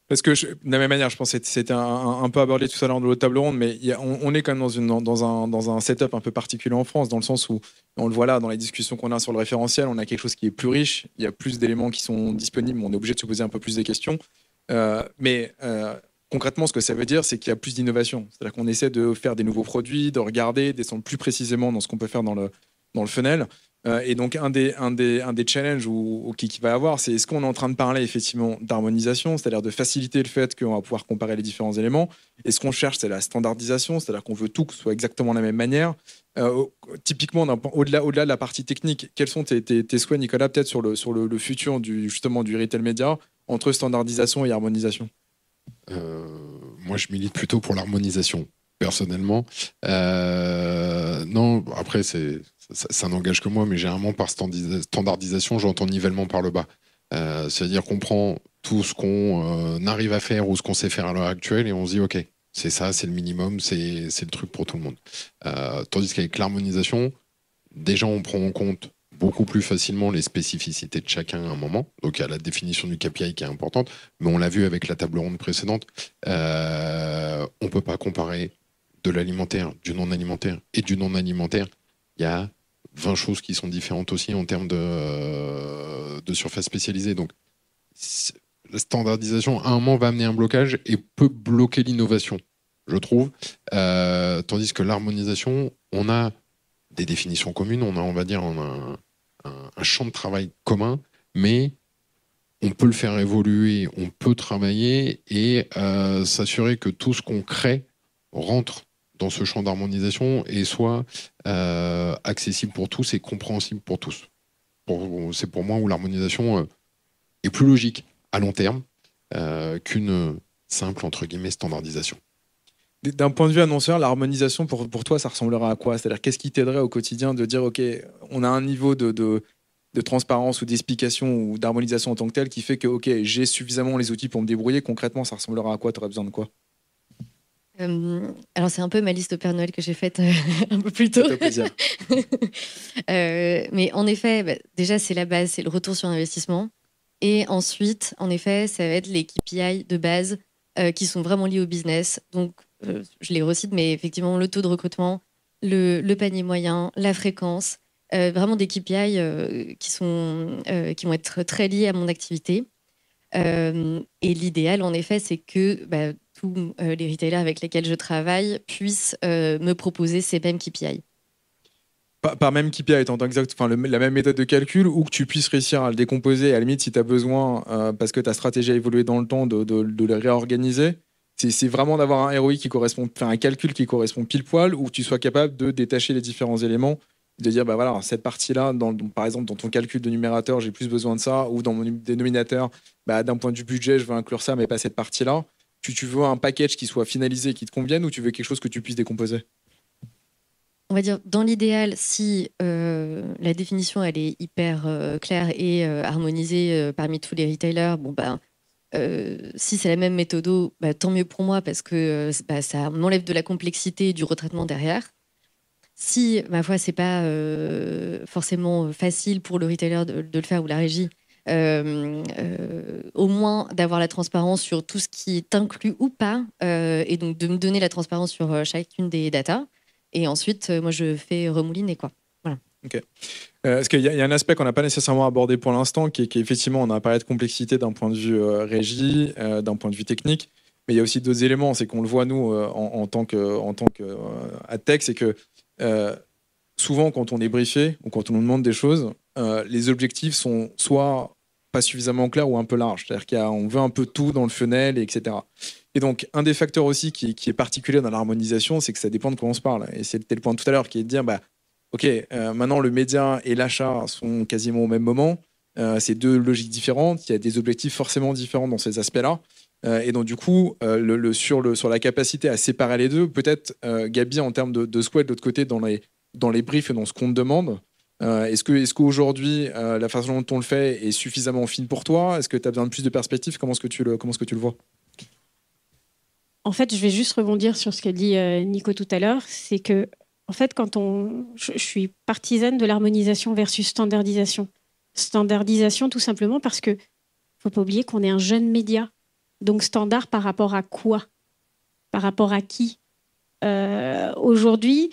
Parce que de la même manière, je pense que c'était un peu abordé tout à l'heure dans l'autre table ronde, mais on est quand même dans un setup un peu particulier en France, dans le sens où, on le voit là, dans les discussions qu'on a sur le référentiel, on a quelque chose qui est plus riche, il y a plus d'éléments qui sont disponibles, on est obligé de se poser un peu plus des questions. Concrètement, ce que ça veut dire, c'est qu'il y a plus d'innovation. C'est-à-dire qu'on essaie de faire des nouveaux produits, de regarder, descendre plus précisément dans ce qu'on peut faire dans le funnel. Et donc, un des challenges qui va y avoir, c'est est-ce qu'on est en train de parler effectivement d'harmonisation, c'est-à-dire de faciliter le fait qu'on va pouvoir comparer les différents éléments. Et ce qu'on cherche, c'est la standardisation, c'est-à-dire qu'on veut tout que ce soit exactement de la même manière. Typiquement, au-delà de la partie technique, quels sont tes souhaits, Nicolas, peut-être sur le futur justement du retail média entre standardisation et harmonisation? Moi, je milite plutôt pour l'harmonisation, personnellement. Non, après, ça n'engage que moi, mais généralement, par standardisation, j'entends nivellement par le bas. C'est-à-dire qu'on prend tout ce qu'on arrive à faire ou ce qu'on sait faire à l'heure actuelle et on se dit, OK, c'est ça, c'est le minimum, c'est le truc pour tout le monde. Tandis qu'avec l'harmonisation, déjà, on prend en compte beaucoup plus facilement les spécificités de chacun à un moment. Donc, il y a la définition du KPI qui est importante, mais on l'a vu avec la table ronde précédente, on ne peut pas comparer de l'alimentaire, du non-alimentaire et du non-alimentaire. Il y a 20 choses qui sont différentes aussi en termes de surface spécialisée. Donc, la standardisation, à un moment, va amener un blocage et peut bloquer l'innovation, je trouve. Tandis que l'harmonisation, on a des définitions communes, on va dire, un champ de travail commun, mais on peut le faire évoluer, on peut travailler et s'assurer que tout ce qu'on crée rentre dans ce champ d'harmonisation et soit accessible pour tous et compréhensible pour tous. C'est pour moi où l'harmonisation est plus logique à long terme qu'une simple, entre guillemets, standardisation. D'un point de vue annonceur, l'harmonisation, pour toi, ça ressemblerait à quoi? C'est-à-dire, qu'est-ce qui t'aiderait au quotidien de dire, OK, on a un niveau de transparence ou d'explication ou d'harmonisation en tant que tel qui fait que, OK, j'ai suffisamment les outils pour me débrouiller. Concrètement, ça ressemblerait à quoi? Tu aurais besoin de quoi? Alors, c'est un peu ma liste au Père Noël que j'ai faite un peu plus tôt. Ça fait plaisir. Mais en effet, déjà, c'est la base, c'est le retour sur investissement. Et ensuite, en effet, ça va être les KPI de base qui sont vraiment liés au business. Donc, je les recite, mais effectivement, le taux de recrutement, le panier moyen, la fréquence, vraiment des KPI qui vont être très liés à mon activité. Et l'idéal, en effet, c'est que tous les retailers avec lesquels je travaille puissent me proposer ces mêmes KPI. Par même KPI étant exact, la même méthode de calcul, ou que tu puisses réussir à le décomposer, à la limite, si tu as besoin, parce que ta stratégie a évolué dans le temps, de le réorganiser. C'est vraiment d'avoir un ROI qui correspond, un calcul qui correspond pile poil, ou que tu sois capable de détacher les différents éléments, de dire, voilà, cette partie-là, par exemple, dans ton calcul de numérateur, j'ai plus besoin de ça, ou dans mon dénominateur, d'un point de vue budget, je veux inclure ça, mais pas cette partie-là. Tu veux un package qui soit finalisé, qui te convienne, ou tu veux quelque chose que tu puisses décomposer? On va dire, dans l'idéal, si la définition elle est hyper claire et harmonisée parmi tous les retailers, si c'est la même méthode, tant mieux pour moi parce que ça m'enlève de la complexité et du retraitement derrière. Si, ma foi, c'est pas forcément facile pour le retailer de le faire ou la régie, au moins d'avoir la transparence sur tout ce qui est inclus ou pas, et donc de me donner la transparence sur chacune des datas. Et ensuite, moi, je fais remouliner, quoi. Voilà. Ok. Parce qu'il y a un aspect qu'on n'a pas nécessairement abordé pour l'instant, qui est effectivement, on a parlé de complexité d'un point de vue régie, d'un point de vue technique, mais il y a aussi d'autres éléments. C'est qu'on le voit, nous, en tant que AdTech, c'est que souvent, quand on est briefé ou quand on nous demande des choses, les objectifs sont soit pas suffisamment clairs ou un peu larges. C'est-à-dire qu'on veut un peu tout dans le funnel, etc. Et donc, un des facteurs aussi qui est particulier dans l'harmonisation, c'est que ça dépend de quoi on se parle. Et c'était le point tout à l'heure qui est de dire, OK, maintenant le média et l'achat sont quasiment au même moment. C'est deux logiques différentes. Il y a des objectifs forcément différents dans ces aspects-là. Et donc, du coup, sur la capacité à séparer les deux, peut-être, Gabi, en termes de squad, de l'autre côté, dans les briefs et dans ce qu'on te demande, est-ce qu'aujourd'hui, la façon dont on le fait est suffisamment fine pour toi? Est-ce que tu as besoin de plus de perspectives? Comment est-ce que tu le vois? En fait, je vais juste rebondir sur ce qu'a dit Nico tout à l'heure. C'est que, en fait, je suis partisane de l'harmonisation versus standardisation. Standardisation, tout simplement parce que faut pas oublier qu'on est un jeune média. Donc, standard par rapport à quoi? Par rapport à qui? Aujourd'hui,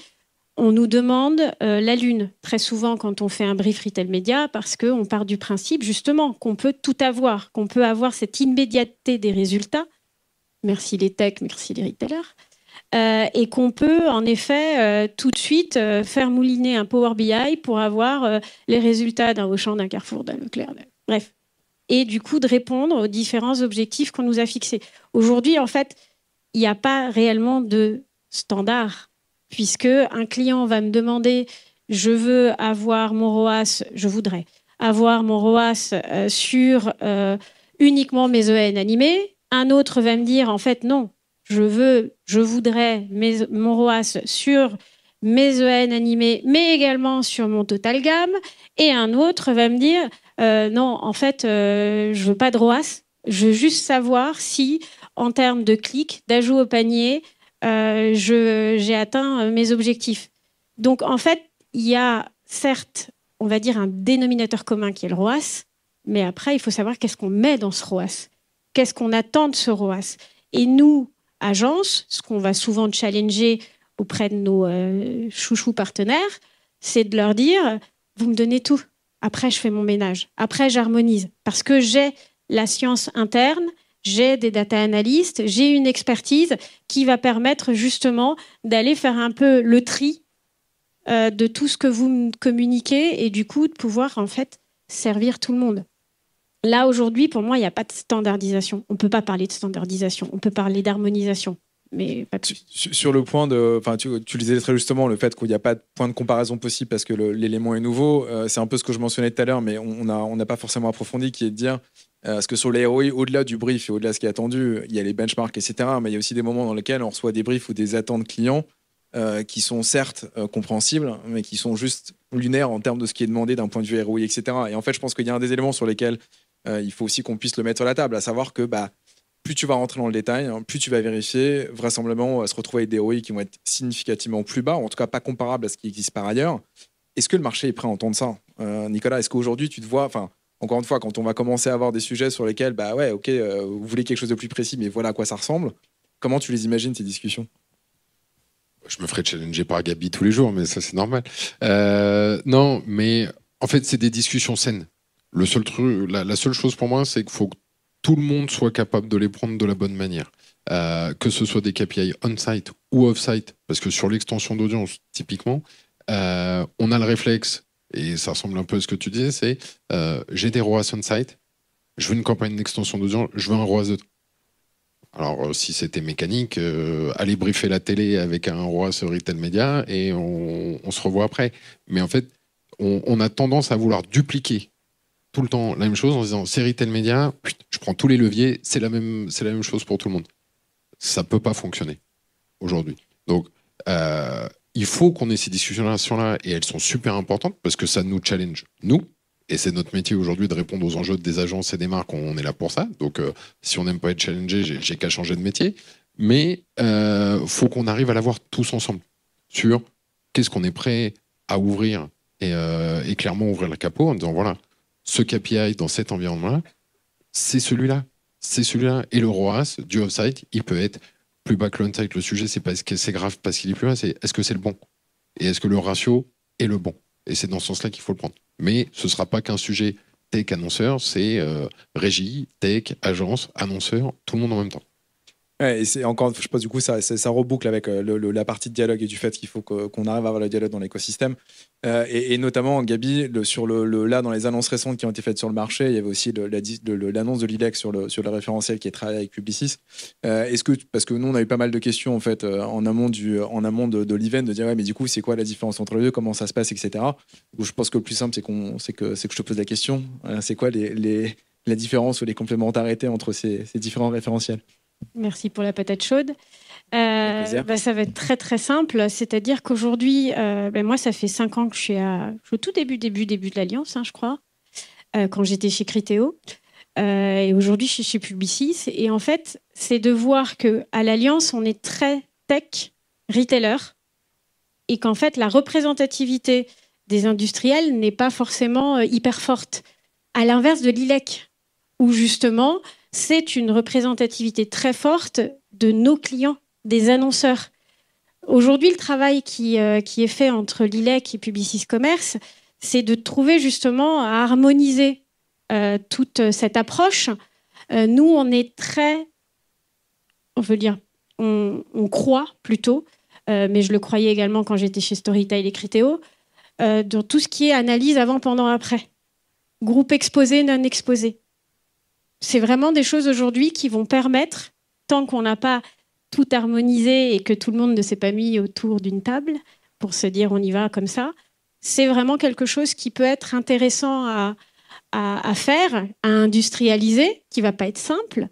on nous demande la lune, très souvent quand on fait un brief retail média, parce qu'on part du principe, justement, qu'on peut tout avoir, qu'on peut avoir cette immédiateté des résultats. Merci les techs, merci les retailers. Et qu'on peut, en effet, tout de suite faire mouliner un Power BI pour avoir les résultats d'un Auchan, d'un Carrefour, d'un Leclerc. Bref. Et du coup, de répondre aux différents objectifs qu'on nous a fixés. Aujourd'hui, en fait, il n'y a pas réellement de standard, puisque un client va me demander « je veux avoir mon ROAS, je voudrais avoir mon ROAS sur uniquement mes EN animés ». Un autre va me dire, en fait, non, je voudrais mon ROAS sur mes EN animés, mais également sur mon total gamme. Et un autre va me dire, non, en fait, je veux pas de ROAS. Je veux juste savoir si, en termes de clics, d'ajout au panier, j'ai atteint mes objectifs. Donc, en fait, il y a certes, on va dire, un dénominateur commun qui est le ROAS, mais après, il faut savoir qu'est-ce qu'on met dans ce ROAS. Qu'est-ce qu'on attend de ce ROAS? Et nous, agence, ce qu'on va souvent challenger auprès de nos chouchous partenaires, c'est de leur dire, vous me donnez tout. Après, je fais mon ménage. Après, j'harmonise. Parce que j'ai la science interne, j'ai des data analystes, j'ai une expertise qui va permettre justement d'aller faire un peu le tri de tout ce que vous me communiquez et du coup, de pouvoir en fait servir tout le monde. Là, aujourd'hui, pour moi, il n'y a pas de standardisation. On ne peut pas parler de standardisation. On peut parler d'harmonisation, mais pas plus. Sur le point de... Tu le disais très justement, le fait qu'il n'y a pas de point de comparaison possible parce que l'élément est nouveau. C'est un peu ce que je mentionnais tout à l'heure, mais on n'a pas forcément approfondi, qui est de dire... parce que sur les ROI, au-delà du brief et au-delà de ce qui est attendu, il y a les benchmarks, etc. Mais il y a aussi des moments dans lesquels on reçoit des briefs ou des attentes clients qui sont certes compréhensibles, mais qui sont juste lunaires en termes de ce qui est demandé d'un point de vue ROI, etc. Et en fait, je pense qu'il y a un des éléments sur lesquels il faut aussi qu'on puisse le mettre sur la table, à savoir que plus tu vas rentrer dans le détail, plus tu vas vérifier, vraisemblablement, on va se retrouver avec des ROI qui vont être significativement plus bas, ou en tout cas pas comparables à ce qui existe par ailleurs. Est-ce que le marché est prêt à entendre ça? Nicolas, est-ce qu'aujourd'hui, tu te vois... encore une fois, quand on va commencer à avoir des sujets sur lesquels, bah ouais, ok, vous voulez quelque chose de plus précis, mais voilà à quoi ça ressemble. Comment tu les imagines, ces discussions? Je me ferai challenger par Gabi tous les jours, mais ça, c'est normal. Non, mais en fait, c'est des discussions saines. Le seul truc, la seule chose pour moi, c'est qu'il faut que tout le monde soit capable de les prendre de la bonne manière. Que ce soit des KPI on-site ou off-site, parce que sur l'extension d'audience, typiquement, on a le réflexe, et ça ressemble un peu à ce que tu disais, c'est j'ai des ROAS on-site, je veux une campagne d'extension d'audience, je veux un ROAS de... Alors, si c'était mécanique, aller briefer la télé avec un ROAS retail média et on se revoit après. Mais en fait, on a tendance à vouloir dupliquer tout le temps la même chose en se disant c'est retail média, je prends tous les leviers, c'est la même chose pour tout le monde. Ça peut pas fonctionner aujourd'hui. Donc, il faut qu'on ait ces discussions-là et elles sont super importantes parce que ça nous challenge, nous. Et c'est notre métier aujourd'hui de répondre aux enjeux des agences et des marques. On est là pour ça. Donc, si on n'aime pas être challengé, j'ai qu'à changer de métier. Mais faut qu'on arrive à l'avoir tous ensemble sur qu'est-ce qu'on est prêt à ouvrir et clairement ouvrir le capot en disant voilà, ce KPI dans cet environnement-là, c'est celui-là. C'est celui-là. Et le ROAS du off-site, il peut être plus bas que l'on-site. Le sujet, c'est pas est-ce que c'est grave parce qu'il est plus bas, c'est est-ce que c'est le bon? Et est-ce que le ratio est le bon? Et c'est dans ce sens-là qu'il faut le prendre. Mais ce ne sera pas qu'un sujet tech-annonceur, c'est régie, tech, agence, annonceur, tout le monde en même temps. Ouais, et c'est encore, je pense du coup, ça reboucle avec la partie de dialogue et du fait qu'il faut qu'on arrive à avoir le dialogue dans l'écosystème. Et notamment, Gabi, là, dans les annonces récentes qui ont été faites sur le marché, il y avait aussi l'annonce de l'ILEC sur le référentiel qui est travaillé avec Publicis. Parce que nous, on a eu pas mal de questions en fait, en amont de l'event, de dire ouais, mais du coup, c'est quoi la différence entre les deux, comment ça se passe, etc. Donc, je pense que le plus simple, c'est que je te pose la question. C'est quoi la différence ou les complémentarités entre ces différents référentiels? Merci pour la patate chaude. Ça va être très très simple. C'est-à-dire qu'aujourd'hui, moi, ça fait 5 ans que je suis au tout début de l'Alliance, je crois, quand j'étais chez Criteo. Et aujourd'hui, je suis chez Publicis. Et en fait, c'est de voir qu'à l'Alliance, on est très tech, retailer, et qu'en fait, la représentativité des industriels n'est pas forcément hyper forte. À l'inverse de l'ILEC, où justement... c'est une représentativité très forte de nos clients, des annonceurs. Aujourd'hui, le travail qui est fait entre l'ILEC et Publicis Commerce, c'est de trouver justement à harmoniser toute cette approche. Nous, on est très, on croit plutôt, mais je le croyais également quand j'étais chez Storytel et Criteo, dans tout ce qui est analyse avant, pendant, après. Groupe exposé, non exposé. C'est vraiment des choses aujourd'hui qui vont permettre, tant qu'on n'a pas tout harmonisé et que tout le monde ne s'est pas mis autour d'une table pour se dire on y va comme ça, c'est vraiment quelque chose qui peut être intéressant à faire, à industrialiser, qui ne va pas être simple.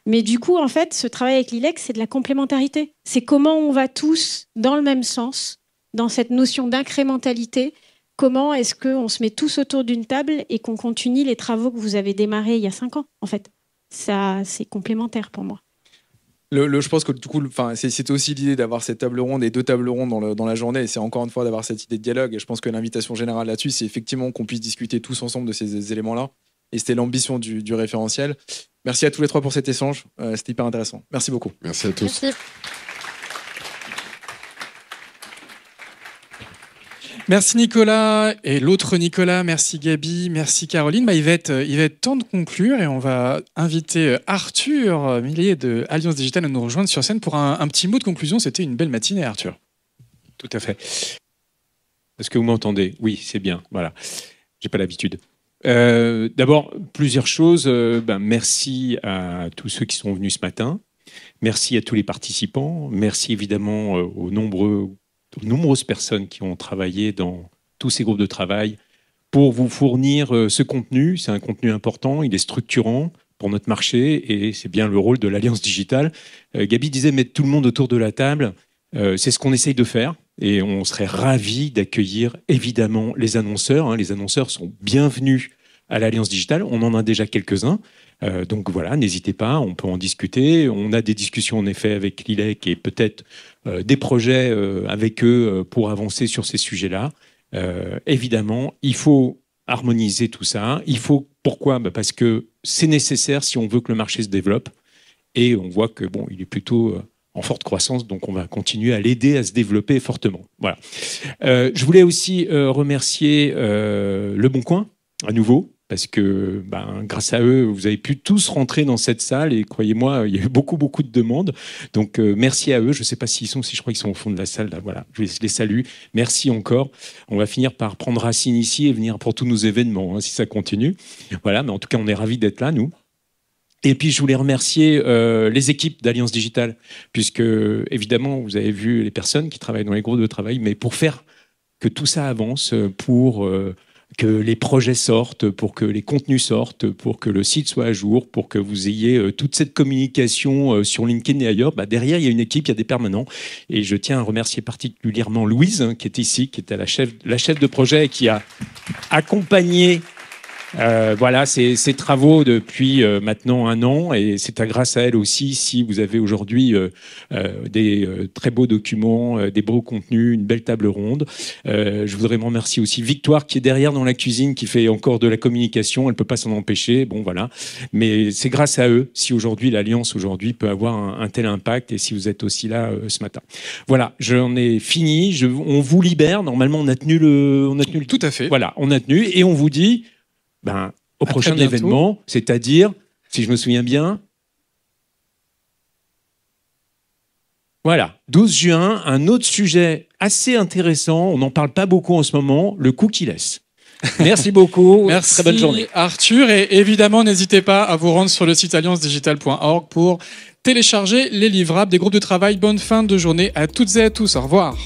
Mais du coup, en fait, ce travail avec l'ILEC, c'est de la complémentarité. C'est comment on va tous dans le même sens, dans cette notion d'incrémentalité. Comment est-ce qu'on se met tous autour d'une table et qu'on continue les travaux que vous avez démarrés il y a 5 ans, en fait. Ça, c'est complémentaire pour moi. Je pense que du coup, c'était aussi l'idée d'avoir cette table ronde et 2 tables rondes dans la journée. Et c'est encore une fois d'avoir cette idée de dialogue. Et je pense que l'invitation générale là-dessus, c'est effectivement qu'on puisse discuter tous ensemble de ces éléments-là. Et c'était l'ambition du référentiel. Merci à tous les 3 pour cet échange. C'était hyper intéressant. Merci beaucoup. Merci à tous. Merci. Merci Nicolas et l'autre Nicolas, merci Gabi, merci Caroline. Il va être temps de conclure et on va inviter Arthur Millier de Alliance Digitale à nous rejoindre sur scène pour un petit mot de conclusion. C'était une belle matinée, Arthur. Tout à fait. Est-ce que vous m'entendez? Oui, c'est bien. Voilà. J'ai pas l'habitude. D'abord, plusieurs choses. Merci à tous ceux qui sont venus ce matin. Merci à tous les participants. Merci évidemment aux nombreuses personnes qui ont travaillé dans tous ces groupes de travail pour vous fournir ce contenu. C'est un contenu important, il est structurant pour notre marché et c'est bien le rôle de l'Alliance Digitale. Gabi disait mettre tout le monde autour de la table. C'est ce qu'on essaye de faire et on serait ravis d'accueillir évidemment les annonceurs. Les annonceurs sont bienvenus à l'Alliance Digitale. On en a déjà quelques-uns. Donc voilà, n'hésitez pas, on peut en discuter. On a des discussions en effet avec l'ILEC et peut-être des projets avec eux pour avancer sur ces sujets-là. Évidemment, il faut harmoniser tout ça. Il faut, pourquoi? Parce que c'est nécessaire si on veut que le marché se développe. Et on voit que bon, il est plutôt en forte croissance, donc on va continuer à l'aider à se développer fortement. Voilà. Je voulais aussi remercier Le Bon Coin, à nouveau, parce que grâce à eux, vous avez pu tous rentrer dans cette salle et croyez-moi, il y a eu beaucoup de demandes. Donc merci à eux. Je ne sais pas s'ils sont, je crois qu'ils sont au fond de la salle. Là, voilà, je les salue. Merci encore. On va finir par prendre racine ici et venir pour tous nos événements, hein, si ça continue. Voilà, mais en tout cas, on est ravis d'être là, nous. Et puis, je voulais remercier les équipes d'Alliance Digitale, puisque, évidemment, vous avez vu les personnes qui travaillent dans les groupes de travail, mais pour faire que tout ça avance, pour que les projets sortent, pour que les contenus sortent, pour que le site soit à jour, pour que vous ayez toute cette communication sur LinkedIn et ailleurs, derrière, il y a une équipe, il y a des permanents. Et je tiens à remercier particulièrement Louise, hein, qui est ici, qui était la chef de projet et qui a accompagné voilà, ces travaux depuis maintenant 1 an, et c'est grâce à elle aussi si vous avez aujourd'hui des très beaux documents, des beaux contenus, une belle table ronde. Je voudrais remercier aussi Victoire qui est derrière dans la cuisine, qui fait encore de la communication, elle peut pas s'en empêcher, bon voilà, mais c'est grâce à eux si aujourd'hui l'Alliance aujourd'hui peut avoir un tel impact, et si vous êtes aussi là ce matin. Voilà, j'en ai fini, on vous libère, normalement on a tenu le tout à fait. Voilà, on a tenu, et on vous dit au prochain événement, c'est-à-dire, si je me souviens bien, voilà, 12 juin, un autre sujet assez intéressant, on n'en parle pas beaucoup en ce moment, le cookie-less. Merci beaucoup, merci très bonne journée. Arthur, et évidemment, n'hésitez pas à vous rendre sur le site alliancedigital.org pour télécharger les livrables des groupes de travail. Bonne fin de journée à toutes et à tous, au revoir.